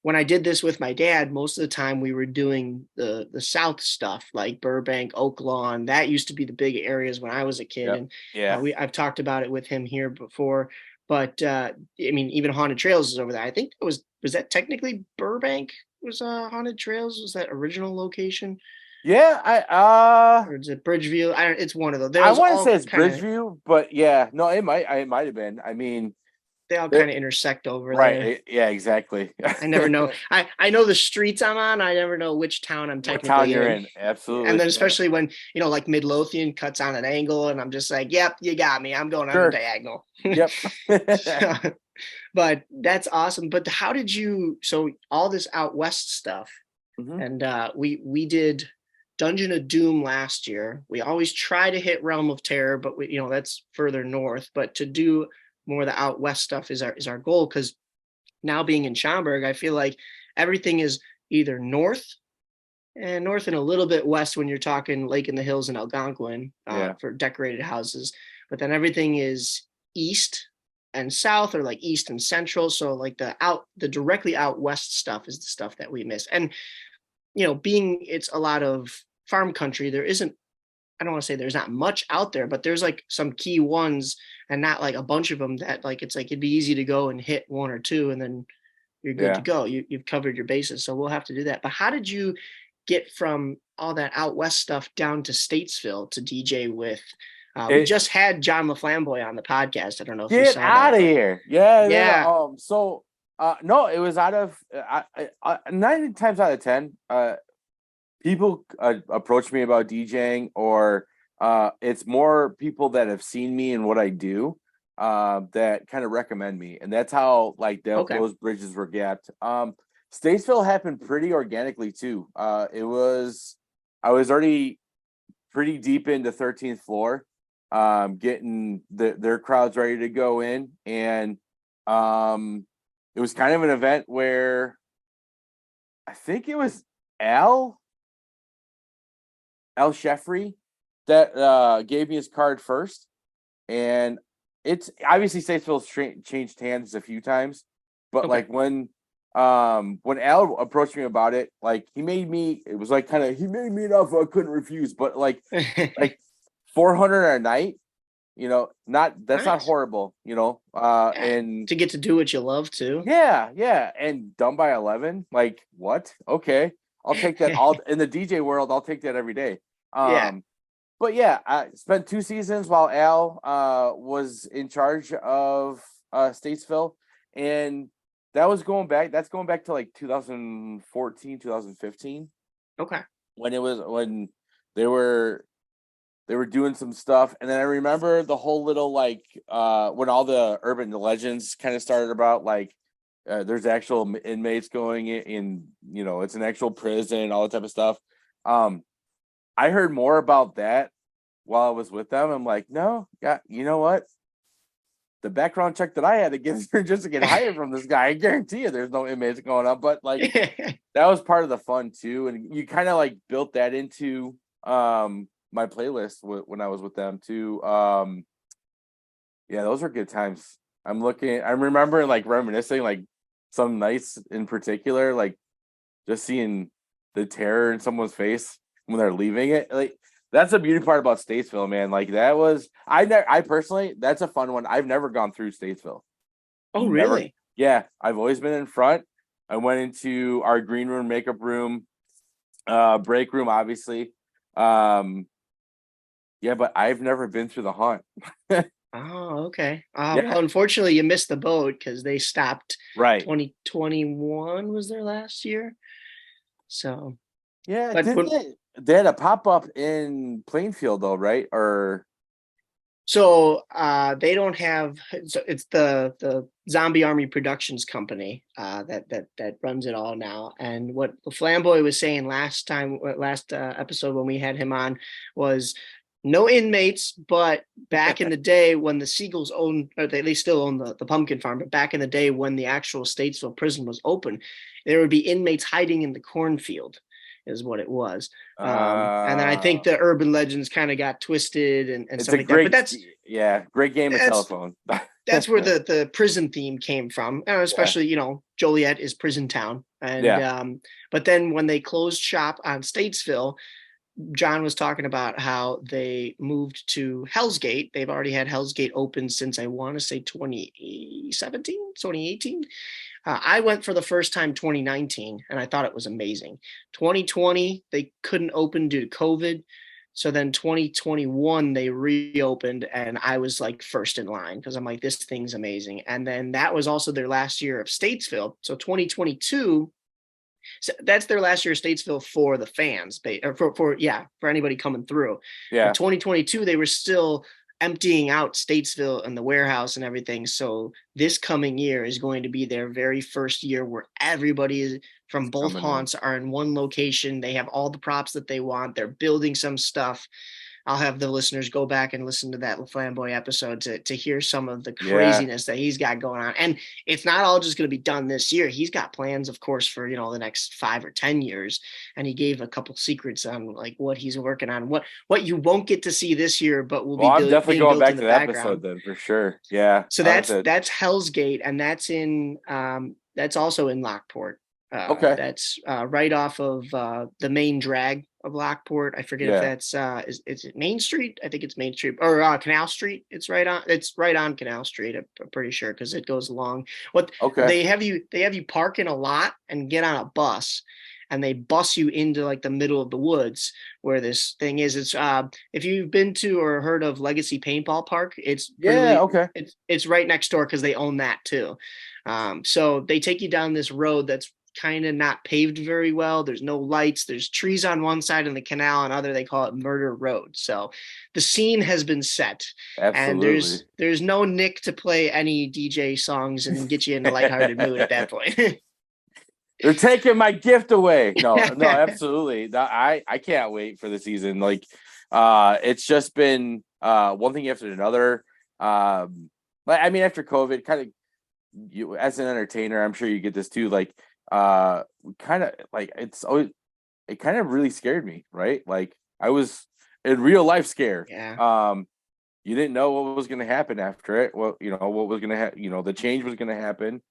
when I did this with my dad, most of the time we were doing the South stuff like Burbank, Oak Lawn. That used to be the big areas when I was a kid. Yep. And Yeah. I've talked about it with him here before. But I mean, even Haunted Trails is over there. I think was that technically Burbank was Haunted Trails? Was that original location? Yeah, Or is it Bridgeview? It's one of those. I want to say it's Bridgeview, but yeah, no, it might have been. I mean, they all kind of intersect over right. there. Yeah, exactly. I never know. I know the streets I'm on. I never know which town I'm technically what town you're in. Absolutely. And then especially when, like Midlothian cuts on an angle and I'm just like, yep, you got me. I'm going on the diagonal. Yep. But that's awesome. But how did you, so all this out West stuff, Mhm. and we did Dungeon of Doom last year. We always try to hit Realm of Terror, but that's further north. But to do more of the out West stuff is our goal, because now being in Schaumburg, I feel like everything is either north and a little bit west when you're talking Lake in the Hills and Algonquin for decorated houses. But then everything is east and south, or like east and central. So like the directly out west stuff is the stuff that we miss. And being it's a lot of farm country, there isn't, I don't want to say there's not much out there, but there's like some key ones and not like a bunch of them that like, it's like, it'd be easy to go and hit one or two and then you're good to go. You've covered your bases. So we'll have to do that. But how did you get from all that out West stuff down to Statesville to DJ with, we just had John LaFlamboy on the podcast. I don't know if you saw that. Get out of here. Yeah. Yeah. So no, it was out of 9 times out of 10. People approach me about DJing, or it's more people that have seen me and what I do that kind of recommend me, and that's how those bridges were gapped. Statesville happened pretty organically too. I was already pretty deep into 13th floor, getting their crowds ready to go in, and it was kind of an event where I think it was Al Sheffrey that gave me his card first, and it's obviously Statesville's changed hands a few times, but like when Al approached me about it, like he made me an offer I couldn't refuse, but like 400 a night, that's not horrible, and to get to do what you love too. Yeah, and done by 11, like what? Okay. I'll take that all in the DJ world. I'll take that every day. Yeah. But yeah, I spent 2 seasons while Al was in charge of Statesville, and that's going back to like 2014, 2015. Okay. When they were doing some stuff, and then I remember the whole little like when all the urban legends kind of started about like there's actual inmates going in, it's an actual prison, all that type of stuff. I heard more about that while I was with them. I'm like, no, yeah, you know what? The background check that I had to get through just to get hired from this guy, I guarantee you there's no inmates going up. But like that was part of the fun too. And you kind of like built that into my playlist when I was with them too. Yeah, those were good times. I'm remembering like reminiscing like some nights in particular, like just seeing the terror in someone's face when they're leaving it. Like that's the beauty part about Statesville, man. Like that was I personally, that's a fun one. I've never gone through Statesville. Oh, Never. really? Yeah, I've always been in front. I went into our green room, makeup room, break room, obviously. Yeah, but I've never been through the haunt. Oh, okay. Yeah. Well, unfortunately, you missed the boat because they stopped. Right. 2021 was their last year. So, Yeah, but they had a pop-up in Plainfield though, right? Or so they don't have. So it's the Zombie Army Productions company that runs it all now. And what the Flamboy was saying last episode when we had him on was no inmates, but back in the day when the Seagulls owned, or they still own the pumpkin farm, but back in the day when the actual Statesville prison was open, there would be inmates hiding in the cornfield, is what it was. And then I think the urban legends kind of got twisted and stuff like that. But that's great game of telephone. That's where the prison theme came from, especially Joliet is prison town, and but then when they closed shop on Statesville, John was talking about how they moved to Hell's Gate. They've already had Hell's Gate open since I want to say 2017, 2018. I went for the first time 2019, and I thought it was amazing. 2020, they couldn't open due to COVID. So then 2021, they reopened, and I was like first in line because I'm like, this thing's amazing. And then that was also their last year of Statesville. So 2022, so that's their last year of Statesville for the fans, or for anybody coming through. Yeah. In 2022, they were still emptying out Statesville and the warehouse and everything. So this coming year is going to be their very first year where everybody is from both haunts are in one location. They have all the props that they want. They're building some stuff. I'll have the listeners go back and listen to that Flamboy episode to hear some of the craziness that he's got going on. And it's not all just going to be done this year. He's got plans, of course, for, the next 5 or 10 years. And he gave a couple secrets on like what he's working on, what you won't get to see this year, but will be I'm definitely going back to that background. Episode then for sure. Yeah. So that's Hell's Gate, and that's in that's also in Lockport. Okay. That's right off of the main drag of Lockport. I forget if that's is it Main Street? I think it's Main Street or Canal Street. It's right on Canal Street. I'm pretty sure because it goes along. They have you park in a lot and get on a bus, and they bus you into like the middle of the woods where this thing is. It's if you've been to or heard of Legacy Paintball Park, it's it's right next door because they own that too. So they take you down this road that's kind of not paved very well. There's no lights. There's trees on one side and the canal on other. They call it Murder Road. So the scene has been set. Absolutely. And there's no Nick to play any DJ songs and get you in a lighthearted mood at that point. They're taking my gift away. No, absolutely. I can't wait for the season. Like, it's just been one thing after another. I mean, after COVID, kind of, you as an entertainer, I'm sure you get this too. Like, kind of like it kind of really scared me, right? Like I was in real life scared. Yeah. You didn't know what was going to happen after it. Well, what was going to happen. The change was going to happen.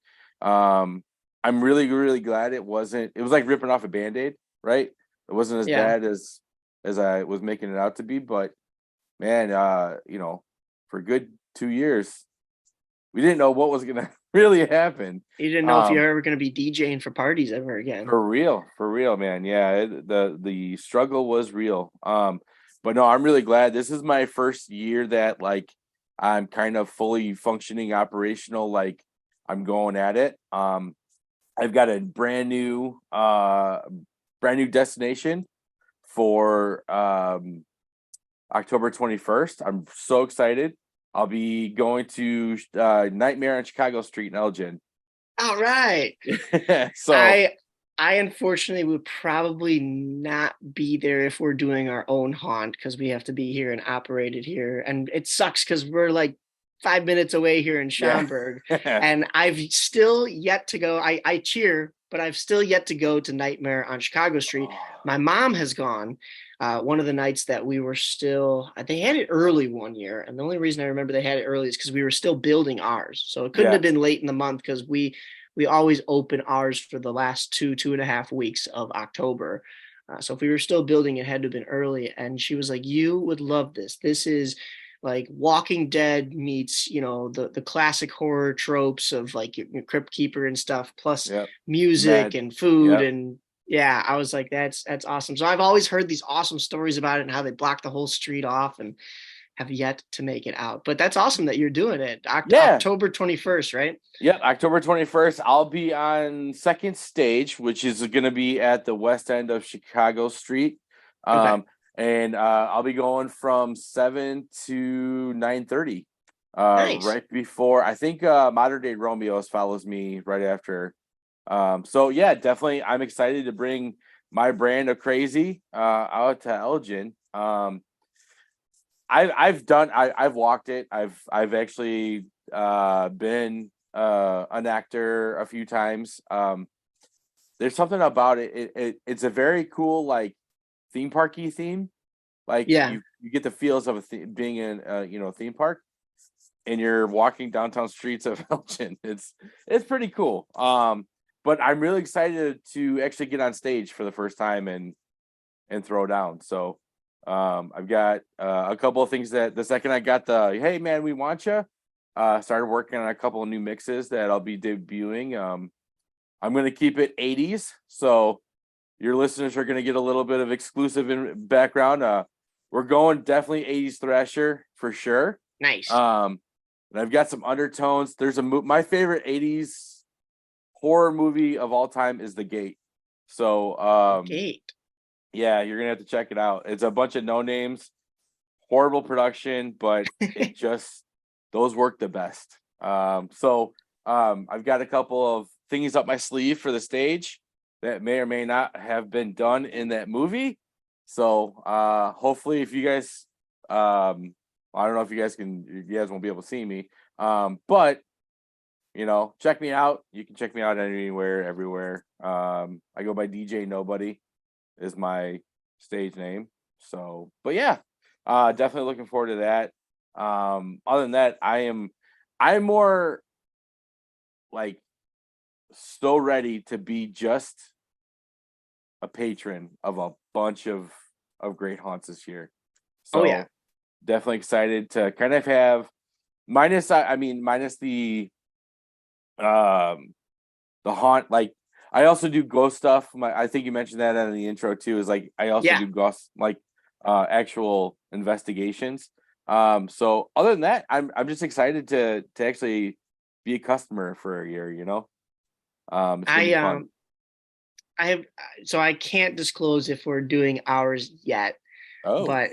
I'm really, really glad it wasn't. It was like ripping off a Band-Aid, right? It wasn't as bad as I was making it out to be. But man, for a good 2 years, we didn't know what was gonna really happened. You didn't know if you're ever going to be DJing for parties ever again. For real, man. Yeah, the struggle was real. But no, I'm really glad. This is my first year that like I'm kind of fully functioning operational. Like I'm going at it. I've got a brand new destination for October 21st. I'm so excited. I'll be going to Nightmare on Chicago Street in Elgin. All right. So I unfortunately would probably not be there if we're doing our own haunt because we have to be here and operated here. And it sucks because we're like 5 minutes away here in Schaumburg. And I've still yet to go. I cheer, but I've still yet to go to Nightmare on Chicago Street. My mom has gone. One of the nights that we were still, they had it early one year. And the only reason I remember they had it early is because we were still building ours. So it couldn't have been late in the month because we always open ours for the last 2.5 weeks of October. So if we were still building, it had to have been early. And she was like, you would love this. This is like Walking Dead meets, the classic horror tropes of like your Crypt Keeper and stuff, plus music and food. And yeah, I was like, that's awesome. So I've always heard these awesome stories about it and how they block the whole street off and have yet to make it out. But that's awesome that you're doing it. October 21st, right? Yep, October 21st. I'll be on second stage, which is going to be at the west end of Chicago Street. And I'll be going from 7 to 9:30. Nice. Right before, I think Modern Day Romeo's follows me right after. So yeah, definitely I'm excited to bring my brand of crazy out to Elgin. I've walked it. I've actually been an actor a few times. There's something about it. It's a very cool like theme parky theme. Like you get the feels of being in a theme park, and you're walking downtown streets of Elgin. It's pretty cool. But I'm really excited to actually get on stage for the first time and throw down. So I've got a couple of things that the second I got the hey man we want you, started working on a couple of new mixes that I'll be debuting. I'm going to keep it 80s, so your listeners are going to get a little bit of exclusive background. We're going definitely 80s thrasher for sure. Nice. And I've got some undertones. There's my favorite 80s horror movie of all time is The Gate. So Gate. Yeah, you're gonna have to check it out. It's a bunch of no names, horrible production, but it just those work the best. So I've got a couple of things up my sleeve for the stage that may or may not have been done in that movie. So hopefully, if you guys, I don't know if you guys won't be able to see me, but check me out. You can check me out anywhere, everywhere. I go by DJ Nobody is my stage name. So, but yeah, definitely looking forward to that. Other than that, I'm more like so ready to be just a patron of a bunch of great haunts this year. So definitely excited to kind of have minus the haunt. Like I also do ghost stuff. I think you mentioned that in the intro too, is like I also do ghost like actual investigations. So other than that, I'm just excited to actually be a customer for a year, It's gonna be fun. I can't disclose if we're doing ours yet. But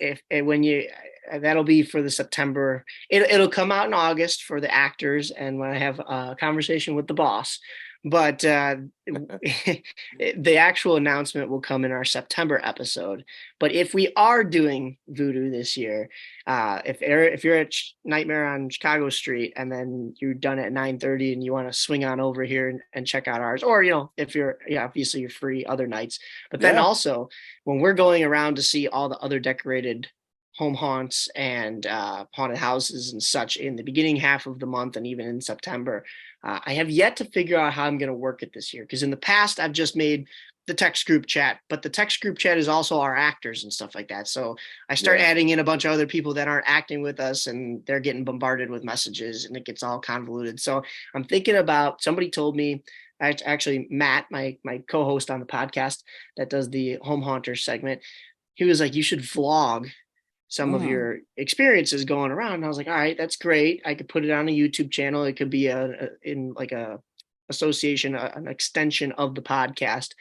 that'll be for the September. It'll come out in August for the actors, and when I have a conversation with the boss. But the actual announcement will come in our September episode. But if we are doing voodoo this year, if you're at Nightmare on Chicago Street and then you're done at 9:30 and you want to swing on over here and check out ours, or if you're obviously you're free other nights. But then also when we're going around to see all the other decorated home haunts and haunted houses and such in the beginning half of the month and even in September, I have yet to figure out how I'm going to work it this year, because in the past I've just made the text group chat, but the text group chat is also our actors and stuff like that. So I start Yeah. adding in a bunch of other people that aren't acting with us, and they're getting bombarded with messages, and it gets all convoluted. So I'm thinking about, somebody told me, actually Matt, my co-host on the podcast that does the Home Haunters segment, he was like, you should vlog some of your experiences going around. And I was like, all right, that's great. I could put it on a YouTube channel. It could be in like a association, an extension of the podcast.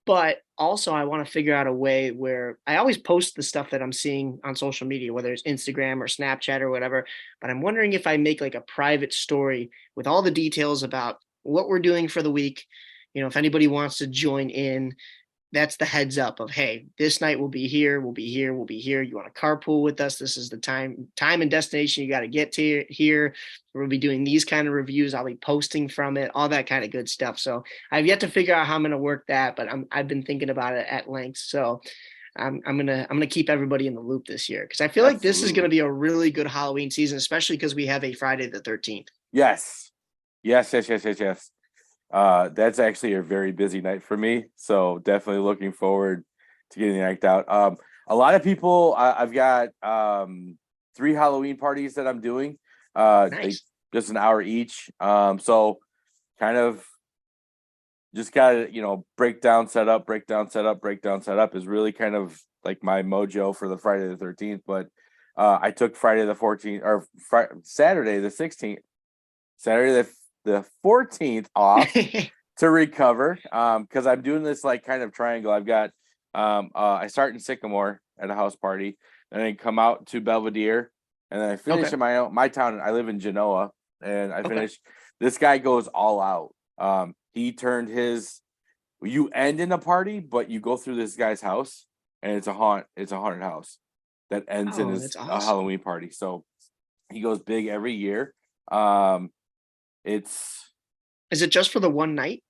But also I want to figure out a way where I always post the stuff that I'm seeing on social media, whether it's Instagram or Snapchat or whatever. But I'm wondering if I make like a private story with all the details about what we're doing for the week. You know, if anybody wants to join in, that's the heads up of, hey, this night we'll be here, we'll be here, we'll be here. You want to carpool with us? This is the time and destination you got to get to here. We'll be doing these kind of reviews. I'll be posting from it, all that kind of good stuff. So I've yet to figure out how I'm going to work that, but I've been thinking about it at length. So I'm gonna keep everybody in the loop this year, because I feel like this is going to be a really good Halloween season, especially because we have a Friday the 13th. Yes. That's actually a very busy night for me, so definitely looking forward to getting the act out. A lot of people, I've got 3 Halloween parties that I'm doing, Nice. just an hour each. So kind of just gotta, break down, set up is really kind of like my mojo for the Friday the 13th. But I took Friday the 14th or Saturday the 16th, Saturday the 14th off to recover, because I'm doing this like kind of triangle. I've got I start in Sycamore at a house party, and then come out to Belvedere, and then I finish in my town. I live in Genoa, and I finish. This guy goes all out. He turned you end in a party, but you go through this guy's house, and it's a haunted house that ends in his awesome. Halloween party. So he goes big every year. Is it just for the one night?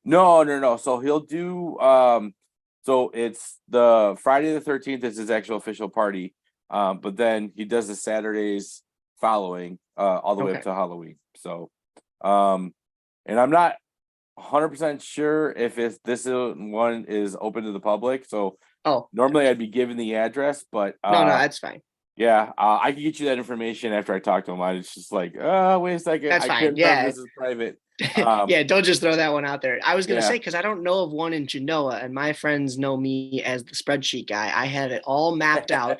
No. So he'll do so it's the Friday the 13th is his actual official party. But then he does the Saturdays following all the way up to Halloween. So and I'm not 100% sure if this one is open to the public. So normally I'd be given the address, but no, that's fine. Yeah, I can get you that information after I talk to him. It's just like, wait a second. That's fine. Can't remember, this is private. Yeah, don't just throw that one out there. I was going to say, because I don't know of one in Genoa, and my friends know me as the spreadsheet guy. I have it all mapped out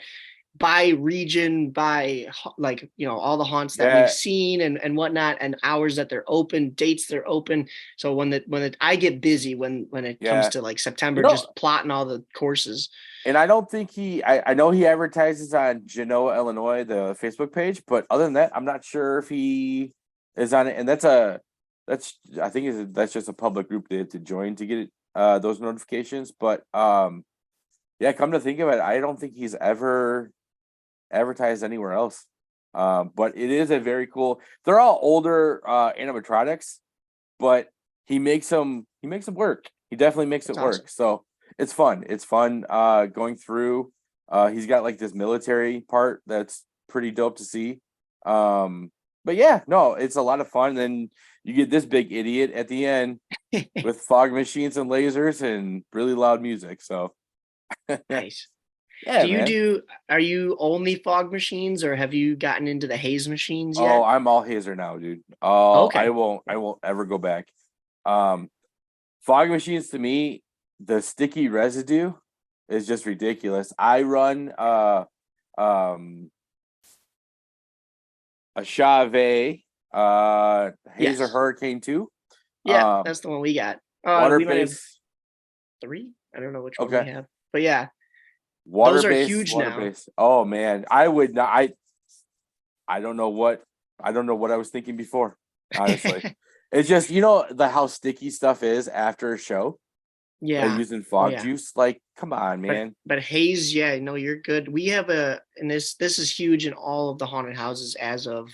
by region, by like, all the haunts that we've seen and whatnot, and hours that they're open, dates they're open. So when I get busy when it comes to like September, just plotting all the courses. And I don't think I know he advertises on Genoa, Illinois, the Facebook page, but other than that, I'm not sure if he is on it. And that's just a public group they have to join to get those notifications. But come to think of it, I don't think he's ever advertised anywhere else. But it is a very cool. They're all older animatronics, but he makes them work. He definitely makes it work. Awesome. So it's fun. It's fun going through. He's got like this military part that's pretty dope to see. But yeah, no, it's a lot of fun. Then you get this big idiot at the end with fog machines and lasers and really loud music. So nice. Yeah. Are you only fog machines, or have you gotten into the haze machines yet? Oh, I'm all hazer now, dude. Oh, okay. I won't ever go back. Fog machines, to me, the sticky residue is just ridiculous. I run a Chauvet Hazer Hurricane 2. Yeah, that's the one we got. Water we base 3. I don't know which one we have, but yeah, water those are base, huge water now. Base. Oh man, I would not. I don't know what I was thinking before. Honestly, it's just how sticky stuff is after a show. Yeah, using fog juice, like, come on, man. But haze, you're good. We have and this is huge in all of the haunted houses as of,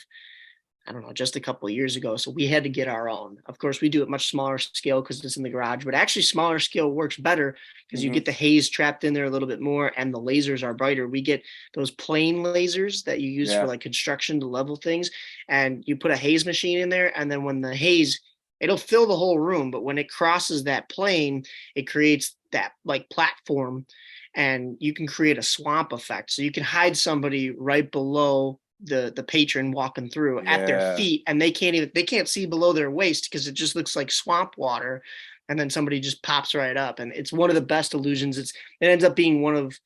I don't know, just a couple of years ago. So we had to get our own. Of course, we do it much smaller scale because it's in the garage, but actually smaller scale works better because you get the haze trapped in there a little bit more, and the lasers are brighter. We get those plain lasers that you use for like construction to level things, and you put a haze machine in there, and then when the haze it'll fill the whole room, but when it crosses that plane, it creates that like platform, and you can create a swamp effect. So you can hide somebody right below the patron walking through at their Yeah. feet, and they can't see below their waist because it just looks like swamp water. And then somebody just pops right up, and it's one of the best illusions. It ends up being one of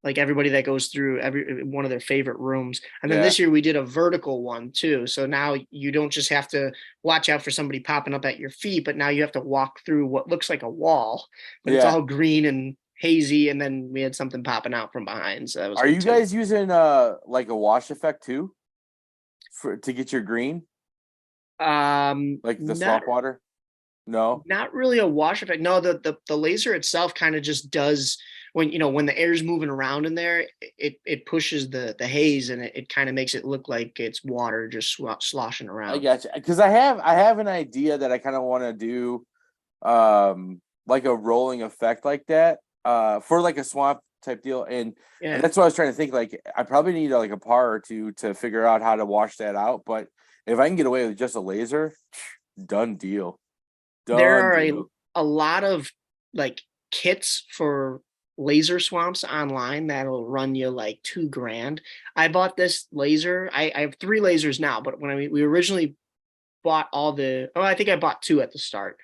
like everybody that goes through every one of their favorite rooms. And then Yeah. this year we did a vertical one too. So now you don't just have to watch out for somebody popping up at your feet, but now you have to walk through what looks like a wall, but it's Yeah. all green and hazy. And then we had something popping out from behind. So that was Are good you too. guys using like a wash effect too to get your green, like the Not swamp water? No. not really a wash effect. No, the laser itself kind of just does when when the air's moving around in there, it pushes the haze, and it kind of makes it look like it's water just sloshing I around. got you, because I have an idea that I kind of want to do, like a rolling effect like that, for like a swamp type deal, and Yeah. that's what I was trying to think. Like, I probably need like a par or two to figure out how to wash that out, but if I can get away with just a laser, done deal. There Done are deal. a lot of like kits for laser swamps online that'll run you like $2,000. I bought this laser. I have three lasers now, but when we originally bought I think I bought two at the start.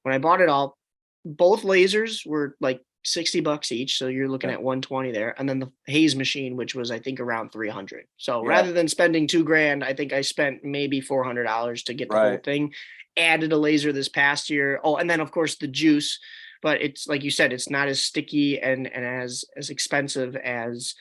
When I bought it all, both lasers were like $60 each. So you're looking Yeah. at 120 there. And then the haze machine, which was I think around 300. So Yeah. rather than spending $2,000, I think I spent maybe $400 to get the whole Right. thing. Added a laser this past year. Oh, and then of course the juice, but it's like you said, it's not as sticky and as expensive as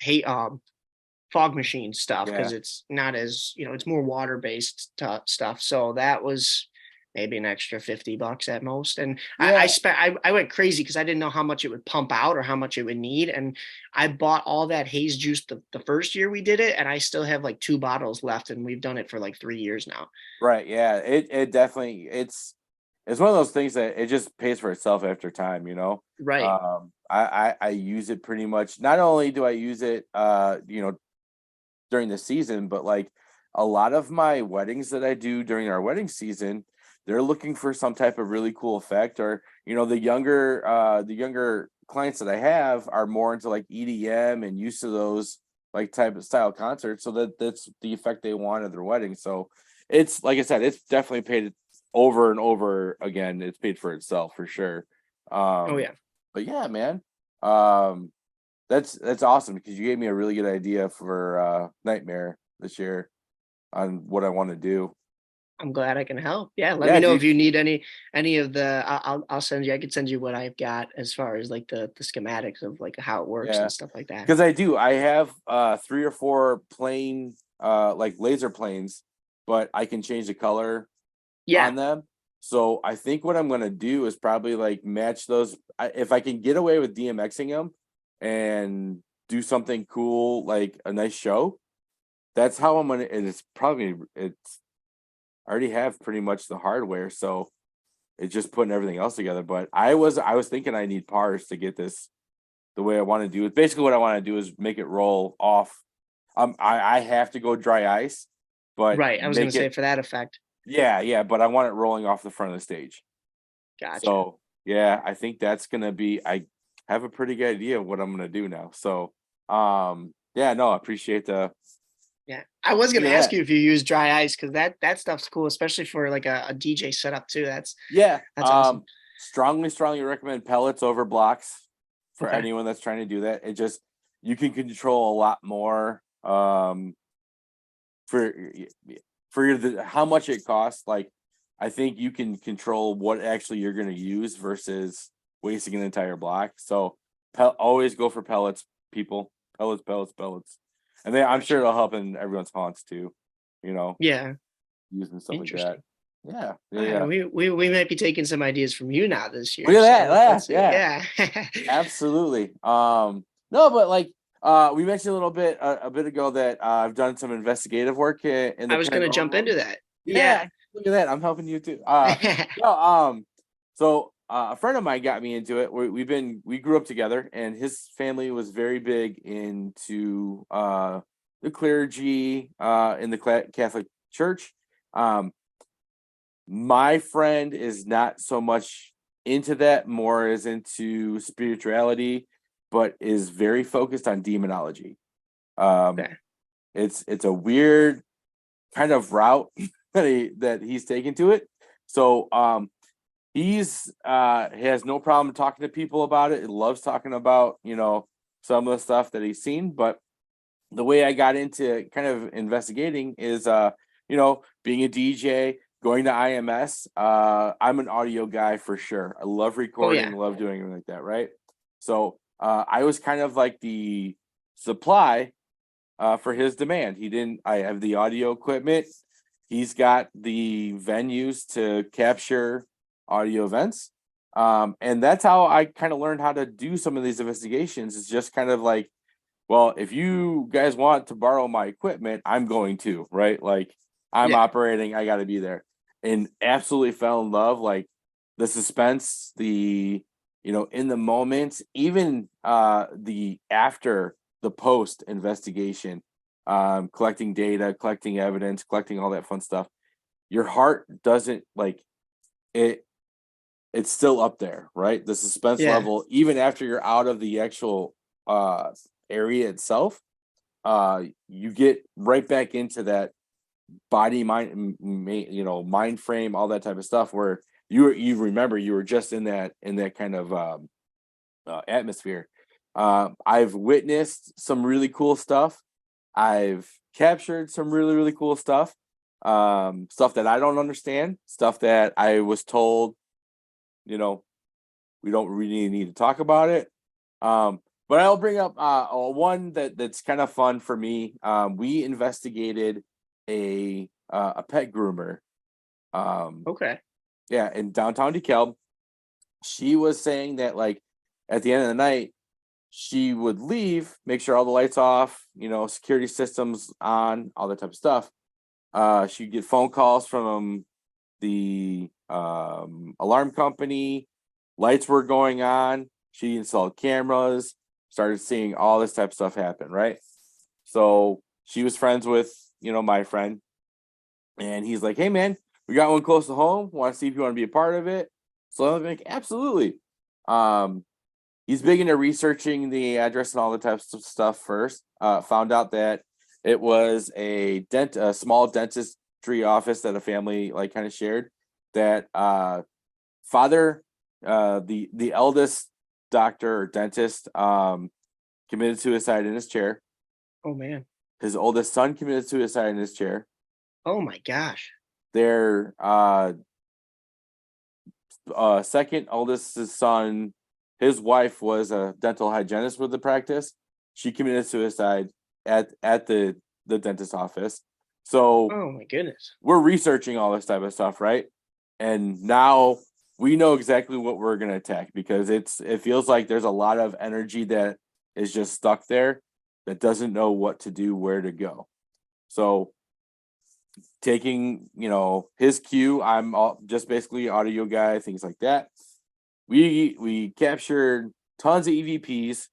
fog machine stuff, Yeah. because it's not as it's more water based stuff. So that was maybe an extra $50 at most. And I Yeah. spent I went crazy because I didn't know how much it would pump out or how much it would need. And I bought all that haze juice the first year we did it, and I still have like 2 bottles left, and we've done it for like 3 years now. Right. Yeah. It definitely it's one of those things that it just pays for itself after time, Right. I use it pretty much. Not only do I use it during the season, but like a lot of my weddings that I do during our wedding season, they're looking for some type of really cool effect, or the younger clients that I have are more into like EDM and used to those like type of style concerts, so that's the effect they want at their wedding. So it's, like I said, it's definitely paid over and over again. It's paid for itself for sure. Oh Um, yeah. but yeah, man. Um, that's awesome, because you gave me a really good idea for Nightmare this year on what I want to do. I'm glad I can help. Yeah, let me Yeah, know if dude. you need any of the. I'll send you. I could send you what I've got as far as like the schematics of like how it works Yeah, and stuff like that. because I have 3 or 4 plane like laser planes, but I can change the color Yeah, on them. So I think what I'm gonna do is probably like match those. If I can get away with DMXing them and do something cool, like a nice show, that's how I'm gonna. I already have pretty much the hardware, so it's just putting everything else together. But I was thinking I need pars to get this the way I want to do it. Basically, what I want to do is make it roll off. I have to go dry ice, but right. I was gonna make say it. for that effect. Yeah, but I want it rolling off the front of the stage. Gotcha. So yeah, I think that's gonna be. I have a pretty good idea of what I'm gonna do now. So yeah, no, I appreciate the. Yeah, I was gonna Look at ask that. you if you use dry ice, because that stuff's cool, especially for like a DJ setup too. Yeah, That's awesome. strongly recommend pellets over blocks for Okay. anyone that's trying to do that. It just, you can control a lot more for how much it costs. Like, I think you can control what actually you're going to use versus wasting an entire block. So always go for pellets, people. Pellets. And then I'm sure it'll help in everyone's haunts too, Yeah. using stuff like that. Interesting. Yeah. We might be taking some ideas from you now this year. Look at that. So let's see. Yeah. Absolutely. No, but like we mentioned a bit ago that I've done some investigative work in the I was gonna jump paranormal. into that. Yeah, look at that. I'm helping you too. So a friend of mine got me into it. We grew up together, and his family was very big into the clergy in the Catholic Church. My friend is not so much into that, more is into spirituality, but is very focused on demonology. Okay. It's a weird kind of route that he's taken to it. So he's has no problem talking to people about it. He loves talking about, some of the stuff that he's seen. But the way I got into kind of investigating is being a DJ, going to IMS. I'm an audio guy for sure. I love recording, love doing anything like that, right? So I was kind of like the supply for his demand. I have the audio equipment. He's got the venues to capture audio events. And that's how I kind of learned how to do some of these investigations. It's just kind of like, well, if you guys want to borrow my equipment, I'm going to, right? Like I'm operating, I got to be there. And absolutely fell in love, like the suspense, the, in the moment, even the after the post investigation, collecting data, collecting evidence, collecting all that fun stuff. Your heart doesn't like it. It's still up there, right? The suspense level, even after you're out of the actual area itself, you get right back into that body, mind frame, all that type of stuff where you remember you were just in that kind of atmosphere. I've witnessed some really cool stuff. I've captured some really, really cool stuff. Stuff that I don't understand, stuff that I was told, we don't really need to talk about it. But I'll bring up one that's kind of fun for me. We investigated a pet groomer. Okay. Yeah, in downtown DeKalb. She was saying that like at the end of the night, she would leave, make sure all the lights off, security systems on, all that type of stuff. She'd get phone calls from the alarm company. Lights were going on. She installed cameras, started seeing all this type of stuff happen, right? So she was friends with, my friend. And he's like, hey, man, we got one close to home. Want to see if you want to be a part of it? So I'm like, absolutely. He's big into researching the address and all the types of stuff first. Found out that it was a small dentistry office that a family like kind of shared. That father, the eldest doctor or dentist, committed suicide in his chair. Oh man. His oldest son committed suicide in his chair. Oh my gosh. Their second oldest son, his wife was a dental hygienist with the practice. She committed suicide at the dentist office. So Oh my goodness. we're researching all this type of stuff, right? And now we know exactly what we're going to attack because it feels like there's a lot of energy that is just stuck there that doesn't know what to do, where to go. So taking, his cue, I'm just basically audio guy, things like that. We captured tons of EVPs.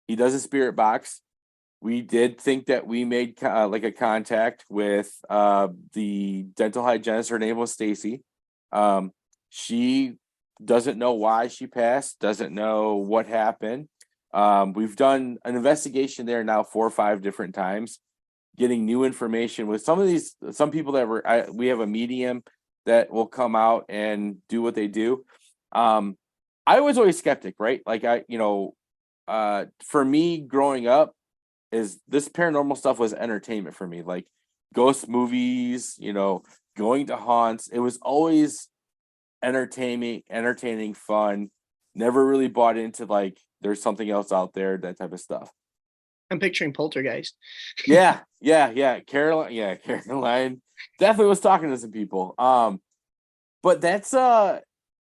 He does a spirit box. We did think that we made like a contact with the dental hygienist. Her name was Stacy. She doesn't know why she passed, doesn't know what happened. We've done an investigation there now 4 or 5 different times, getting new information with some people that we have a medium that will come out and do what they do. I was always skeptic, right? Like for me growing up, is this paranormal stuff was entertainment for me, like ghost movies, going to haunts. It was always entertaining, fun. Never really bought into like there's something else out there, that type of stuff. I'm picturing Poltergeist. Yeah. Caroline definitely was talking to some people. But that's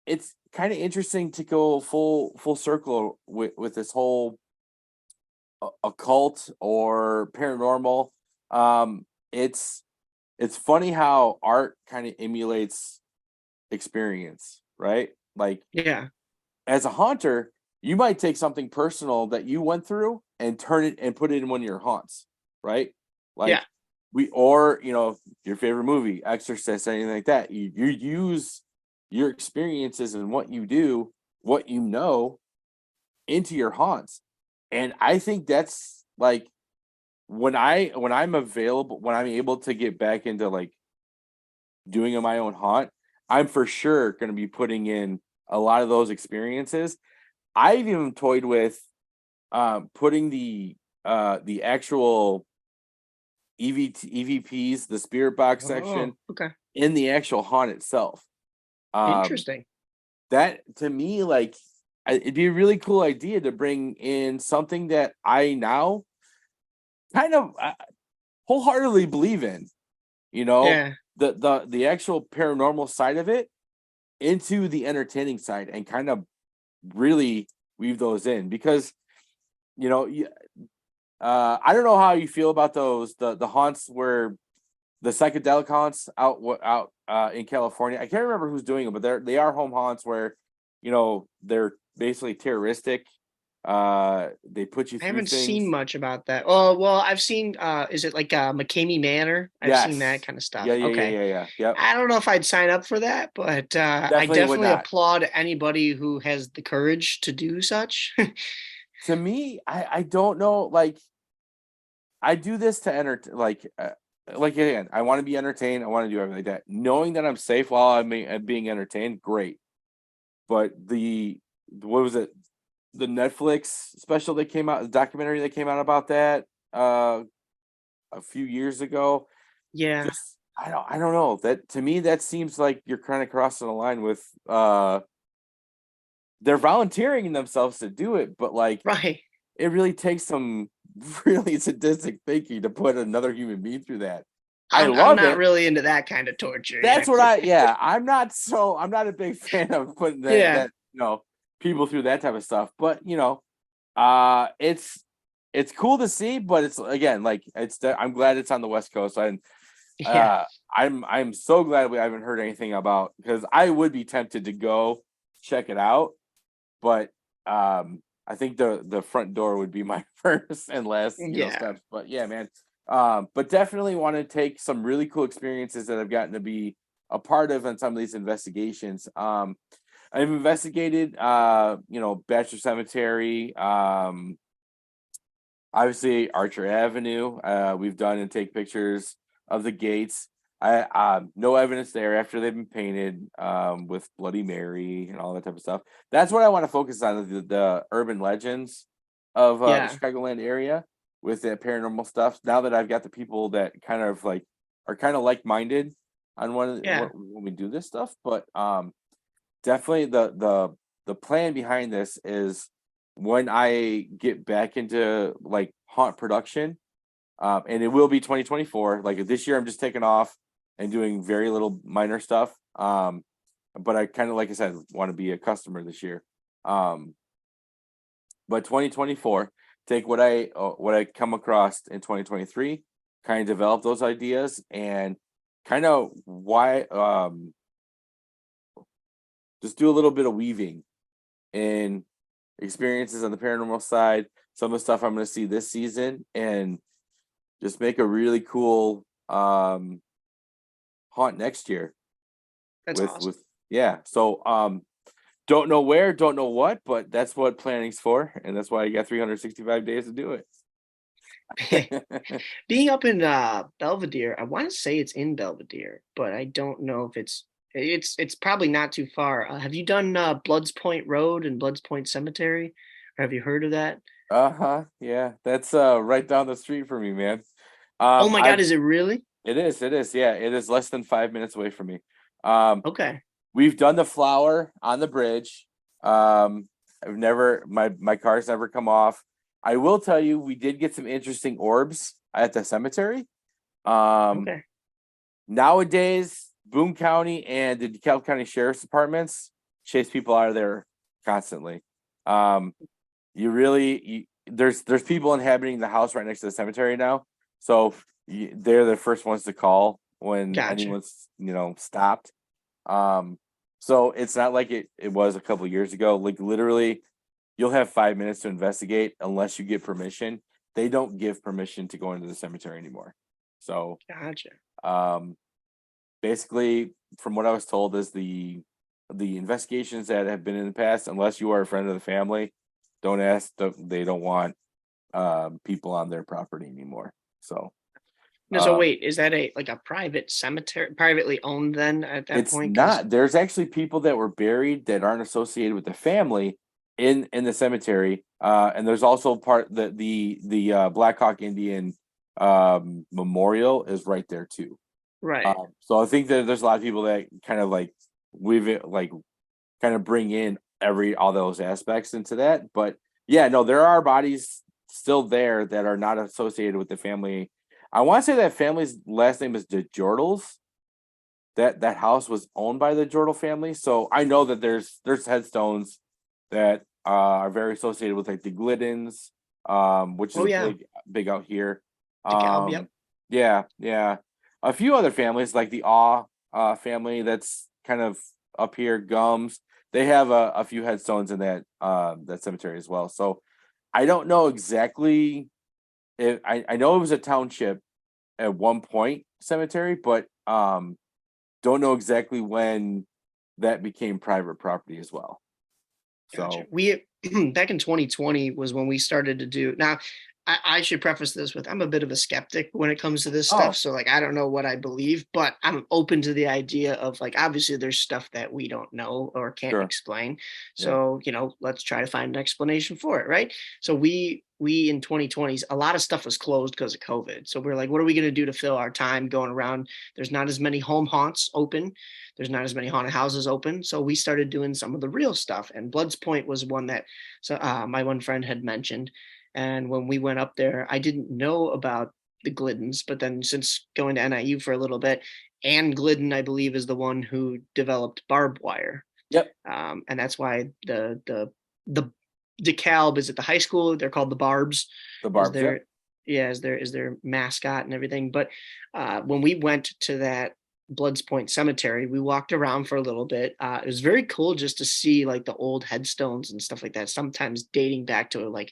it's kind of interesting to go full circle with this whole occult or paranormal. It's funny how art kind of emulates experience, right? Like Yeah. as a haunter, you might take something personal that you went through and turn it and put it in one of your haunts, right? Like or your favorite movie, Exorcist, anything like that. You use your experiences and what you do, what you know, into your haunts. And I think that's like when I'm available, when I'm able to get back into like doing my own haunt, I'm for sure going to be putting in a lot of those experiences. I've even toyed with putting the actual EVPs, the spirit box section, okay. in the actual haunt itself. Interesting. That to me, like, it'd be a really cool idea to bring in something that I now kind of wholeheartedly believe in. Yeah. The actual paranormal side of it into the entertaining side, and kind of really weave those in, because I don't know how you feel about those the haunts where the psychedelic haunts out in California. I can't remember who's doing it, but they are home haunts where they're basically terroristic. They put you I through haven't things. seen much about that. Oh, well, I've seen is it like McCamey Manor? I've seen that Yes. kind of stuff. Okay. Yeah. Yep. I don't know if I'd sign up for that, but I Definitely would definitely not. applaud anybody who has the courage to do such. To me, I don't know. Like, I do this to like again, I want to be entertained. I want to do everything like that. Knowing that I'm safe while I'm being entertained, great. But what was it? The Netflix special that came out, the documentary that came out about that a few years ago. Yeah. Just I don't know. That to me, that seems like you're kind of crossing the line with they're volunteering themselves to do it, but like Right. it really takes some really sadistic thinking to put another human being through that. I I'm love not it. really into that kind of torture. That's what I'm not a big fan of putting Yeah. people through that type of stuff. But it's cool to see, but it's again like I'm glad it's on the West Coast. And Yeah. I'm so glad we haven't heard anything about, because I would be tempted to go check it out, but I think the front door would be my first and last Yeah. steps. But yeah, man. But definitely want to take some really cool experiences that I've gotten to be a part of in some of these investigations. I've investigated Bachelor Cemetery, obviously Archer Avenue. We've done and take pictures of the gates. I no evidence there after they've been painted with Bloody Mary and all that type of stuff. That's what I want to focus on, the urban legends of the Yeah. Chicagoland area with that paranormal stuff. Now that I've got the people that kind of like are kind of like-minded on when we do this stuff, but definitely the plan behind this is when I get back into like haunt production, and it will be 2024. Like this year, I'm just taking off and doing very little minor stuff. But I kind of, like I said, want to be a customer this year. But 2024, take what I come across in 2023, kind of develop those ideas, and kind of just do a little bit of weaving in experiences on the paranormal side, some of the stuff I'm going to see this season, and just make a really cool haunt next year. That's awesome. So don't know where, don't know what, but that's what planning's for, and that's why you got 365 days to do it. Being up in Belvedere, I want to say it's in Belvedere, but I don't know if it's probably not too far. Have you done Bloods Point Road and Bloods Point Cemetery? Or have you heard of that? Yeah, that's right down the street for me, man. Oh my God, is it really? It is. Yeah, it is less than 5 minutes away from me. Okay. We've done the flower on the bridge. I've never my car's never come off. I will tell you, we did get some interesting orbs at the cemetery. Okay. Nowadays, Boone County and the DeKalb County Sheriff's Departments chase people out of there constantly. There's people inhabiting the house right next to the cemetery now, so they're the first ones to call when anyone's stopped. So it's not like it was a couple years ago. Like literally, you'll have 5 minutes to investigate unless you get permission. They don't give permission to go into the cemetery anymore. So Gotcha. basically, from what I was told, is the investigations that have been in the past, unless you are a friend of the family, don't ask. They don't want people on their property anymore. So No, so wait, is that a private cemetery, privately owned then at that it's point? 'Cause- not. There's actually people that were buried that aren't associated with the family in the cemetery. And there's also the Black Hawk Indian memorial is right there too. right. So I think that there's a lot of people that kind of like weave it, like kind of bring in all those aspects into that. But yeah, no, there are bodies still there that are not associated with the family. I want to say that family's last name is the Jordals. That house was owned by the Jordal family, so I know that there's headstones that are very associated with like the Gliddens, which is Yeah. big out here. DeKalb, yep. Yeah. A few other families like the Awe family that's kind of up here, Gums. They have a few headstones in that cemetery as well. So I don't know exactly. I know it was a township at one point cemetery, but don't know exactly when that became private property as well. Gotcha. So We back in 2020 was when we started to do. Now, I should preface this with I'm a bit of a skeptic when it comes to this stuff. So like I don't know what I believe, but I'm open to the idea of like obviously there's stuff that we don't know or can't Sure. explain. So let's try to find an explanation for it, right? So we in 2020s, a lot of stuff was closed because of COVID. So we're like, what are we going to do to fill our time going around? There's not as many home haunts open. There's not as many haunted houses open. So we started doing some of the real stuff. And Blood's Point was one that my one friend had mentioned. And when we went up there, I didn't know about the Gliddens, but then since going to NIU for a little bit, Ann Glidden, I believe, is the one who developed barbed wire. Yep. And that's why the DeKalb is at the high school. They're called the Barbs. The Barbs. Is their mascot and everything. But when we went to that Bloods Point Cemetery, we walked around for a little bit. It was very cool just to see like the old headstones and stuff like that. Sometimes dating back to like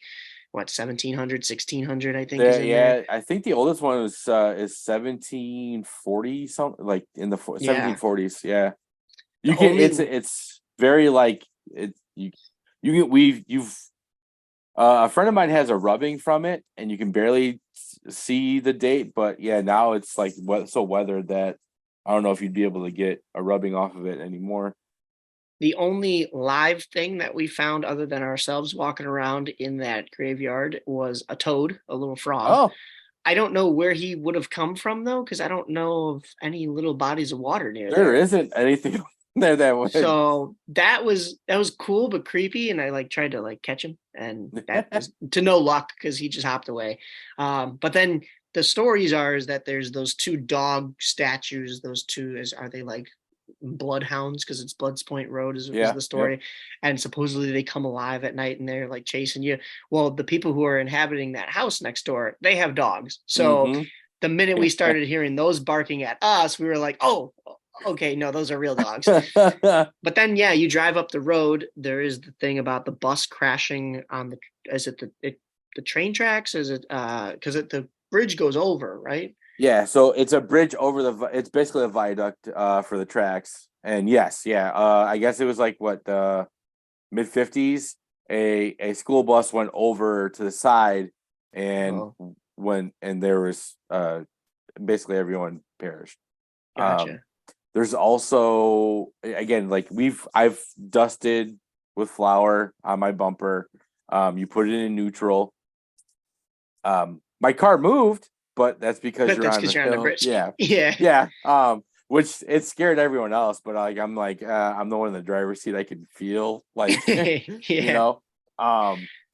1700, 1600, I think. There. I think the oldest one is 1740 something, like in the 1740s. Yeah, it's very like it. You've a friend of mine has a rubbing from it, and you can barely see the date. But yeah, now it's like so weathered that I don't know if you'd be able to get a rubbing off of it anymore. The only live thing that we found other than ourselves walking around in that graveyard was a toad, a little frog. Oh, I don't know where he would have come from though, because I don't know of any little bodies of water near there there. isn't anything there that way. So that was cool but creepy, and I like tried to like catch him, and that was to no luck because he just hopped away. But then the stories is that there's those two dog statues. Those two are they like bloodhounds because it's Bloods Point Road is the story. Yep. And supposedly they come alive at night and they're like chasing you. Well, the people who are inhabiting that house next door, they have dogs. So the minute we started hearing those barking at us, we were like, oh, okay, no, those are real dogs. But then you drive up the road, there is the thing about the bus crashing on the train tracks? Is it because the bridge goes over, right? Yeah, so it's a bridge over it's basically a viaduct for the tracks. And yes, I guess it was like what mid-50s, a school bus went over to the side and there was basically everyone perished. Gotcha. There's also again like I've dusted with flour on my bumper. You put it in neutral. My car moved. But that's because you're on the bridge. Yeah. Which it scared everyone else, but like I'm the one in the driver's seat. I can feel like you know.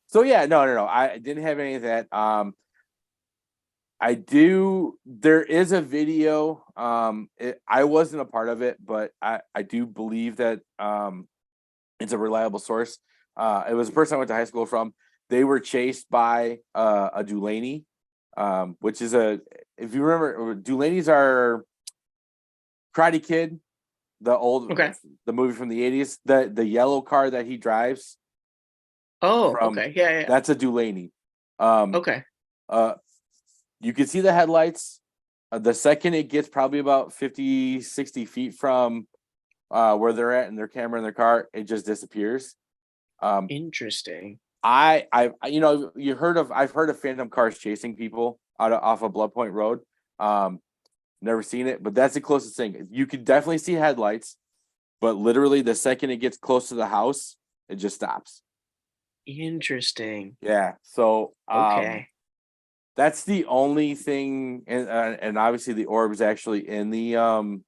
So yeah, no. I didn't have any of that. I do. There is a video. I wasn't a part of it, but I do believe that it's a reliable source. It was a person I went to high school from. They were chased by a Dulaney. Which is if you remember, Dulaney's are Karate Kid, the movie from the 80s, the yellow car that he drives. Oh, okay. Yeah. That's a Dulaney. Okay. You can see the headlights. The second it gets probably about 50, 60 feet from where they're at in their camera in their car, it just disappears. Interesting. I've heard of phantom cars chasing people off of Blood Point Road. Never seen it, but that's the closest thing. You could definitely see headlights, but literally the second it gets close to the house, it just stops. Interesting. Yeah. So Okay. that's the only thing, and obviously the orb is actually in the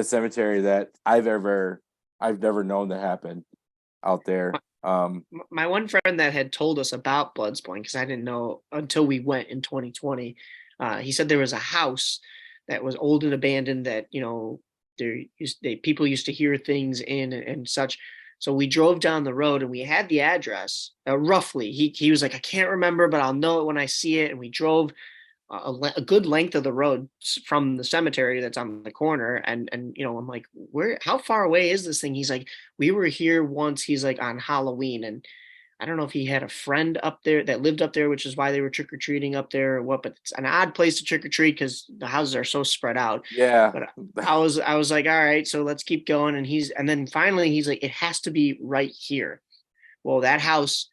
cemetery that I've never known to happen out there. My one friend that had told us about Bloodsport, because I didn't know until we went in 2020, he said there was a house that was old and abandoned that, people used to hear things in and such. So we drove down the road and we had the address roughly. He was like, I can't remember, but I'll know it when I see it. And we drove a good length of the road from the cemetery that's on the corner, and I'm like, how far away is this thing? He's like, we were here once. He's like, on Halloween, and I don't know if he had a friend up there that lived up there, which is why they were trick-or-treating up there or what, but it's an odd place to trick-or-treat because the houses are so spread out. Yeah. But I was like, all right, so let's keep going. And then finally he's like, it has to be right here. Well, that house,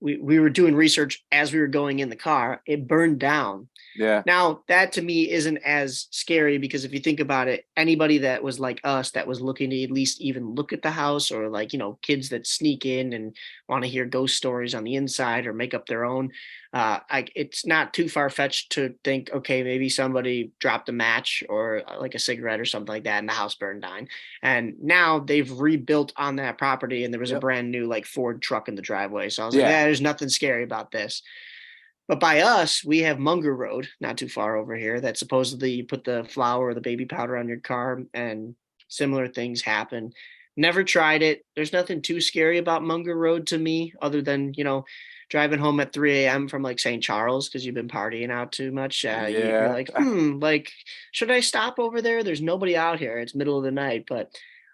we were doing research as we were going in the car, it burned down. Yeah. Now, that to me isn't as scary because if you think about it, anybody that was like us that was looking to at least even look at the house, or like, kids that sneak in and want to hear ghost stories on the inside or make up their own, it's not too far-fetched to think, okay, maybe somebody dropped a match or like a cigarette or something like that and the house burned down. And now they've rebuilt on that property and there was a brand new like Ford truck in the driveway. So I was like, there's nothing scary about this. But by us, we have Munger Road, not too far over here, that supposedly you put the flour or the baby powder on your car and similar things happen. Never tried it. There's nothing too scary about Munger Road to me, other than, driving home at 3 a.m. from like St. Charles because you've been partying out too much. You're like, like, should I stop over there? There's nobody out here. It's middle of the night.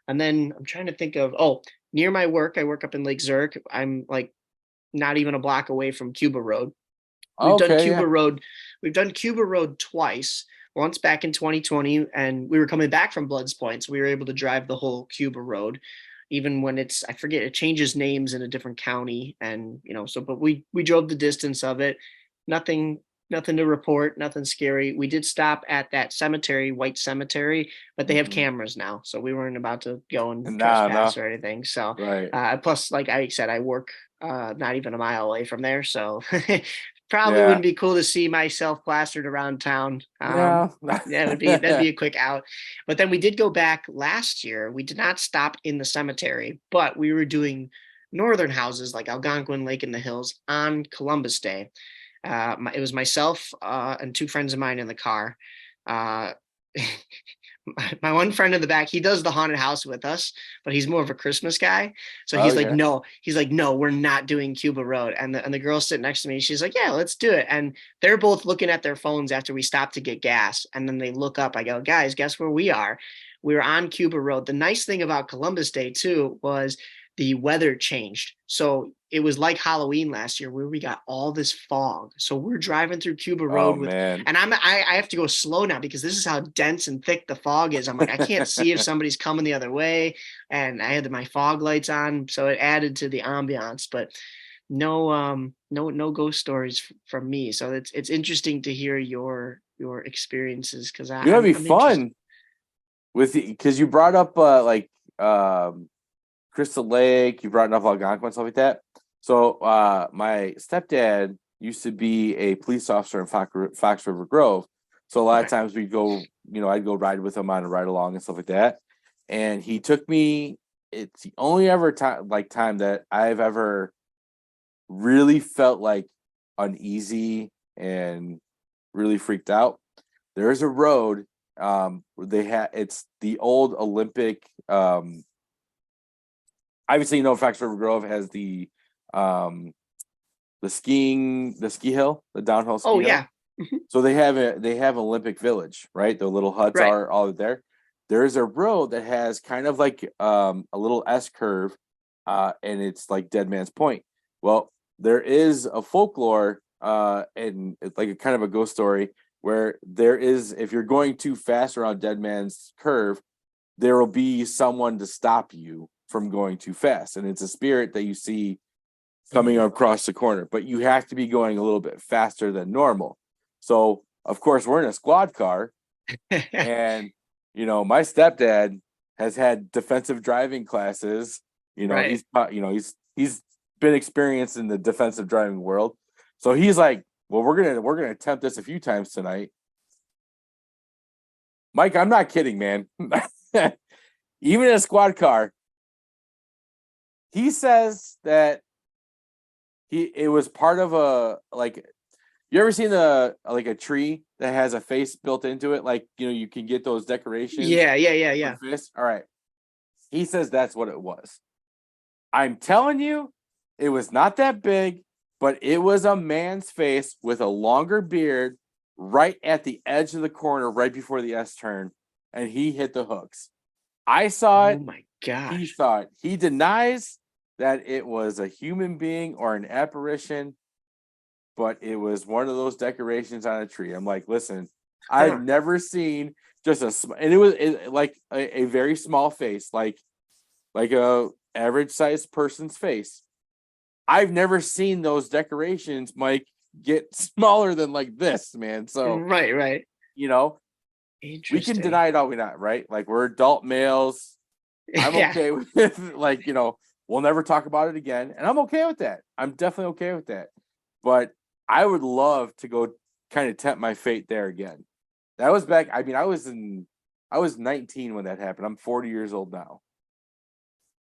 And then I'm trying to think of, near my work, I work up in Lake Zurich. I'm like not even a block away from Cuba Road. We've done Cuba Road twice. Once back in 2020, and we were coming back from Bloods Point, so we were able to drive the whole Cuba Road, even when I forget, it changes names in a different county, and but we drove the distance of it. Nothing to report, nothing scary. We did stop at that cemetery, White Cemetery, but they have cameras now, so we weren't about to go and trespass or anything. So, plus, like I said, I work not even a mile away from there, so probably wouldn't be cool to see myself plastered around town. That'd be a quick out. But then we did go back last year. We did not stop in the cemetery, but we were doing northern houses like Algonquin Lake in the Hills on Columbus Day. It was myself and two friends of mine in the car. My one friend in the back, he does the haunted house with us, but he's more of a Christmas guy. So he's like, no, we're not doing Cuba Road. And the girl sitting next to me, she's like, yeah, let's do it. And they're both looking at their phones after we stopped to get gas. And then they look up. I go, guys, guess where we are? We were on Cuba Road. The nice thing about Columbus Day too was the weather changed. So it was like Halloween last year where we got all this fog. So we're driving through Cuba Road and I have to go slow now because this is how dense and thick the fog is. I'm like, I can't see if somebody's coming the other way. And I had my fog lights on. So it added to the ambiance, but no ghost stories from me. So it's interesting to hear your experiences. Cause it'd be fun because you brought up Crystal Lake, you brought up Algonquin and stuff like that. So my stepdad used to be a police officer in Fox River Grove. So a lot of times we'd go, I'd go ride with him on a ride along and stuff like that. And he took me, it's the only ever time that I've ever really felt like uneasy and really freaked out. There's a road it's the old Olympic obviously, Fox River Grove has the ski hill, the downhill ski hill. Yeah. So they have Olympic Village, right? The little huts are all there. There's a road that has kind of like a little S curve, and it's like Dead Man's Point. Well, there is a folklore and it's like a kind of a ghost story where there is, if you're going too fast around Dead Man's Curve, there will be someone to stop you from going too fast. And it's a spirit that you see coming across the corner, but you have to be going a little bit faster than normal. So, of course, we're in a squad car, and, you know, my stepdad has had defensive driving classes. You know, Right. he's been experienced in the defensive driving world. So he's like, well, we're gonna attempt this a few times tonight. Mike, I'm not kidding, man. Even in a squad car, he says that it was part of a, like, you ever seen a tree that has a face built into it? Like, you know, you can get those decorations. Yeah. All right. He says that's what it was. I'm telling you, it was not that big, but it was a man's face with a longer beard right at the edge of the corner, right before the S turn, and he hit the hooks. I saw it. Oh my He gosh. saw it. He denies that it was a human being or an apparition, but it was one of those decorations on a tree. I'm like, listen, I've never seen just and it was like a very small face, like a average sized person's face. I've never seen those decorations, Mike, get smaller than like this, man. So, Right. you know, we Interesting. can deny it all we not, right? Like, we're adult males. I'm Yeah. okay with, like, you know, we'll never talk about it again. And I'm okay with that. I'm definitely okay with that. But I would love to go kind of tempt my fate there again. That was back. I mean, I was 19 when that happened. I'm 40 years old now.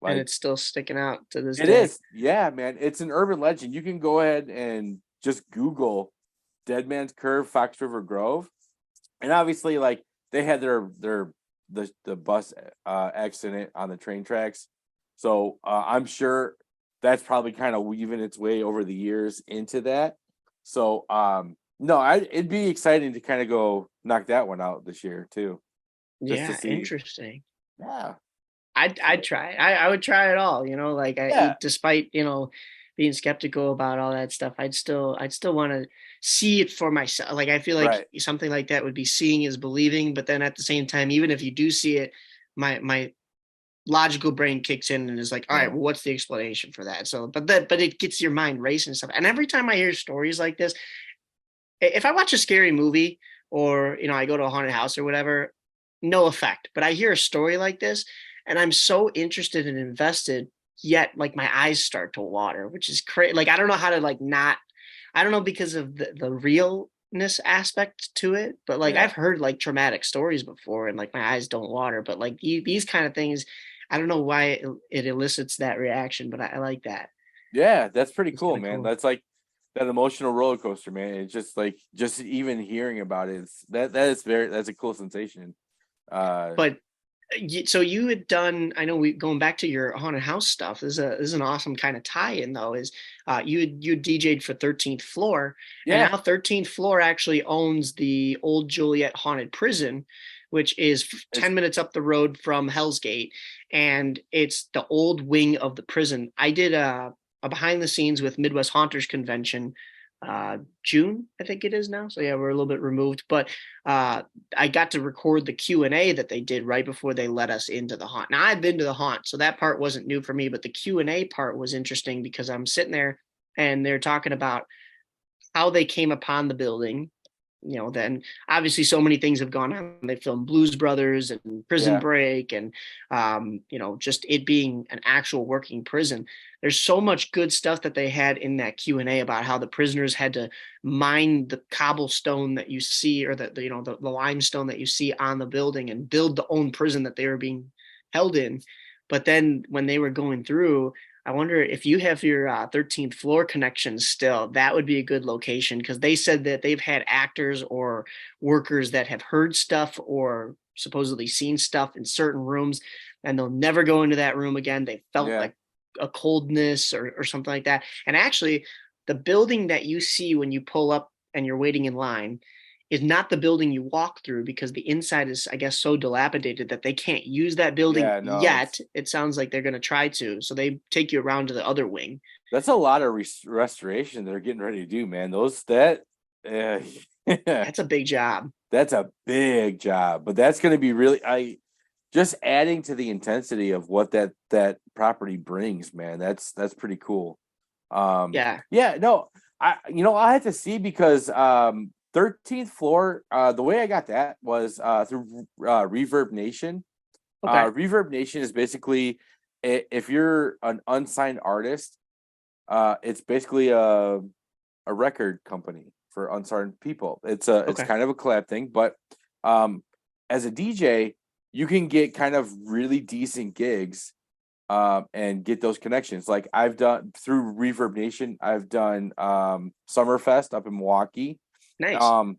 And Like, it's still sticking out to this it day. is. Yeah, man. It's an urban legend. You can go ahead and just Google Dead Man's Curve, Fox River Grove. And obviously, like, they had the bus accident on the train tracks. So I'm sure that's probably kind of weaving its way over the years into that. So no, it'd be exciting to kind of go knock that one out this year too. Just to Yeah, see. interesting. Yeah. I'd try. I would try it all, you know, like Yeah. despite, you know, being skeptical about all that stuff, I'd still want to see it for myself. Like, I feel like Right. something like that would be seeing is believing, but then at the same time, even if you do see it, my logical brain kicks in and is like, all right, well, what's the explanation for that? So, but it gets your mind racing and stuff. And every time I hear stories like this, if I watch a scary movie or, you know, I go to a haunted house or whatever, no effect. But I hear a story like this and I'm so interested and invested, yet like my eyes start to water, which is crazy. Like, I don't know how to like not, I don't know, because of the realness aspect to it, but like I've heard like traumatic stories before and like my eyes don't water, but like these kind of things, I don't know why it elicits that reaction, but I like that. Yeah, that's pretty It's cool, kind of man. cool. That's like that emotional roller coaster, man. It's just like, just even hearing about it, that's a cool sensation. But so you had done, I know, we going back to your haunted house stuff, this is an awesome kind of tie-in though, is you DJ'd for 13th Floor, and Yeah. now 13th Floor actually owns the old Joliet Haunted Prison, which is 10 minutes up the road from Hell's Gate, and it's the old wing of the prison. I did a behind the scenes with Midwest Haunters Convention June, I think it is now, so yeah, we're a little bit removed, but I got to record the Q&A that they did right before they let us into the haunt. Now, I'd been to the haunt, so that part wasn't new for me, but the Q&A part was interesting because I'm sitting there and they're talking about how they came upon the building. You know, then obviously so many things have gone on. They filmed Blues Brothers and Prison Break and, you know, just it being an actual working prison. There's so much good stuff that they had in that Q&A about how the prisoners had to mine the cobblestone that you see, or you know, the limestone that you see on the building, and build the own prison that they were being held in. But then when they were going through, I wonder if you have your 13th Floor connections still, that would be a good location, because they said that they've had actors or workers that have heard stuff or supposedly seen stuff in certain rooms, and they'll never go into that room again. They felt like a coldness or something like that. And actually, the building that you see when you pull up and you're waiting in line is not the building you walk through, because the inside is, I guess, so dilapidated that they can't use that building yet. It sounds like they're going to try to. So they take you around to the other wing. That's a lot of restoration they're getting ready to do, man. That's a big job. That's a big job, but that's going to be really just adding to the intensity of what that property brings, man. That's pretty cool. Yeah. Yeah, no, I had to see because 13th floor, the way I got that was through Reverb Nation. Okay. Reverb Nation is basically if you're an unsigned artist, it's basically a record company for unsigned people. It's Okay. kind of a collab thing, but as a DJ, you can get kind of really decent gigs and get those connections. Like I've done through Reverb Nation, I've done Summerfest up in Milwaukee. Nice. A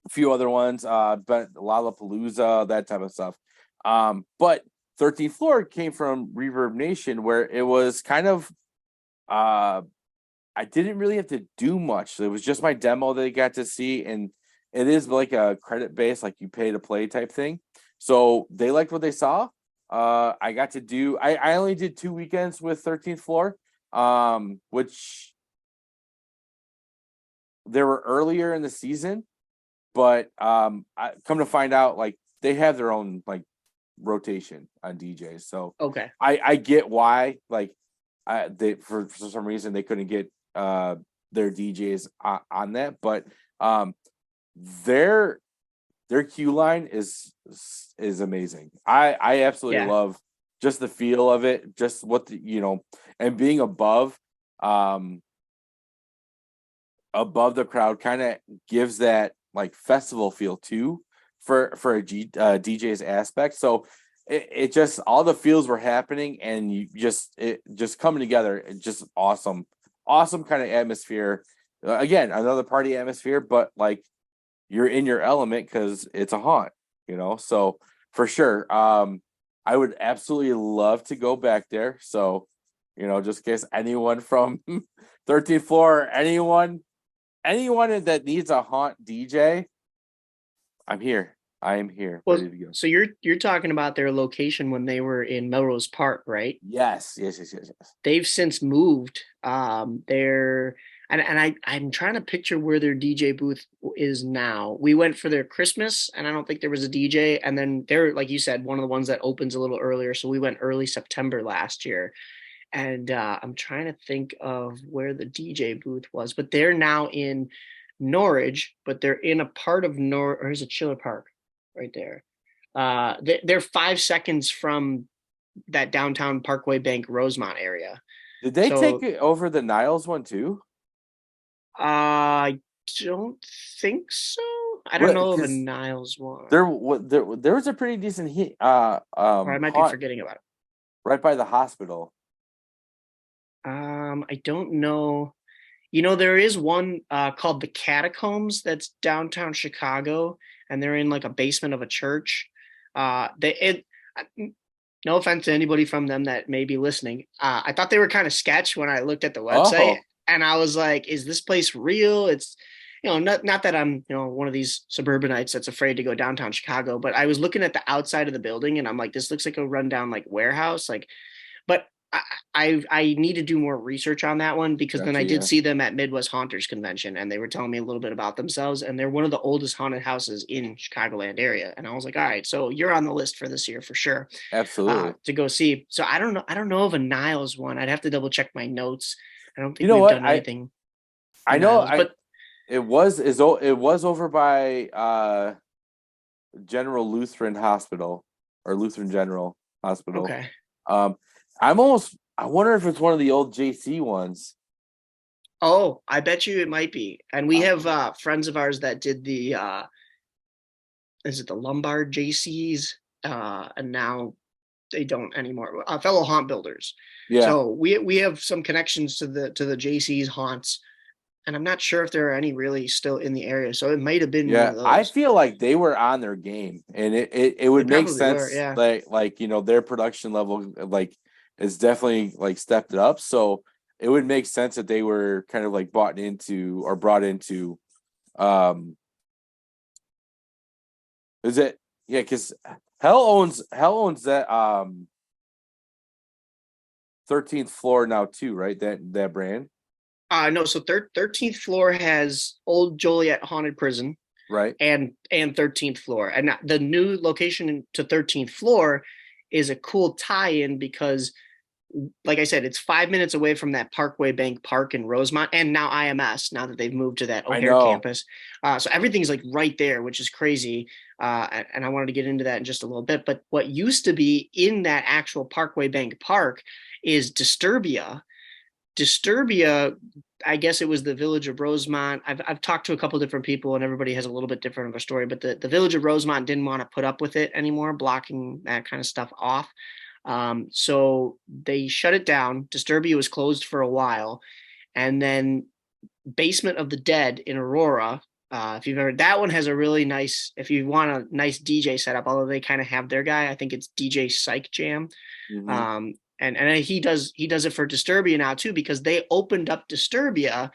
few other ones, but Lollapalooza, that type of stuff. But 13th Floor came from Reverb Nation, where it was kind of I didn't really have to do much. It was just my demo that they got to see, and it is like a credit base, like you pay to play type thing. So they liked what they saw. I got to do. I only did 2 weekends with 13th Floor, which they were earlier in the season, but I come to find out like they have their own like rotation on DJs. So Okay. I get why like they for some reason they couldn't get their DJs on that, but their queue line is amazing. I absolutely love just the feel of it, just what and being above the crowd kind of gives that like festival feel too for a DJ's aspect. So it just all the feels were happening, and it just coming together. It's just awesome kind of atmosphere. Again, another party atmosphere, but like you're in your element because it's a haunt, So for sure, I would absolutely love to go back there. So, just in case anyone from 13th floor, anyone that needs a haunt DJ, I'm here. I am here, Well, ready to go. so you're talking about their location when they were in Melrose Park, right? Yes. They've since moved. They're and I'm trying to picture where their DJ booth is now. We went for their Christmas, and I don't think there was a DJ. And then they're, like you said, one of the ones that opens a little earlier. So we went early September last year. And I'm trying to think of where the DJ booth was, but they're now in Norwich, but they're in a part of or is it Chiller Park right there? They're 5 seconds from that downtown Parkway Bank Rosemont area. Did they take it over the Niles one too? I don't think so. I don't know of a Niles one. There was a pretty decent hit. Or I might be forgetting about it. Right by the hospital. I don't know. There is one called the Catacombs that's downtown Chicago, and they're in like a basement of a church. No offense to anybody from them that may be listening. I thought they were kind of sketch when I looked at the website, and I was like, "Is this place real?" It's not that I'm one of these suburbanites that's afraid to go downtown Chicago, but I was looking at the outside of the building, and I'm like, "This looks like a rundown like warehouse." Like, but I need to do more research on that one, because then I did see them at Midwest Haunters Convention, and they were telling me a little bit about themselves, and they're one of the oldest haunted houses in Chicagoland area. And I was like, all right, so you're on the list for this year for sure. Absolutely. To go see. So I don't know of a Niles one. I'd have to double check my notes. I don't think we've done anything. I know, Niles, but it was over by General Lutheran Hospital, or Lutheran General Hospital. Okay. I wonder if it's one of the old JC ones. Oh, I bet you it might be. And we have friends of ours that did the is it the Lombard JCs? And now they don't anymore. Fellow haunt builders. Yeah. So we have some connections to the JC's haunts, and I'm not sure if there are any really still in the area. So it might have been one of those. I feel like they were on their game, and it would make sense. Like their production level is definitely like stepped it up. So it would make sense that they were kind of like brought into is it because Hell owns that 13th floor now too, right? That brand. No, so 13th floor has Old Joliet Haunted Prison Right. and 13th floor. And the new location to 13th floor is a cool tie-in because, like I said, it's 5 minutes away from that Parkway Bank Park in Rosemont, and now IMS, now that they've moved to that I O'Hare know. campus. So everything's like right there, which is crazy. And I wanted to get into that in just a little bit. But what used to be in that actual Parkway Bank Park is Disturbia. Disturbia, I guess it was the Village of Rosemont. I've talked to a couple different people, and everybody has a little bit different of a story. But the Village of Rosemont didn't want to put up with it anymore, blocking that kind of stuff off. So they shut it down. Disturbia was closed for a while, and then Basement of the Dead in Aurora. If you've ever, that one has a really nice. If you want a nice DJ setup, although they kind of have their guy, I think it's DJ Psych Jam. Mhm. And he does it for Disturbia now too, because they opened up Disturbia,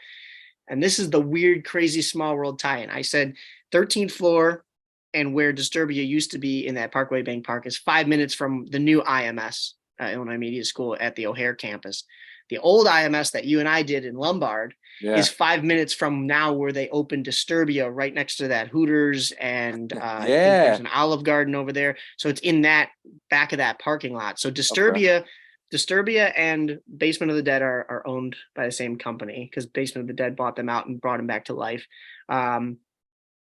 and this is the weird, crazy small world tie-in. I said 13th floor, and where Disturbia used to be in that Parkway Bank Park is 5 minutes from the new IMS, Illinois Media School, at the O'Hare campus. The old IMS that you and I did in Lombard Yeah. is 5 minutes from now where they opened Disturbia, right next to that Hooters, and I think there's an Olive Garden over there. So it's in that back of that parking lot. So Disturbia and Basement of the Dead are owned by the same company, because Basement of the Dead bought them out and brought them back to life.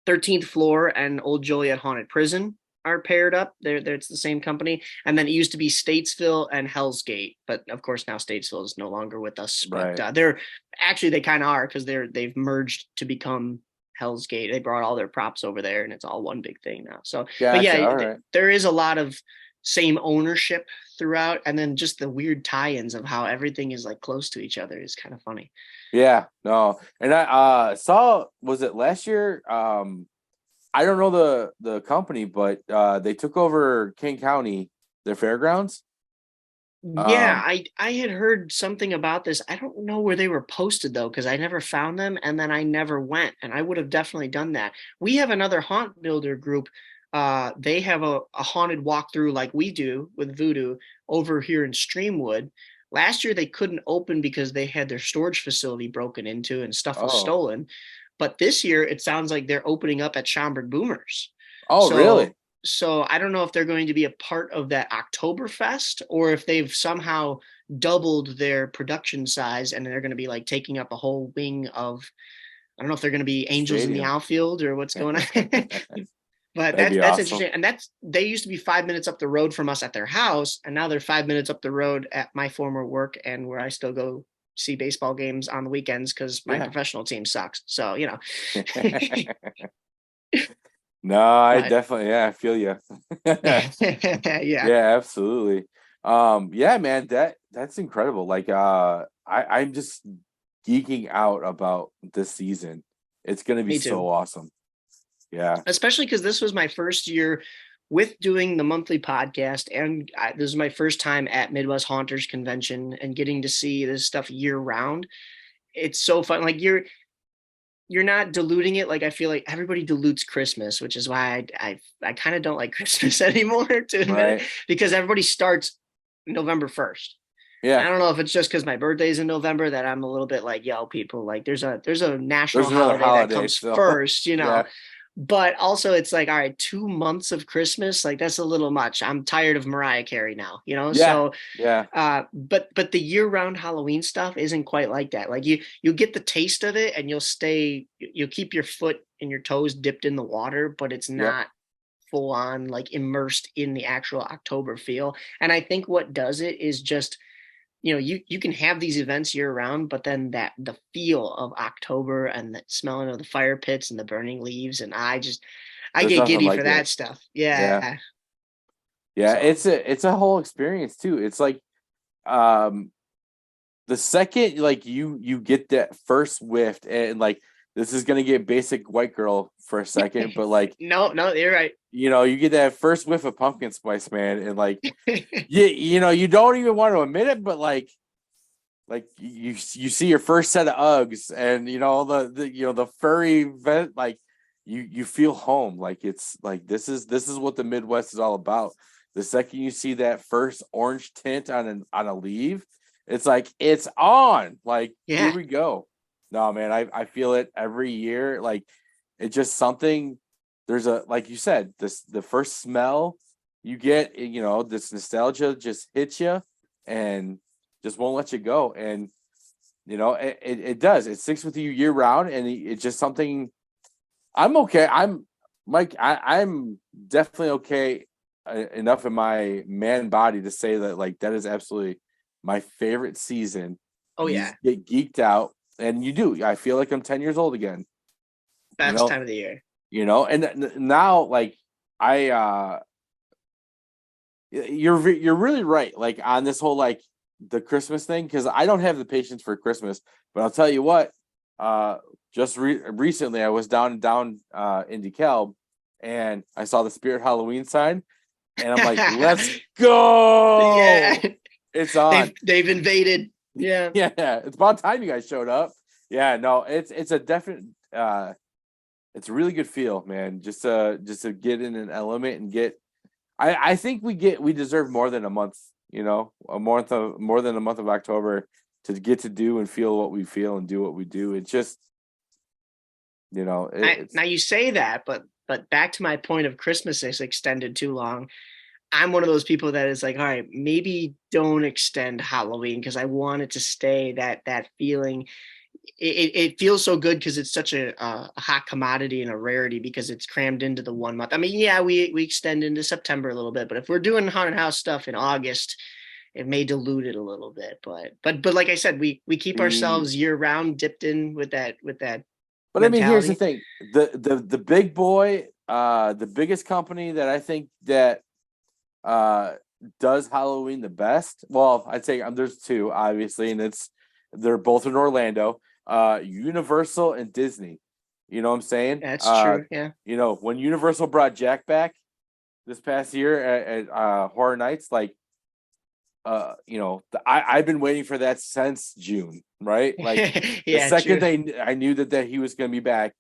13th floor and Old Joliet Haunted Prison are paired up. It's the same company. And then it used to be Statesville and Hell's Gate, but of course now Statesville is no longer with us. Right. But they kind of are, because they've merged to become Hell's Gate. They brought all their props over there, and it's all one big thing now. So, Gotcha. but yeah, All right. there is a lot of same ownership throughout, and then just the weird tie-ins of how everything is like close to each other is kind of funny. Yeah, no. And I saw, was it last year? I don't know the company, but they took over King County, their fairgrounds. Yeah, I had heard something about this. I don't know where they were posted though, because I never found them, and then I never went, and I would have definitely done that. We have another haunt builder group. They have a haunted walkthrough like we do with Voodoo over here in Streamwood. Last year they couldn't open because they had their storage facility broken into and stuff was stolen. But this year it sounds like they're opening up at Schaumburg Boomers. Oh, really? So I don't know if they're going to be a part of that Oktoberfest, or if they've somehow doubled their production size and they're going to be like taking up a whole wing of, I don't know if they're going to be Angels in the Outfield or what's going on. But that's awesome. interesting. And they used to be 5 minutes up the road from us at their house, and now they're 5 minutes up the road at my former work, and where I still go see baseball games on the weekends because my professional team sucks. So, you know. No, I definitely, I feel you. Yeah, absolutely. Yeah, man, that's incredible. Like, I'm just geeking out about this season. It's gonna be so awesome. Yeah, especially because this was my first year with doing the monthly podcast, and this is my first time at Midwest Haunters Convention and getting to see this stuff year round. It's so fun. Like you're not diluting it. Like I feel like everybody dilutes Christmas, which is why I kind of don't like Christmas anymore, to admit it, because everybody starts November 1st. Yeah, I don't know if it's just because my birthday's in November that I'm a little bit like, yo, people, like there's a national holiday that comes first, you know. Yeah. But also it's like, all right, 2 months of Christmas, like that's a little much. I'm tired of Mariah Carey now, you know? Yeah. So, but the year round Halloween stuff isn't quite like that. Like you get the taste of it and you'll keep your foot and your toes dipped in the water, but it's not full on like immersed in the actual October feel. And I think what does it is just, you know, you can have these events year round, but then the feel of October and the smelling of the fire pits and the burning leaves, and I get giddy for that stuff. Yeah. It's a whole experience too. It's like the second like you get that first whiff, and like this is gonna get basic white girl for a second, but like no, you're right. You know, you get that first whiff of pumpkin spice, man, and like you know, you don't even want to admit it, but like you see your first set of Uggs, and you know the you know the furry vent, like you feel home. Like it's like this is what the Midwest is all about. The second you see that first orange tint on a leaf, it's like it's on. Like here we go. No, man, I feel it every year. Like it's just something. There's a like you said, the first smell you get, this nostalgia just hits you and just won't let you go. And it does. It sticks with you year round, and it's just something. I'm okay. I'm Mike. I'm definitely okay enough in my man body to say that like that is absolutely my favorite season. Oh You yeah, just get geeked out, and you do. I feel like I'm 10 years old again. You best know, time of the year. and now like I you're really right. Like on this whole like the Christmas thing, because I don't have the patience for Christmas. But I'll tell you what. Just recently, I was down in DeKalb, and I saw the Spirit Halloween sign, and I'm like, "Let's go! Yeah, It's on." they've invaded. Yeah. Yeah, it's about time you guys showed up. Yeah, no, it's a definite. It's a really good feel, man. Just to get in an element and get. I think we deserve more than a month. More than a month of October to get to do and feel what we feel and do what we do. It's just, it's Now you say that, but back to my point of Christmas is extended too long. I'm one of those people that is like, all right, maybe don't extend Halloween because I want it to stay that feeling. It feels so good because it's such a hot commodity and a rarity because it's crammed into the 1 month. I mean, yeah, we extend into September a little bit, but if we're doing haunted house stuff in August, it may dilute it a little bit. But like I said, we keep the. ourselves year round dipped in with that But I mean, here's the mentality. thing: the big boy, the biggest company that I think that does Halloween the best. Well, I'd say there's two, obviously, and they're both in Orlando. Universal and Disney. You know what I'm saying? That's true. Yeah. When Universal brought Jack back this past year at Horror Nights, like, I've been waiting for that since June, right? Like the Yeah, second true. I knew that he was going to be back,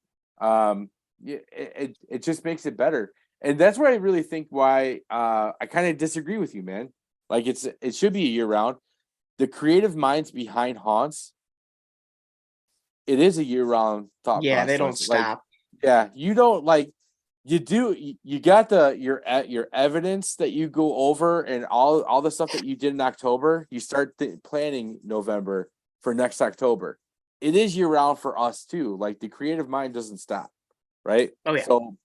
it just makes it better. And that's where I really think why I kind of disagree with you, man. Like it should be a year round. The creative minds behind haunts, it is a year round thought Yeah, they don't process. Like, stop. yeah, you don't like you do you got your evidence that you go over and all the stuff that you did in October. You start planning November for next October. It is year round for us too. Like the creative mind doesn't stop, right? Oh yeah. So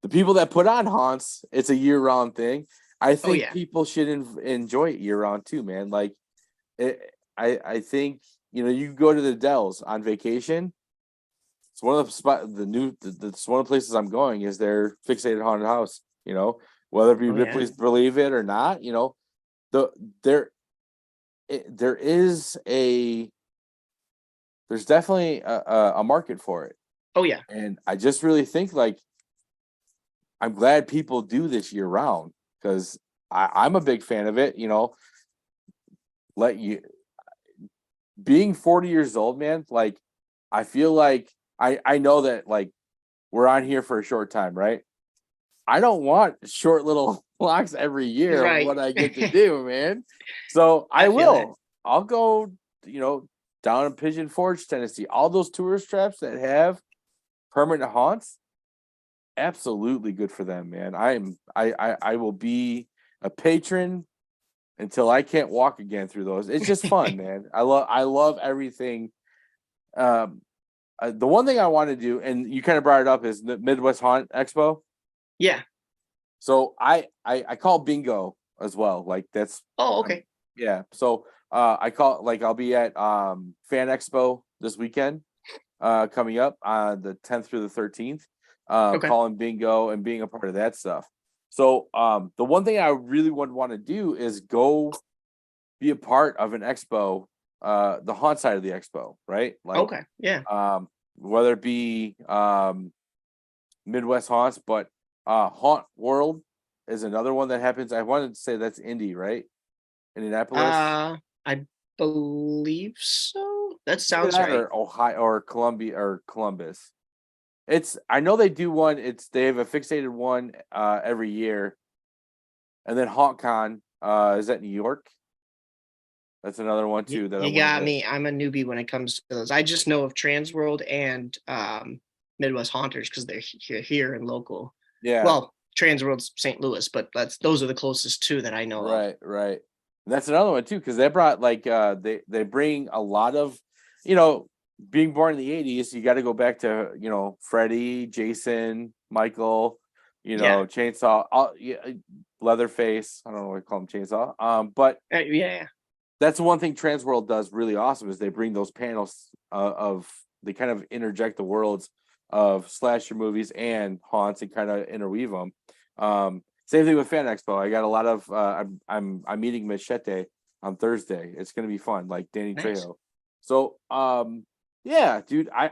the people that put on haunts, it's a year round thing. I Oh think yeah. people should enjoy it year round too, man. Like I think you go to the Dells on vacation. It's one of the it's one of the places I'm going is their fixated haunted house. Whether it be Oh yeah. Ripley's Believe It or not, the there there is there's definitely a market for it, Oh yeah. and I just really think like I'm glad people do this year round because I'm a big fan of it. Let you being 40 years old, man. Like I feel like I know that like we're on here for a short time, right? I don't want short little blocks every year of Right. what I get to do, man. So I I feel that. will. I'll go, down in Pigeon Forge, Tennessee. All those tourist traps that have permanent haunts, absolutely good for them, man. I will be a patron until I can't walk again through those. It's just fun, man. I love everything. The one thing I want to do, and you kind of brought it up, is the Midwest Haunt Expo. Yeah. So I call bingo as well. Like that's Oh, okay. yeah. So I call like I'll be at Fan Expo this weekend, coming up on the 10th through the 13th, Okay. calling bingo and being a part of that stuff. So the one thing I really would want to do is go be a part of an expo, the haunt side of the expo, right? Like Okay. Yeah. whether it be Midwest Haunts, but Haunt World is another one that happens. I wanted to say that's Indy, right? Indianapolis. I believe so. That Either sounds that right. or Ohio or Columbia or Columbus. I know they do one. They have a fixated one every year, and then HauntCon is that New York? That's another one too that You got me. I'm a newbie when it comes to those. I just know of Transworld and Midwest Haunters because they're here and local. Yeah. Well, Transworld's St. Louis, but those are the closest two that I know of. Right. And that's another one too, because they brought like they bring a lot of, you know, being born in the 80s, you got to go back to, you know, Freddy, Jason, Michael, you know, Chainsaw, Leatherface. I don't know what to call him, Chainsaw. But yeah. That's one thing Transworld does really awesome is they bring those panels of they kind of interject the worlds of slasher movies and haunts and kind of interweave them. Same thing with Fan Expo. I got a lot of I'm meeting Machete on Thursday. It's gonna be fun, like Danny Trejo. So yeah, dude, I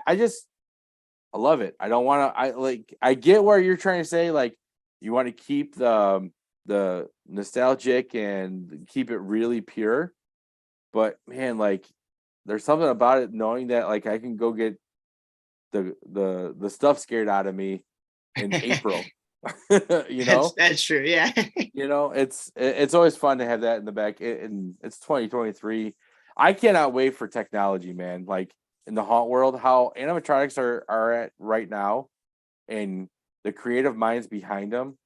love it. I don't want to I get where you're trying to say, like, you want to keep the nostalgic and keep it really pure. But man, like, there's something about it knowing that like I can go get the stuff scared out of me in April. You know, that's true. Yeah. You know, it's always fun to have that in the back. And it's 2023. I cannot wait for technology, man. Like in the haunt world, how animatronics are at right now, and the creative minds behind them.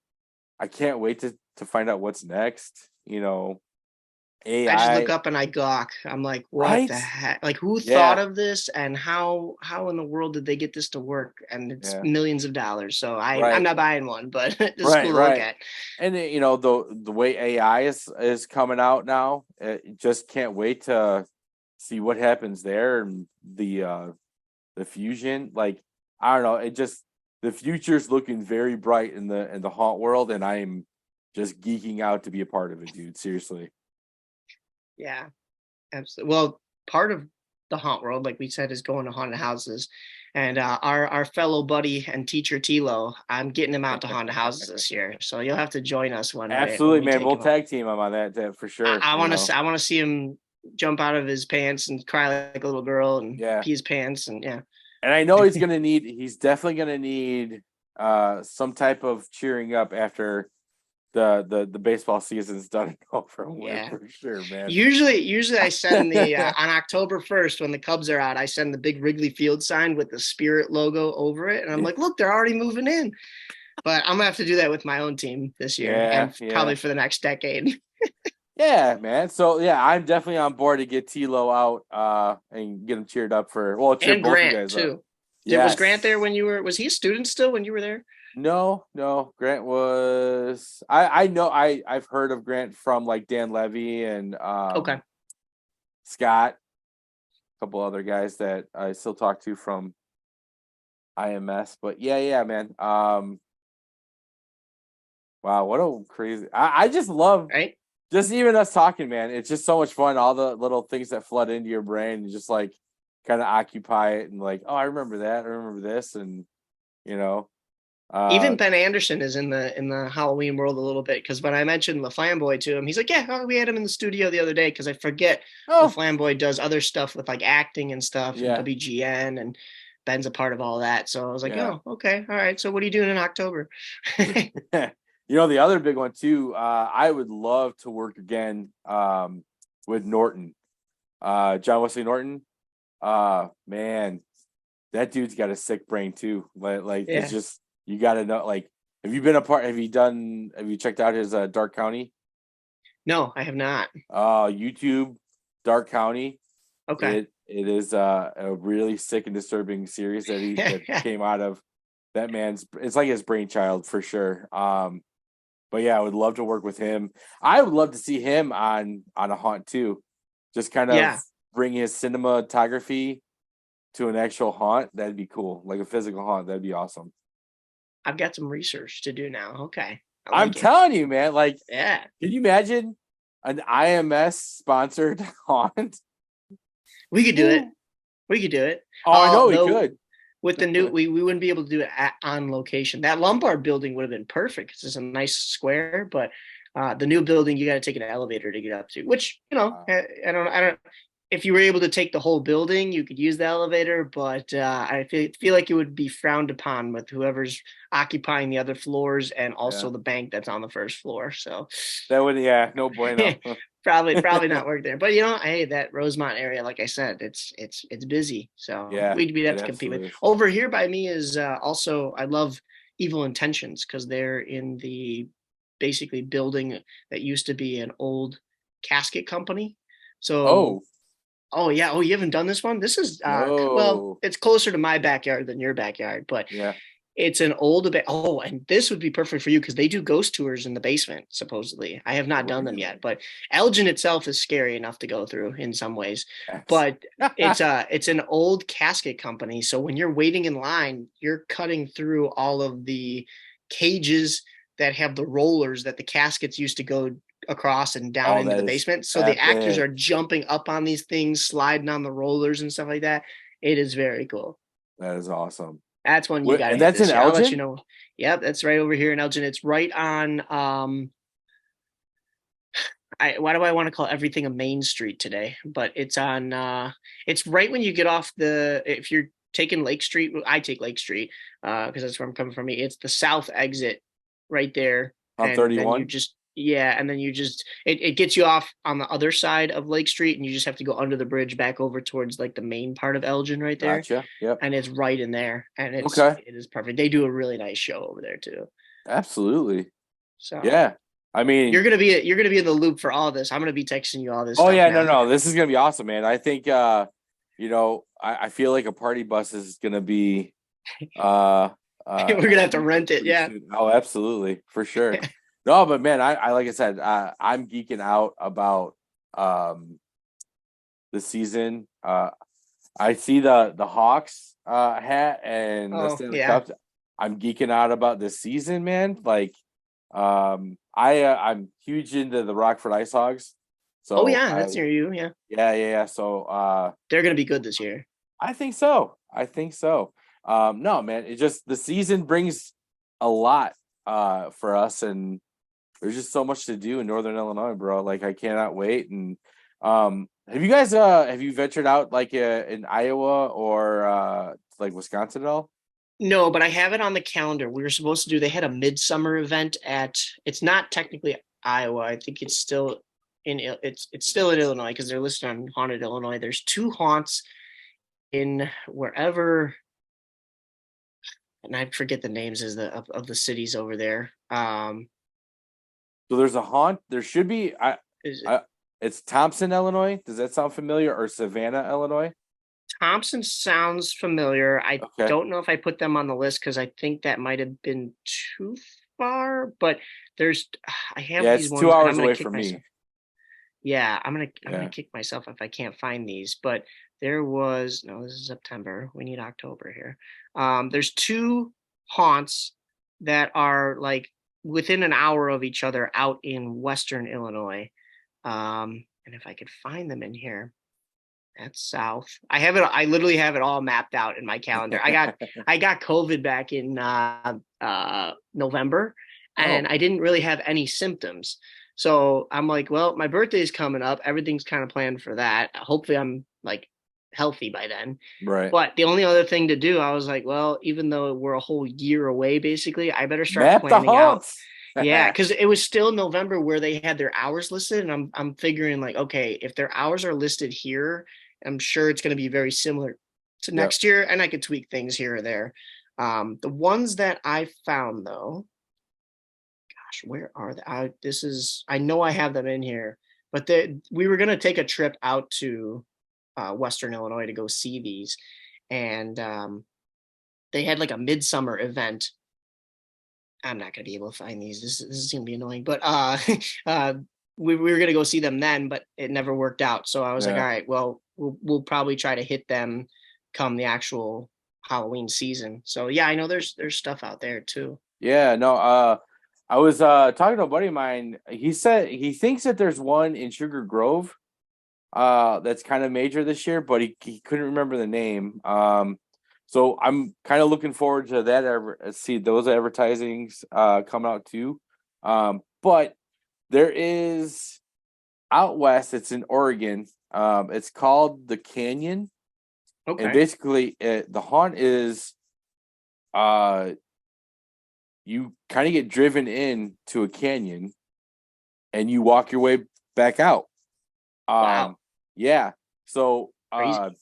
I can't wait to find out what's next. You know. AI. I just look up and I gawk. I'm like, what the heck? Like, who thought of this, and how in the world did they get this to work? And it's millions of dollars. So I'm not buying one, but it's cool to look at. And you know, the way AI is coming out now, just can't wait to see what happens there, and the fusion. Like, I don't know, it just, the future's looking very bright in the haunt world, and I'm just geeking out to be a part of it, dude. Seriously. Yeah, absolutely. Well, part of the haunt world, like we said, is going to haunted houses. And our fellow buddy and teacher Tilo, I'm getting him out to haunted houses this year. So you'll have to join us one day. Absolutely, man. We'll tag team him on that for sure. I want to see him jump out of his pants and cry like a little girl and pee his pants and And I know he's definitely gonna need some type of cheering up after the baseball season's done and over with, for sure, man. Usually I send the on October 1st when the Cubs are out, I send the big Wrigley Field sign with the Spirit logo over it, and I'm like, look, they're already moving in. But I'm gonna have to do that with my own team this year, and probably for the next decade. Yeah, man. So yeah, I'm definitely on board to get Tilo out and get him cheered up for and Grant you guys too. Was Grant there when you were? Was he a student still when you were there? No. Grant was. I know. I've heard of Grant from like Dan Levy and Scott, a couple other guys that I still talk to from IMS. But yeah, man. Wow, what a crazy! I just love just even us talking, man. It's just so much fun. All the little things that flood into your brain, and just like kind of occupy it, and like, oh, I remember that. I remember this, and you know. Even Ben Anderson is in the Halloween world a little bit, because when I mentioned La Flamboy to him, he's like, we had him in the studio the other day, because I forget La Flamboy does other stuff with like acting and stuff, and WGN, and Ben's a part of all that. So I was like, oh, okay, all right. So what are you doing in October? You know, the other big one too, I would love to work again with Norton, John Wesley Norton. Man, that dude's got a sick brain too. It's just, you got to know, like, have you checked out his Dark County? No, I have not. YouTube, Dark County. Okay. It is a really sick and disturbing series that came out of that man's, it's like his brainchild for sure. But yeah, I would love to work with him. I would love to see him on a haunt too. Just kind of bring his cinematography to an actual haunt. That'd be cool. Like a physical haunt. That'd be awesome. I've got some research to do now. Okay. I'm telling you, man. Like, can you imagine an IMS sponsored haunt? We could do it. Oh, I know we could. With the new, we wouldn't be able to do it on location. That Lombard building would have been perfect because it's a nice square, but the new building, you got to take an elevator to get up to, which, you know, I don't, if you were able to take the whole building, you could use the elevator, but I feel like it would be frowned upon with whoever's occupying the other floors and also Yeah. the bank that's on the first floor. So That would, yeah, no bueno. probably not work there. But hey, that Rosemont area, like I said, it's busy. So Yeah, we'd have it to compete with. absolutely is. Over here by me is also I love Evil Intentions because they're in the basically building that used to be an old casket company. So Oh, oh yeah, oh you haven't done this one? This is well, no. it's closer to my backyard than your backyard, but Yeah. it's an old oh, and this would be perfect for you because they do ghost tours in the basement, supposedly. I have not done them yet, but Elgin itself is scary enough to go through in some ways. But it's an old casket company. So when you're waiting in line, you're cutting through all of the cages that have the rollers that the caskets used to go across and down Oh, into that the is basement. So the actors epic. are jumping up on these things, sliding on the rollers and stuff like that. It is very cool. That is awesome. That's one you got to And hit that's in this year. I'll let you Elgin? know. Yep, that's right over here in Elgin. It's right on why do I want to call everything a main street today? But it's on it's right when you get off if you're taking Lake Street, I take Lake Street because that's where I'm coming from. It's the south exit right there. On And then you 31? just and then you just it gets you off on the other side of Lake Street and you just have to go under the bridge back over towards like the main part of Elgin right there. Gotcha. Yep. And it's right in there. And it is perfect. They do a really nice show over there too. Absolutely. So yeah. I mean, you're gonna be in the loop for all this. I'm gonna be texting you all this. oh stuff yeah, now. no, this is gonna be awesome, man. I think I feel like a party bus is gonna be we're gonna have to rent it. Yeah. soon. Oh, absolutely, for sure. No, but man, I like I said, I'm geeking out about the season. I see the Hawks hat and the Stanley Cup. I'm geeking out about this season, man. Like, I'm huge into the Rockford Ice Hogs. So that's near you. Yeah. Yeah. So they're gonna be good this year. I think so. No, man, it just the season brings a lot for us, and there's just so much to do in Northern Illinois, bro. Like I cannot wait. And have you guys have you ventured out like in Iowa or like Wisconsin at all? No, but I have it on the calendar. We were supposed to do. They had a midsummer event it's not technically Iowa. I think it's still it's still in Illinois because they're listed on Haunted Illinois. There's two haunts in wherever, and I forget the names of the cities over there. So there's a haunt. There should be. It's Thompson, Illinois. Does that sound familiar? Or Savannah, Illinois? Thompson sounds familiar. I don't know if I put them on the list because I think that might have been too far. But I have these it's ones. 2 hours away from me. Yeah, I'm gonna kick myself if I can't find these. But there was this is September. We need October here. There's two haunts that are like within an hour of each other out in Western Illinois. And if I could find them in here. That's south. I have it. I literally have it all mapped out in my calendar. I got COVID back in November, and I didn't really have any symptoms. So I'm like, well, my birthday's coming up. Everything's kind of planned for that. Hopefully, I'm like healthy by then. Right. But the only other thing to do, I was like, well, even though we're a whole year away, basically, I better start planning out. Yeah, because it was still November where they had their hours listed, and I'm figuring like, okay, if their hours are listed here. I'm sure it's going to be very similar to next year, and I could tweak things here or there. The ones that I found, though, gosh, where are they? I know I have them in here, but we were going to take a trip out to Western Illinois to go see these, and they had like a midsummer event. I'm not going to be able to find these. This is going to be annoying, but we were going to go see them then, but it never worked out. So I was like, all right, well, we'll probably try to hit them come the actual Halloween season. So yeah, I know there's stuff out there too. Yeah, no, I was talking to a buddy of mine. He said he thinks that there's one in Sugar Grove that's kind of major this year, but he couldn't remember the name. So I'm kind of looking forward to that. See those advertisings coming out too. But there is out west. It's in Oregon. It's called the Canyon. Okay. And basically, the haunt is, you kind of get driven in to a canyon, and you walk your way back out. Wow. Yeah. So, Crazy.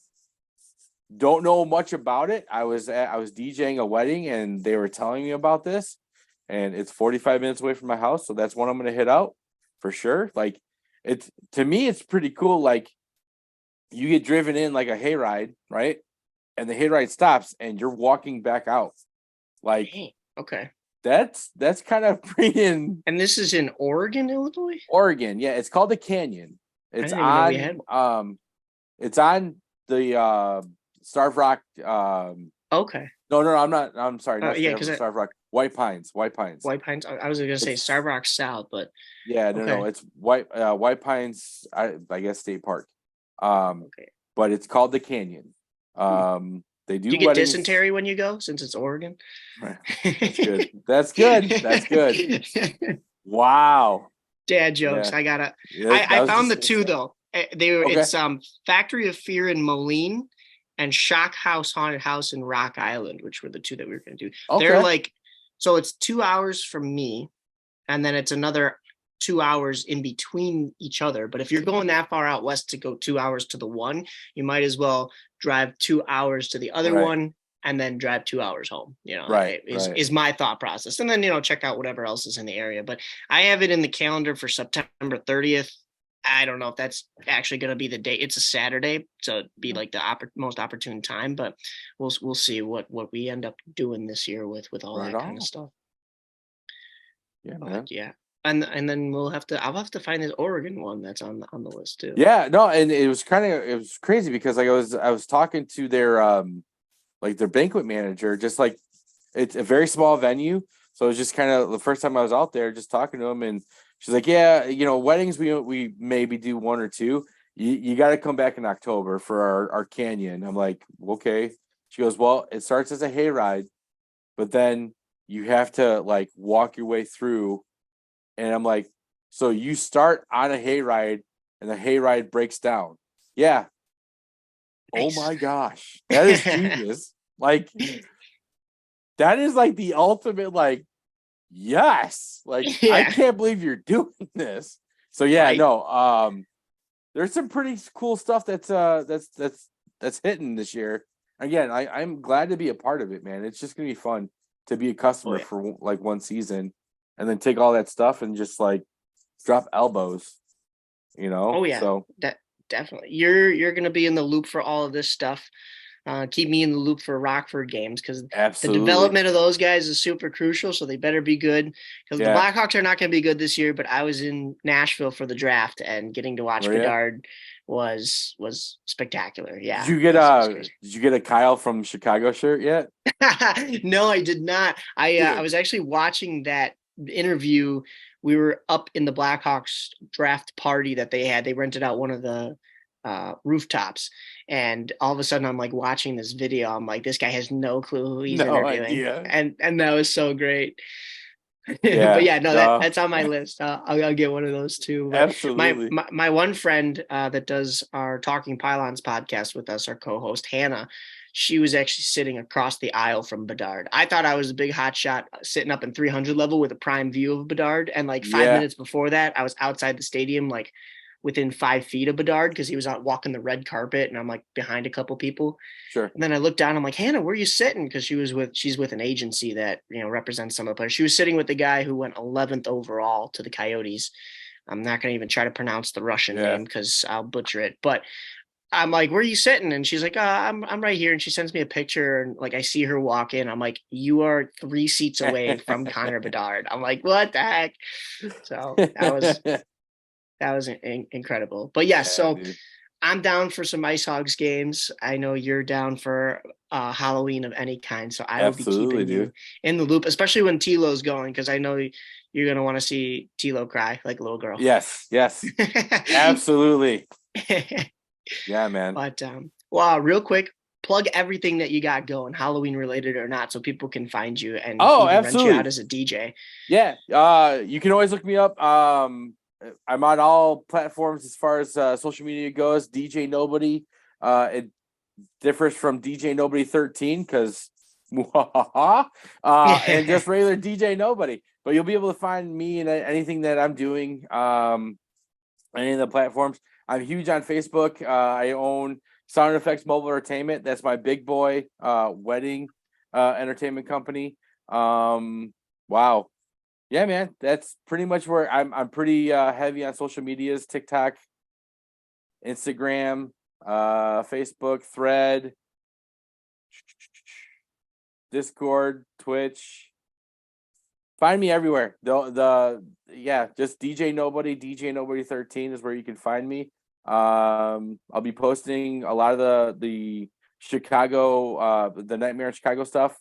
don't know much about it. I was DJing a wedding, and they were telling me about this, and it's 45 minutes away from my house, so that's one I'm gonna hit out for sure. Like, to me, it's pretty cool. Like, you get driven in like a hayride, right? And the hayride stops, and you're walking back out. Like, Dang. Okay. that's kind of freaking And this is in Oregon, Illinois? Oregon. Yeah, it's called the Canyon. It's didn't even know we had it's on the Starved Rock. Okay. No, I'm not. I'm sorry. Not Yeah, because Starved Rock. White Pines. White Pines. I was gonna say Starved Rock South, but yeah, no, okay. it's White Pines. I guess State Park. Okay. But it's called the Canyon. They do. Do you get weddings. dysentery when you go, since it's Oregon? That's good. That's good. That's good. Wow. Dad jokes. Yeah. I gotta. Yeah, I found the two though. They were. Okay. It's Factory of Fear in Moline and Shock House Haunted House in Rock Island, which were the two that we were gonna do. Okay. They're like, so it's 2 hours from me, and then it's another 2 hours in between each other. But if you're going that far out west to go 2 hours to the one, you might as well drive 2 hours to the other Right. one and then drive 2 hours home, Right, is my thought process. And then, check out whatever else is in the area. But I have it in the calendar for September 30th. I don't know if that's actually going to be the date. It's a Saturday, so it'd be like the most opportune time, but we'll see what we end up doing this year with all Right that kind on. of stuff. Yeah, man. But yeah. And then I'll have to find this Oregon one that's on the list too. Yeah, no, and it was crazy because like I was talking to their their banquet manager, just like it's a very small venue. So it was just kind of the first time I was out there just talking to him, and she's like, yeah, weddings we maybe do one or two. You got to come back in October for our canyon. I'm like, okay. She goes, well, it starts as a hayride, but then you have to like walk your way through. And I'm like, so you start on a hayride and the hayride breaks down. Yeah. Nice. Oh my gosh. That is genius. Like, that is like the ultimate, like, yes. Like, Yeah. I can't believe you're doing this. So yeah, Right. no, there's some pretty cool stuff that's hitting this year. Again, I'm glad to be a part of it, man. It's just gonna be fun to be a customer for like one season, and then take all that stuff and just like drop elbows, Oh yeah. So that definitely you're gonna be in the loop for all of this stuff. Keep me in the loop for Rockford games, because the absolutely. development of those guys is super crucial. So they better be good, because the Yeah. Blackhawks are not going to be good this year. But I was in Nashville for the draft, and getting to watch Were ya? Bedard was spectacular. Yeah. Did you get a Kyle from Chicago shirt yet? No, I did not. I was actually watching that interview. We were up in the Blackhawks draft party that they had. They rented out one of the rooftops, and all of a sudden I'm like watching this video. I'm like, this guy has no clue who he's No interviewing. idea. And that was so great. Yeah, but yeah, no, no. that's on my list. I'll get one of those too. But Absolutely. My one friend that does our Talking Pylons podcast with us, our co-host Hannah, she was actually sitting across the aisle from Bedard. I thought I was a big hot shot sitting up in 300 level with a prime view of Bedard. And like 5 minutes before that, I was outside the stadium, like within 5 feet of Bedard, because he was out walking the red carpet, and I'm like behind a couple people. Sure. And then I looked down, I'm like, Hannah, where are you sitting? Because she's with an agency that represents some of the players. She was sitting with the guy who went 11th overall to the Coyotes. I'm not going to even try to pronounce the Russian name because I'll butcher it. But I'm like, where are you sitting? And she's like, I'm right here. And she sends me a picture, and like I see her walk in. I'm like, you are 3 seats away from Connor Bedard. I'm like, what the heck? So that was incredible. But yeah, so dude. I'm down for some Ice Hogs games. I know you're down for Halloween of any kind, so I will be keeping you in the loop, especially when Tilo's going, because I know you're going to want to see Tilo cry like a little girl. Yes, absolutely. Yeah, man. But wow, real quick, plug everything that you got going, Halloween related or not, so people can find you and absolutely. rent you out as a DJ. Yeah, you can always look me up. I'm on all platforms as far as social media goes. DJ Nobody. It differs from DJ Nobody 13 because and just regular DJ Nobody. But you'll be able to find me and anything that I'm doing. Any of the platforms. I'm huge on Facebook. I own Sound Effects Mobile Entertainment. That's my big boy wedding entertainment company. Wow. Yeah, man. That's pretty much where I'm pretty heavy on social medias, TikTok, Instagram, Facebook, Thread, Discord, Twitch. Find me everywhere. Just DJ Nobody 13 is where you can find me. I'll be posting a lot of the Chicago, the Nightmare in Chicago stuff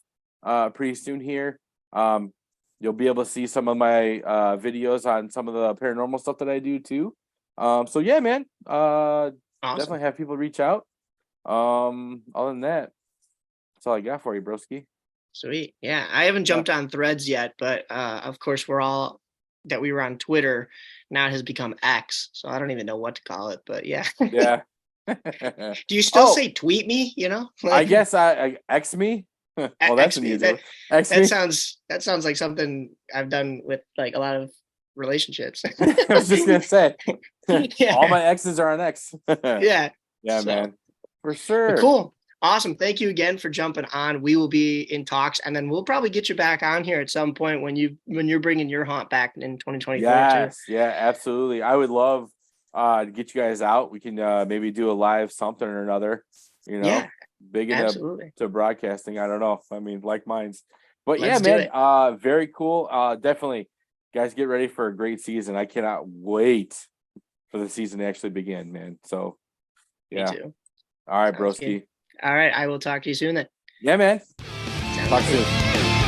pretty soon here. You'll be able to see some of my videos on some of the paranormal stuff that I do too. So yeah, man. Awesome. Definitely have people reach out. Other than that, that's all I got for you, broski. Sweet. Yeah. I haven't jumped on Threads yet, but of course we were on Twitter. Now it has become X. So I don't even know what to call it, but yeah. Yeah. Do you still say tweet me, you know? I guess I X me. Well, that's me. unusual. That sounds like something I've done with like a lot of relationships. I was just gonna say, yeah. all my exes are on X. Yeah. Yeah, So, man. For sure. cool. Awesome. Thank you again for jumping on. We will be in talks, and then we'll probably get you back on here at some point when you're bringing your haunt back in 2024 Yes, too. yeah, absolutely. I would love to get you guys out. We can maybe do a live something or another. You know, Yeah, big into absolutely. to broadcasting. I don't know. I mean, like mine's. But Let's do yeah, man. Very cool. Definitely, guys, get ready for a great season. I cannot wait for the season to actually begin, man. So, yeah. Me too. All right, Sounds broski. good. All right, I will talk to you soon then. Yeah, man. Sounds Talk good. soon.